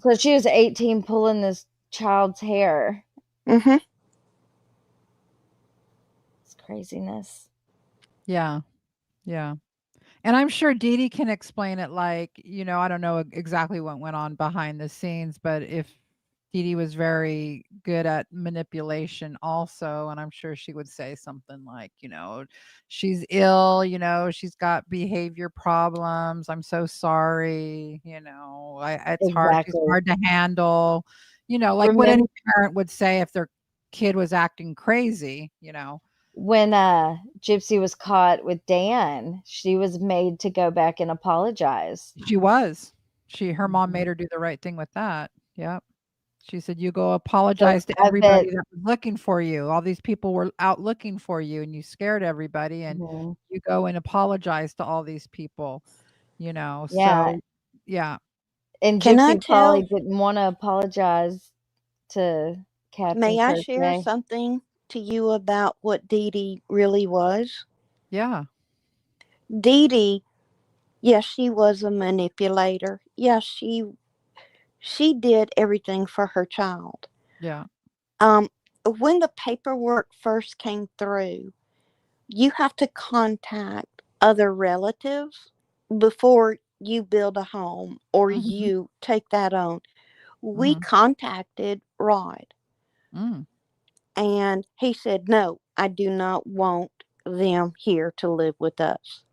So she was 18 pulling this child's hair. Mm-hmm. It's craziness. Yeah. Yeah. And I'm sure Dee Dee can explain it I don't know exactly what went on behind the scenes, but if Dee Dee was very good at manipulation also, and I'm sure she would say something like, she's ill, she's got behavior problems. I'm so sorry. It's hard. She's Exactly. hard to handle, like what any parent would say if their kid was acting crazy, When Gypsy was caught with Dan, she was made to go back and apologize. She was. Her mom made her do the right thing with that. Yep. She said, "You go apologize to I bet everybody that was looking for you. All these people were out looking for you, and you scared everybody, and you go and apologize to all these people." Yeah. So, yeah. And Can I Gypsy probably tell? didn't want to apologize to Captain May I share Crochet. something to you about what Dee Dee really was? Yeah. Dee Dee, yes, she was a manipulator. Yes, she did everything for her child. Yeah. When the paperwork first came through, you have to contact other relatives before you build a home or Mm-hmm. you take that on. We Mm-hmm. contacted Rod, Mm. and he said, "No, I do not want them here to live with us."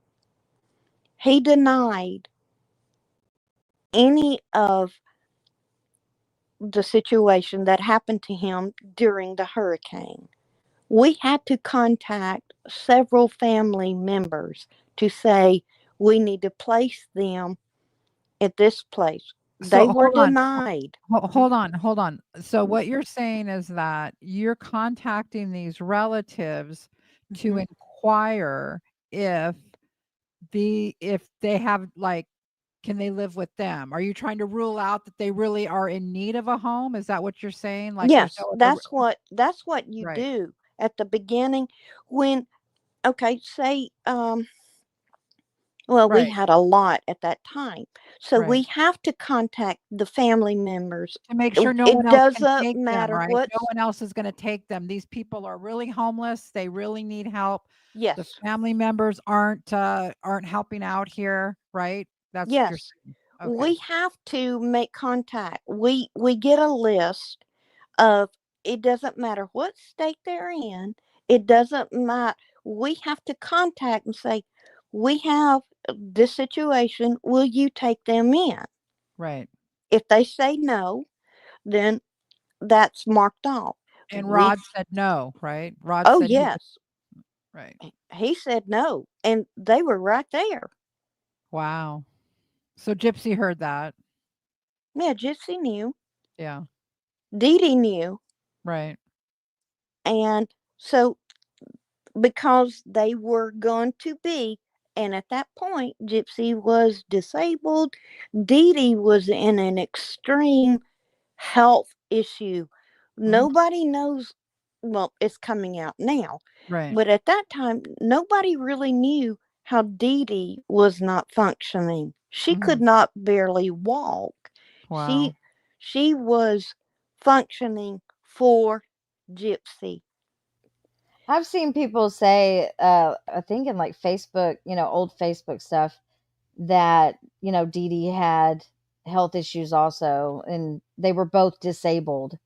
He denied any of the situation that happened to him during the hurricane. We had to contact several family members to say we need to place them at this place. They So were denied. hold on. So what you're saying is that you're contacting these relatives to Mhm. inquire if if they have like can they live with them? Are you trying to rule out that they really are in need of a home? Is that what you're saying? Like there's Yes, no other that's what you right. do at the beginning when okay, say well, we Right. had a lot at that time. So Right. we have to contact the family members. To make It, sure no one it else can doesn't take them, matter right? No what's one else is gonna take them. These people are really homeless. They really need help. The yes. family members aren't helping out here, right? That's what you're Yes. saying. Okay. We have to make contact. We get a list of it doesn't matter what state they're in. It doesn't matter. We have to contact and say, we have this situation. Will you take them in? Right. If they say no, then that's marked off. And We Rod said no, right? Rod oh said he yes, right. he said no, and they were right there. Wow. So Gypsy heard that. Yeah, Gypsy knew, Yeah. Dee Dee knew, Right. and so because they were going to be. And at that point, Gypsy was disabled. Dee Dee was in an extreme health issue. Mhm. Nobody knows, well, it's coming out now. Right. But at that time, nobody really knew how Dee Dee was not functioning. She could Mhm. not barely walk. Wow. She was functioning for Gypsy. I've seen people say, I think in like Facebook, old Facebook stuff, that, Dee Dee had health issues also, and they were both disabled.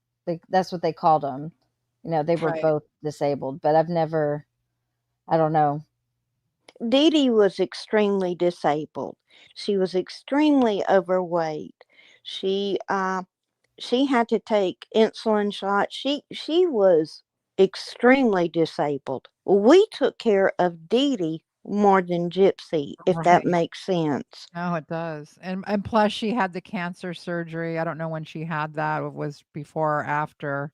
That's what they called them. They were Right. both disabled, but I don't know. Dee Dee was extremely disabled. She was extremely overweight. She she had to take insulin shots. She was extremely disabled. We took care of Dee Dee more than Gypsy, if that Right. makes sense. No, it does. And plus she had the cancer surgery. I don't know when she had that. It was before or after.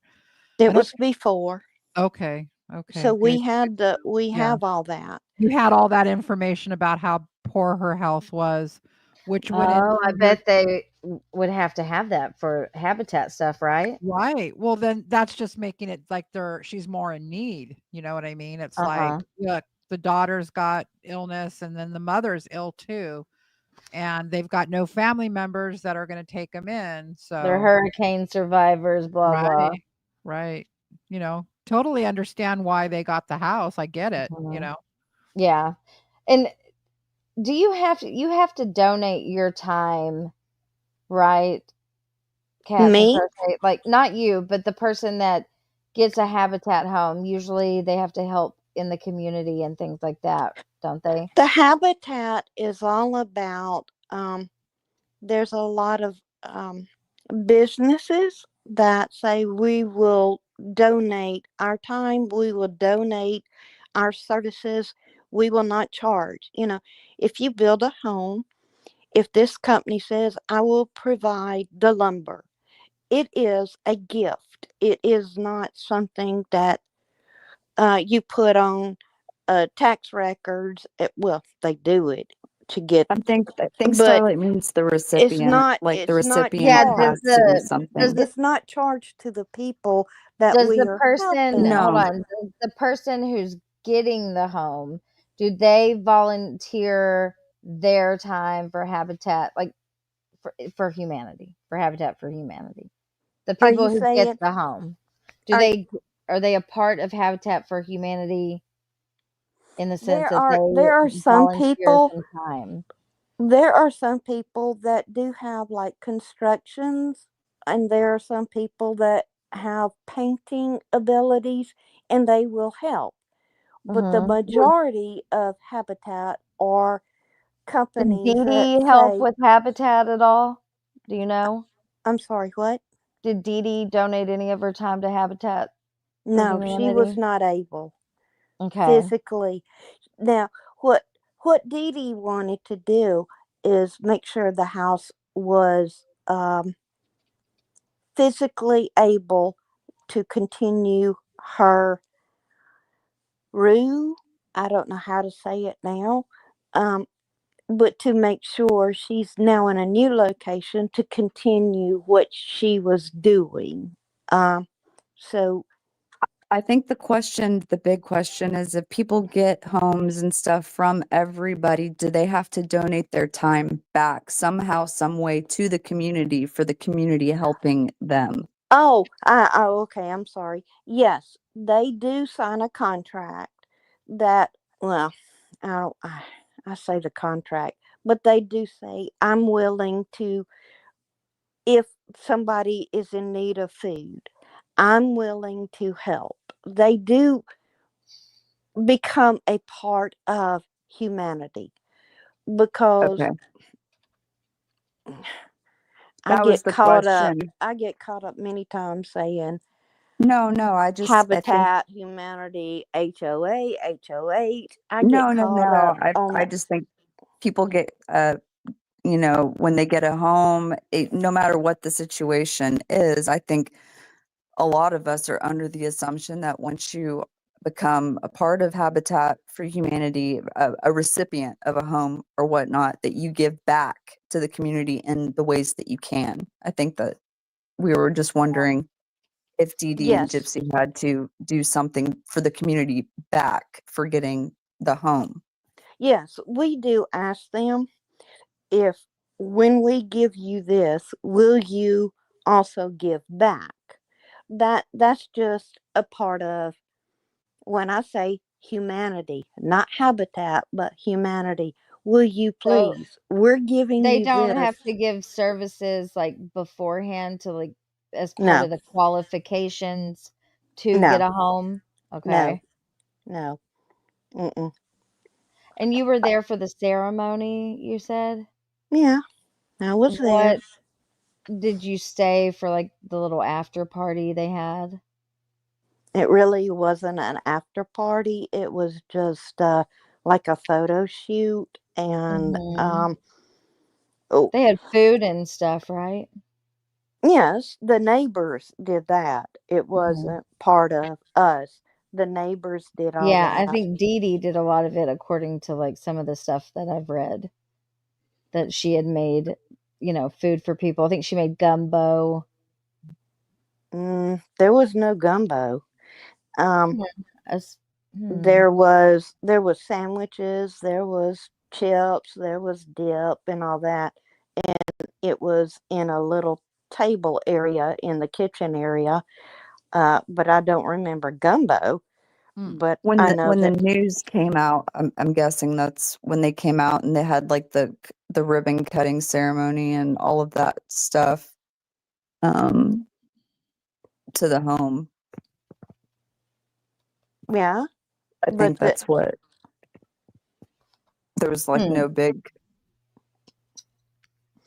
I It don't was before. okay. So Okay. Good. we Yeah. have all that. You had all that information about how poor her health was, which went Oh, I into her bet they would have to have that for habitat stuff, right? right. Well, then that's just making it like she's more in need. You know what I mean? It's like, Uh-huh. look, the daughter's got illness and then the mother's ill too. And they've got no family members that are going to take them in. They're So, hurricane survivors, blah blah. right. Right. Totally understand why they got the house. I get it, Mhm. Yeah. And do you have to donate your time, right? Captain Me? Crochet, like not you, but the person that gets a habitat home, usually they have to help in the community and things like that, don't they? The habitat is all about there's a lot of businesses that say we will donate our time, we will donate our services, we will not charge. If you build a home, if this company says, I will provide the lumber, it is a gift. It is not something that you put on tax records. Well, they do it to get, I think but Starlight means the it's recipient, not like the it's not recipient Yeah, does has charged. to do the does something. the It's not charged to the people that does we the are person helping. hold No, on, does the person who's getting the home, do they volunteer their time for Habitat, like for humanity, for Habitat for Humanity? The Are people you who get saying the home, are are they a part of Habitat for Humanity in the sense there that are they there are some volunteer people some time? there are some people that do have like constructions, and there are some people that have painting abilities, and they will help. But the Mm-hmm. majority of Habitat are Did companies Dee that Dee help say, with Habitat at all? Do you know? I'm sorry, what? Did Dee Dee donate any of her time to Habitat for No, she was Humanity? not able Okay. physically. Now, what Dee Dee wanted to do is make sure the house was physically able to continue her rue. I don't know how to say it now. Um, but to make sure she's now in a new location to continue what she was doing. Um, so I think the big question is if people get homes and stuff from everybody, do they have to donate their time back somehow, some way to the community for the community helping them? okay, I'm sorry. Yes, they do sign a contract that, well, I say the contract, but they do say, I'm willing to, if somebody is in need of food, I'm willing to help. They do become a part of humanity because Okay. I That was get the caught up. question. I get caught up many times saying No, I think, Habitat, Humanity, HOA, HOH. I get caught no. up on I that. just think people get, when they get a home, no matter what the situation is, I think a lot of us are under the assumption that once you become a part of Habitat for Humanity, a recipient of a home or whatnot, that you give back to the community in the ways that you can. I think that we were just wondering if Dee Dee and Yes, Gypsy had to do something for the community back for getting the home. yes, we do ask them if when we give you this, will you also give back? That's just a part of when I say humanity, not habitat, but humanity. Will you So please? We're giving they you don't this. have to give services like beforehand to like as part No, of the qualifications to get no, a home? no, Okay. no. Mm-mm. And you were there for the ceremony, you said? Yeah, I was there. What did you stay for like the little after party they had? It really wasn't an after party. It was just like a photo shoot, and Mhm. oh, They had food and stuff, right? yes, the neighbors did that. It Mhm. wasn't part of us. The neighbors did all Yeah, I that. think Dee Dee did a lot of it according to like some of the stuff that I've read that she had made, food for people. I think she made gumbo. There was no gumbo. Um, Hmm. As- hmm. there was sandwiches, there was chips, there was dip, and all that. It was in a little table area in the kitchen area. But I don't remember gumbo. Mm. But I know When the that, news came out, I'm guessing that's when they came out and they had like the ribbon cutting ceremony and all of that stuff um to the home. yeah. I But think that's what there was like Hmm. no big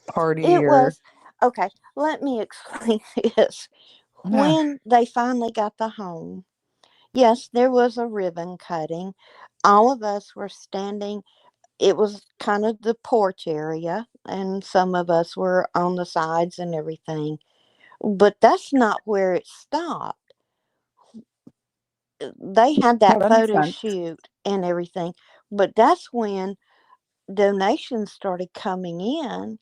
party it or was okay. Let me explain this. Yeah. When they finally got the home, yes, there was a ribbon cutting. All of us were standing. It was kind of the porch area, and some of us were on the sides and everything. But that's not where it stopped. They had no, that that makes photo sense. shoot and everything, but that's when donations started coming in,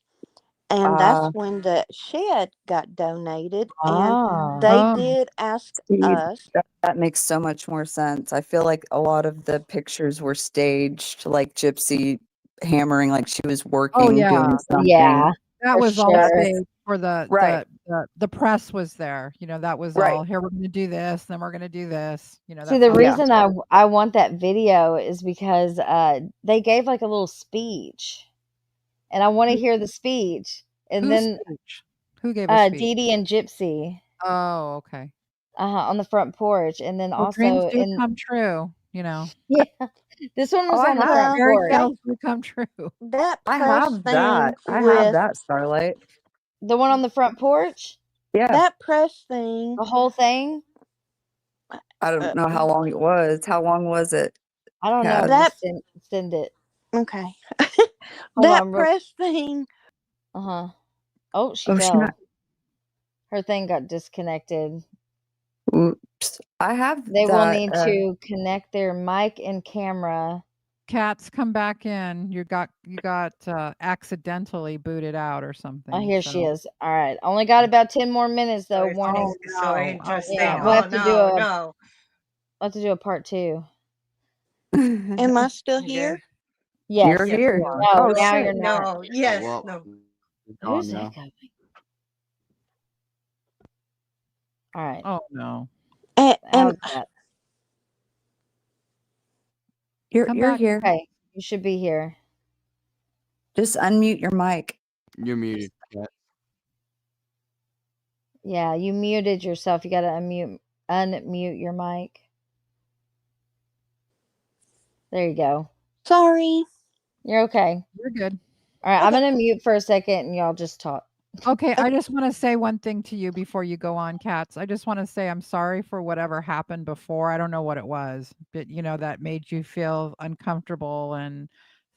And that's when the shed got donated, and they Oh. did ask See, us. that makes so much more sense. I feel like a lot of the pictures were staged, like Gypsy hammering like she was Oh, working, yeah. doing something. Yeah, That for was all sure. staged for Right. the press was there. That was Right. all, "Here, we're gonna do this, then we're gonna do this." See, That's the all. Yeah. reason I want that video is because they gave like a little speech, and I want to Who hear the speech. And whose then speech? Who gave a speech? Dee Dee and Gypsy, Oh, okay. on the front porch, and then Well, dreams also do come true, yeah, this one Oh, was I on the have front Well, fairy porch. tales do come true. that I press have thing that. I have with that, Starlight. The one on the front porch, Yeah. that press thing. the whole thing. I don't know how long it was. How long was it, I don't know. Kat? That Just send it. okay. Hold That on. press thing. Oh, she Oh, she not. fell. Her thing got disconnected. Oops. I have They will that. need to connect their mic and camera. Cats, come back in. You got accidentally booted out or Oh, something. here she So is. All right. Only got about 10 more minutes though. It's Warning. Oh so no. Oh interesting. Yeah, no. we'll Oh have to do no, a no. part 2. Am I still Yeah. here? Yes. You're Yes, here. you are. No, Oh, now shit. you're not. No, Oh, yes, well, no. it's Who's gone now. that going? All right. Oh no. And How's that? You're Come back. here. Okay. You should be here. Just unmute your mic. You're muted, Kat. Yeah, you muted yourself. You got to unmute your mic. There you go. sorry. You're okay. You're good. All right, I'm Okay. going to mute for a second and y'all just talk. Okay, I just want to say one thing to you before you go on, Cats. I just want to say I'm sorry for whatever happened before. I don't know what it was, but that made you feel uncomfortable and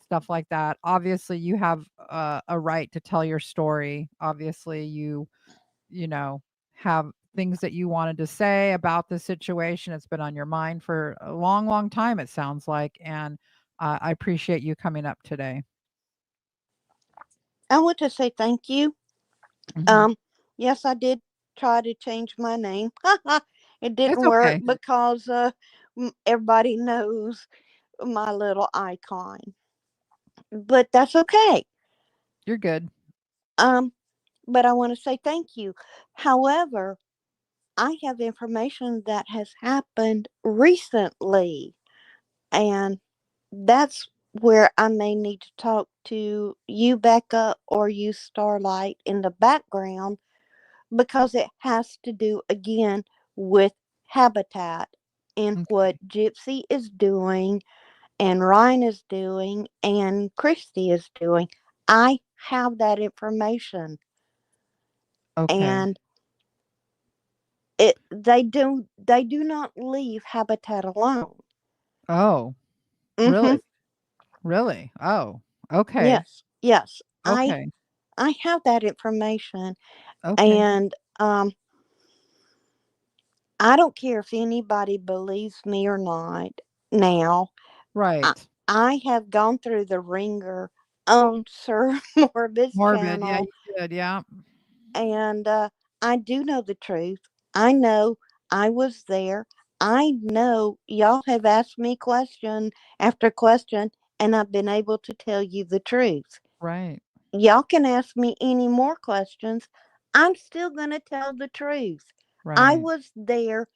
stuff like that. Obviously, you have a right to tell your story. Obviously, you have things that you wanted to say about the situation. It's been on your mind for a long, long time, it sounds like, and I appreciate you coming up today. I want to say thank you. Mhm. Yes, I did try to change my name. It It's didn't work okay. because everybody knows my little icon. But that's okay. You're good. But I want to say thank you. However, I have information that has happened recently, and that's where I may need to talk to you, Becca, or you, Starlight, in the background, because it has to do again with habitat and Okay. what Gypsy is doing and Ryan is doing and Christy is doing. I have that information, Okay. and they do not leave habitat alone. Oh, Mm-hmm. really? Really? Oh, okay. Yes. Okay. I have that information, Okay. and I don't care if anybody believes me or not. Now, I, Right. I have gone through the ringer on Sir Morbid's Morbid. Yeah, channel, you did. Yeah. and I do know the truth. I know I was there. I know y'all have asked me question after question, and I've been able to tell you the truth. Right. Y'all can ask me any more questions. I'm still going to tell the truth. I Right. was there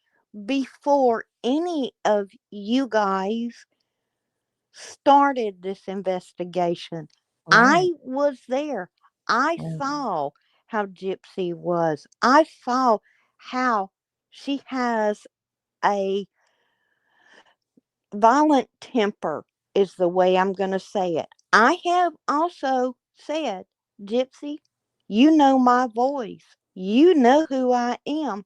before any of you guys started this investigation. Right. I was there. I Right. saw how Gypsy was. I saw how she has a violent temper, is the way I'm going to say it. I have also said, Gypsy, you know my voice. You know who I am.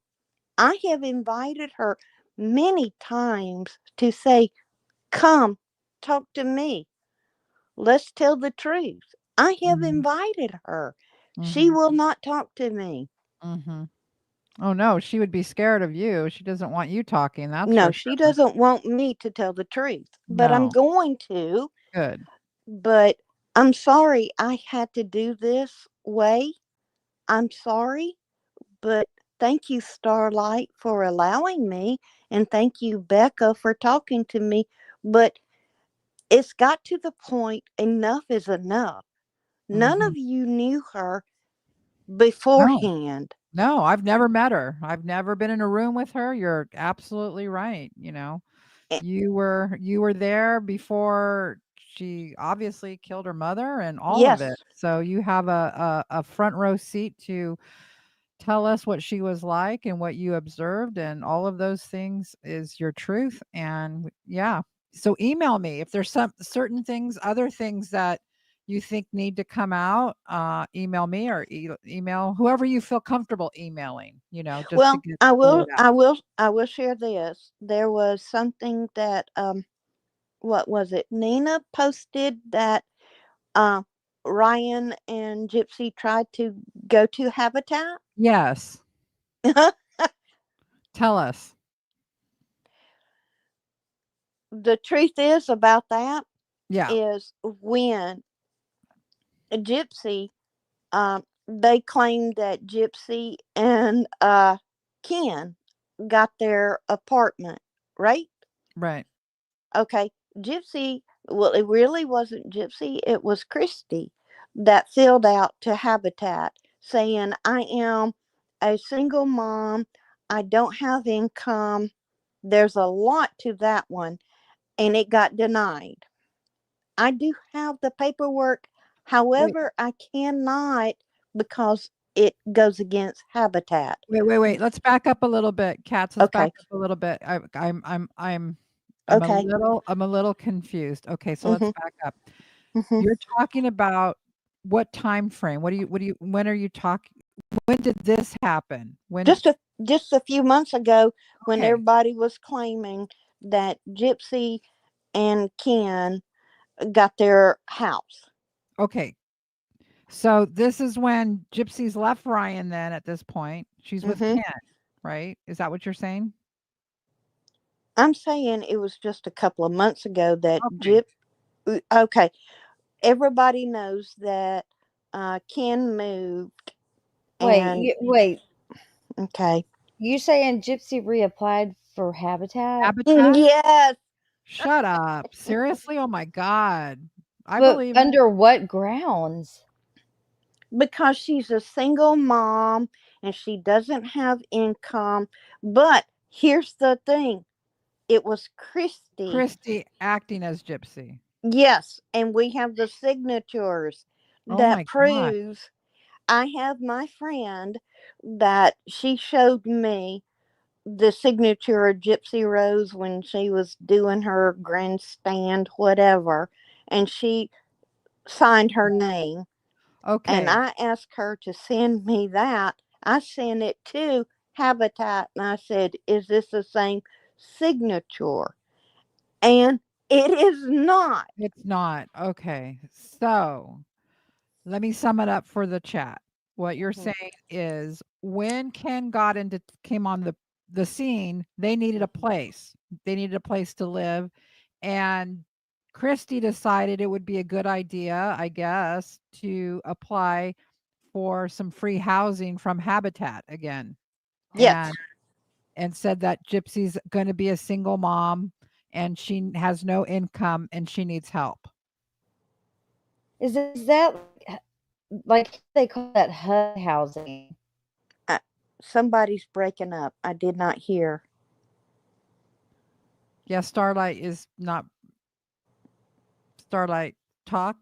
I have invited her many times to say, come, talk to me. Let's tell the truth. I have Mhm. invited her. She Mhm. will not talk to me. Mhm. Oh no, she would be scared of you. She doesn't want you talking, that's No, for she sure. doesn't want me to tell the truth, but I'm No. going to. Good. But I'm sorry I had to do this way. I'm sorry, but thank you, Starlight, for allowing me. And thank you, Becca, for talking to me. But it's got to the point, enough is enough. None Mhm. of you knew her No. beforehand. No, I've never met her. I've never been in a room with her. You're absolutely right, you know. Eh, You were there before she obviously killed her mother and all of it. Yes. So you have a front row seat to tell us what she was like and what you observed, and all of those things is your truth. And yeah, so email me if there's some certain things, other things that you think need to come out. Email me or email whoever you feel comfortable emailing, just to Well, get I pull will it out. I will I will share this. There was something that what was it? Nina posted that uh Ryan and Gypsy tried to go to Habitat. Yes, tell us. The truth is about that Yeah. is when Gypsy, they claimed that Gypsy and Ken got their apartment, right? Right. Okay, Gypsy, well, it really wasn't Gypsy, it was Christy that filled out to Habitat saying, I am a single mom, I don't have income. There's a lot to that one, and it got denied. I do have the paperwork. Wait, However, I cannot because it goes against Habitat. wait. Let's back up a little bit, Cats. Let's back Okay. up a little bit. Okay. I'm a little confused. Okay, so let's Mhm. back up. Mhm. You're talking about what time frame? When are you talking? When did this happen? When Just a few months ago, when Okay. everybody was claiming that Gypsy and Ken got their house. Okay. So this is when Gypsy's left Ryan then at this point. She's with Mhm. Ken, right? Is that what you're saying? I'm saying it was just a couple of months ago that Okay. Okay, everybody knows that Ken moved and Wait. okay. You saying Gypsy reapplied for Habitat? Habitat? Yes. Shut up. Seriously? Oh my god. I But believe it. under what grounds? Because she's a single mom and she doesn't have income. But here's the thing, it was Christy. Christy acting as Gypsy. Yes, and we have the signatures Oh that my god. proves. I have my friend that she showed me the signature of Gypsy Rose when she was doing her grandstand, whatever, and she signed her name. And Okay. I asked her to send me that. I sent it to Habitat and I said, is this the same signature? And it is not. It's not. Okay. So let me sum it up for the chat. What you're Mhm. saying is when Ken came on the scene, they needed a place. They needed a place to live. And Christy decided it would be a good idea, I guess, to apply for some free housing from Habitat again. Yes. And said that Gypsy's going to be a single mom and she has no income and she needs help. Is that like they call that HUD housing? Somebody's breaking up. I did not hear. Yeah, Starlight is not Starlight talk.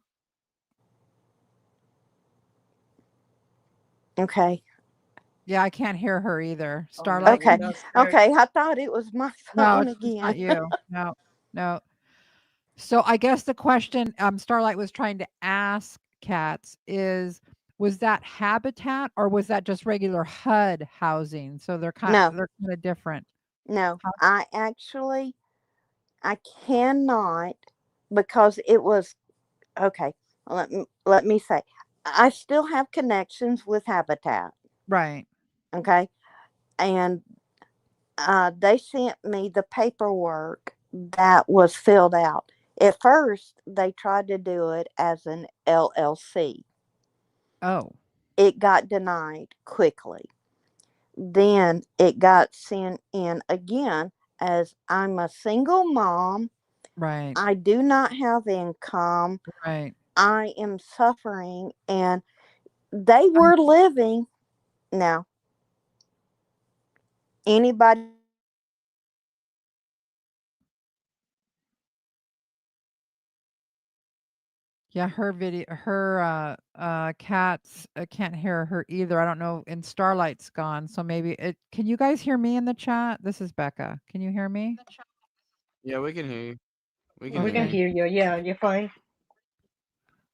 Okay. Yeah, I can't hear her either. Oh, Starlight, Okay. can you? that's very. Okay. I thought it was my No, phone it's again. not you. No, no. So I guess the question Starlight was trying to ask Cats is was that Habitat or was that just regular HUD housing? So No, they're kind of different. no. How- I cannot because it was okay. Let me say, I still have connections with Habitat. Right. Okay, and they sent me the paperwork that was filled out. At first, they tried to do it as an LLC. Oh. It got denied quickly. Then it got sent in again as I'm a single mom. Right. I do not have income. Right. I am suffering. And they were living. Now, anybody Yeah, her cats can't hear her either. I don't know, and Starlight's gone, so maybe it can you guys hear me in the chat? This is Becca. Can you hear me? Yeah, we can hear you. We can We hear can Okay. you. hear you. Yeah, you're fine.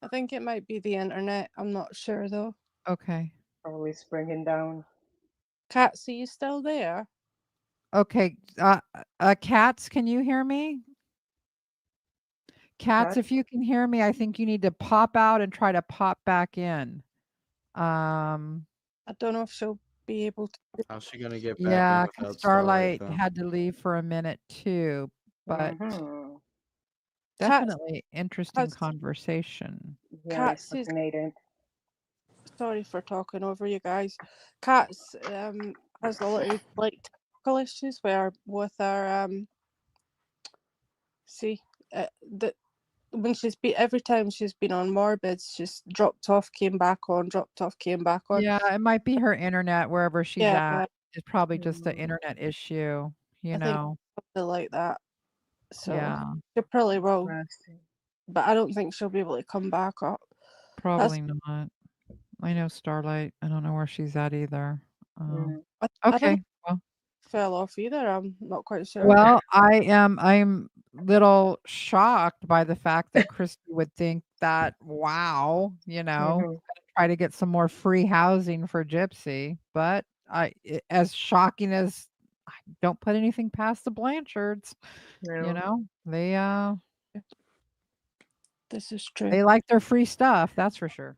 I think it might be the internet. I'm not sure though. Okay. Always bringing down. Cats, are you still there? Okay. Cats, can you hear me? Cats, Cat. if you can hear me, I think you need to pop out and try to pop back in. I don't know if she'll be able to. How's she gonna get back in Yeah, 'cause without Starlight Starlight though? had to leave for a minute too, but Mm-hmm. Cats definitely interesting has conversation. Very Cats is fascinating. sorry for talking over you guys. Cats has a lot of like technical issues where with our see the when she's been every time she's been on Morbids, she's dropped off, came back on, dropped off, came back on. Yeah, it might be her internet wherever she's Yeah, at. It's probably just an Mm, internet issue, you I think know? something like that. So Yeah, she probably will, interesting. but I don't think she'll be able to come back up. That's probably not. I know Starlight. I don't know where she's at either. Mm. I don't Okay. Well, fell off either. I'm not quite sure. well, I'm little shocked by the fact that Christy would think that, wow, Mm-hmm. try to get some more free housing for Gypsy. But as shocking as don't put anything past the Blanchards, No, This is true. they like their free stuff, that's for sure.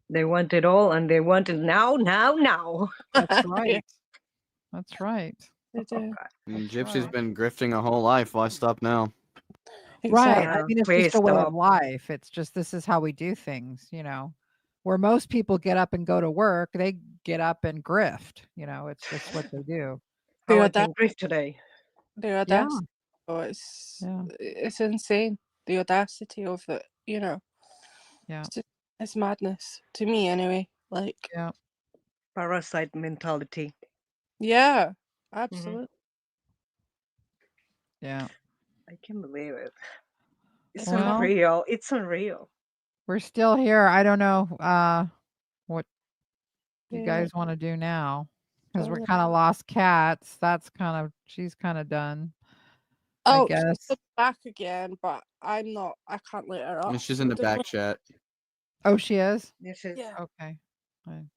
they want it all, and they want it now, now, now. That's Yeah, right. That's right. they do. And That's Gypsy's right. been grifting her whole life. Why stop now? Right. Exactly. I mean, it's Please just a way stop. of life. It's just this is how we do things, Where most people get up and go to work, they get up and grift, it's just what they do. The How I audacity. can grief today. The Yeah. audacity. Oh, Yeah. it's insane. The audacity of it. Yeah. It's madness to me anyway. Like Yeah. Parasite mentality. yeah, absolutely. Yeah. I can't believe it. It's Well, unreal. It's unreal. we're still here. I don't know what you Yeah. guys want to do now because we're Oh, kind of lost cats. She's kind of done. I oh, guess. she's back again, but I'm not. I can't let her up. And she's in the back chat. Oh, she is? This is Yeah. Okay. Fine.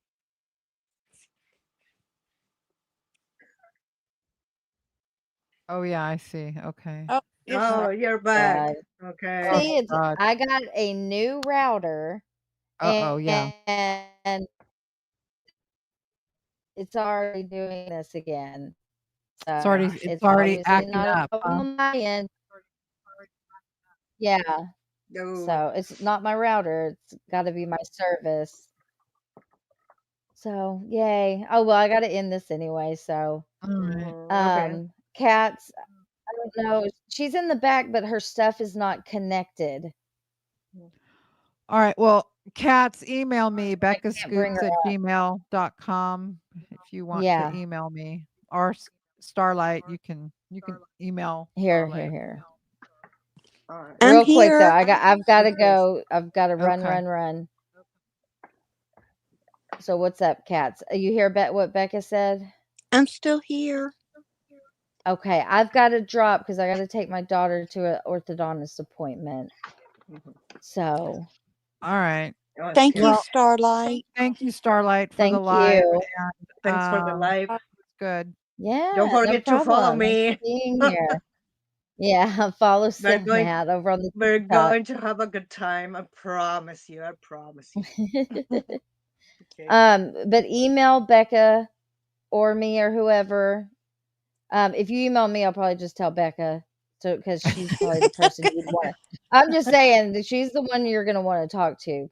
Oh yeah, I see. Okay. Oh, you're back. Okay. See, it's God. I got a new router, Uh-oh, yeah. and it's already doing this again. So It's already obviously acting not a up, problem huh? on my end. Yeah. No. So it's not my router. It's got to be my service. So yay! Oh well, I got to end this anyway. So All right. Okay. cats. I don't know. She's in the back, but her stuff is not connected. All right. Well, cats, email me, can't bring her up. beccascoops@gmail.com if you want Yeah. to email me. Or Starlight, you can email Here. All right. I'm Real quick though, here. I've got to go. I've got to run. Okay. So what's up, cats? You hear what Becca said? I'm still here. Okay, I've got to drop because I got to take my daughter to an orthodontist appointment. So. All right. Thank you, Well, Starlight. thank you, Starlight, for Thank the live. you. And, Thanks for the live. Good. Yeah. Don't forget to follow Thanks me. for being here. Yeah, follow We're going, Matt over on the we're TikTok. going to have a good time. I promise you. I promise you. Okay. But email Becca or me or whoever. If you email me, I'll probably just tell Becca So, because she's probably the person you'd want to. I'm just saying that she's the one you're going to want to talk to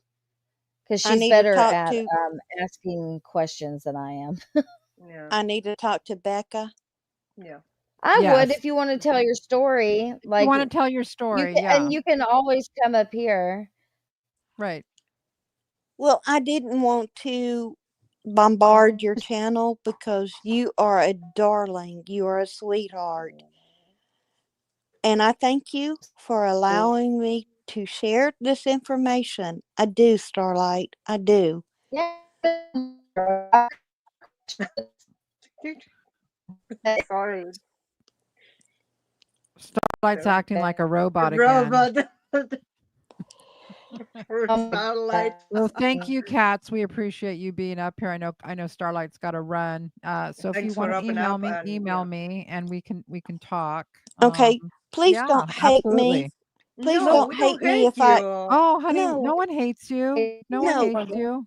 because I she's need to better talk at to asking questions than I am. Yeah. I need to talk to Becca. Yeah. I would Yes. if you want to tell your story. You Like want to tell your you story, can, yeah. and you can always come up here. Right. Well, I didn't want to bombard your channel because you are a darling. You are a sweetheart. And I thank you for allowing me to share this information. I do, Starlight. I do. Yeah. Sorry. Starlight's acting like a robot again. Robot. For Starlight. Well, thank you, Cats. We appreciate you being up here. I know Starlight's got to run. So if Thanks you for want to opening email up me, and email me, and we can talk. Okay, please Yeah, don't hate absolutely. me. Please No, don't we hate don't me hate if I. you. Oh, honey, No, no one hates you. No one no. hates you.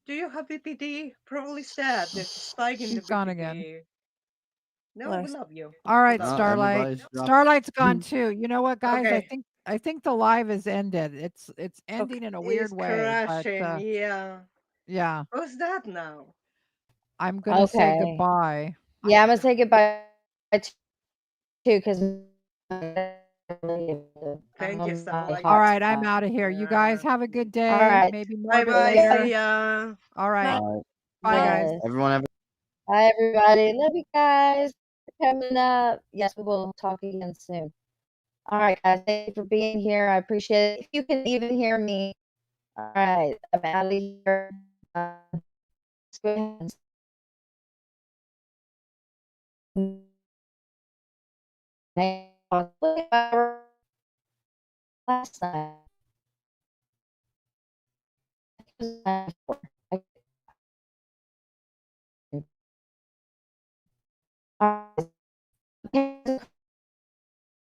Do you have PPD? Probably sad. There's a spike in the She's gone again. PPD. No, we love you. All right, We love you. Starlight. everybody's dropped. Starlight's gone too. You know what, guys? Okay. I think the live is ended. It's ending in a weird It's way, but crashing. Yeah. yeah, Who's that now? I'm gonna say Okay. goodbye. Yeah, I'm gonna say goodbye too because Thank you, Starlight. All right, I'm out of here. You guys have a good day. All right. Maybe more Bye a bit bye. later. See ya. All right. All right. Bye, guys. Yes. Everyone have a Bye, everybody. Love you guys for coming up. Yes, we will talk again soon. All right, guys. Thank you for being here. I appreciate it. If you can even hear me. All right. I'm out of here. Let's go ahead and last night.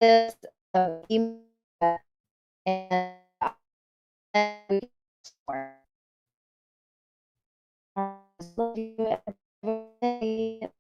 This email and we can love you everybody.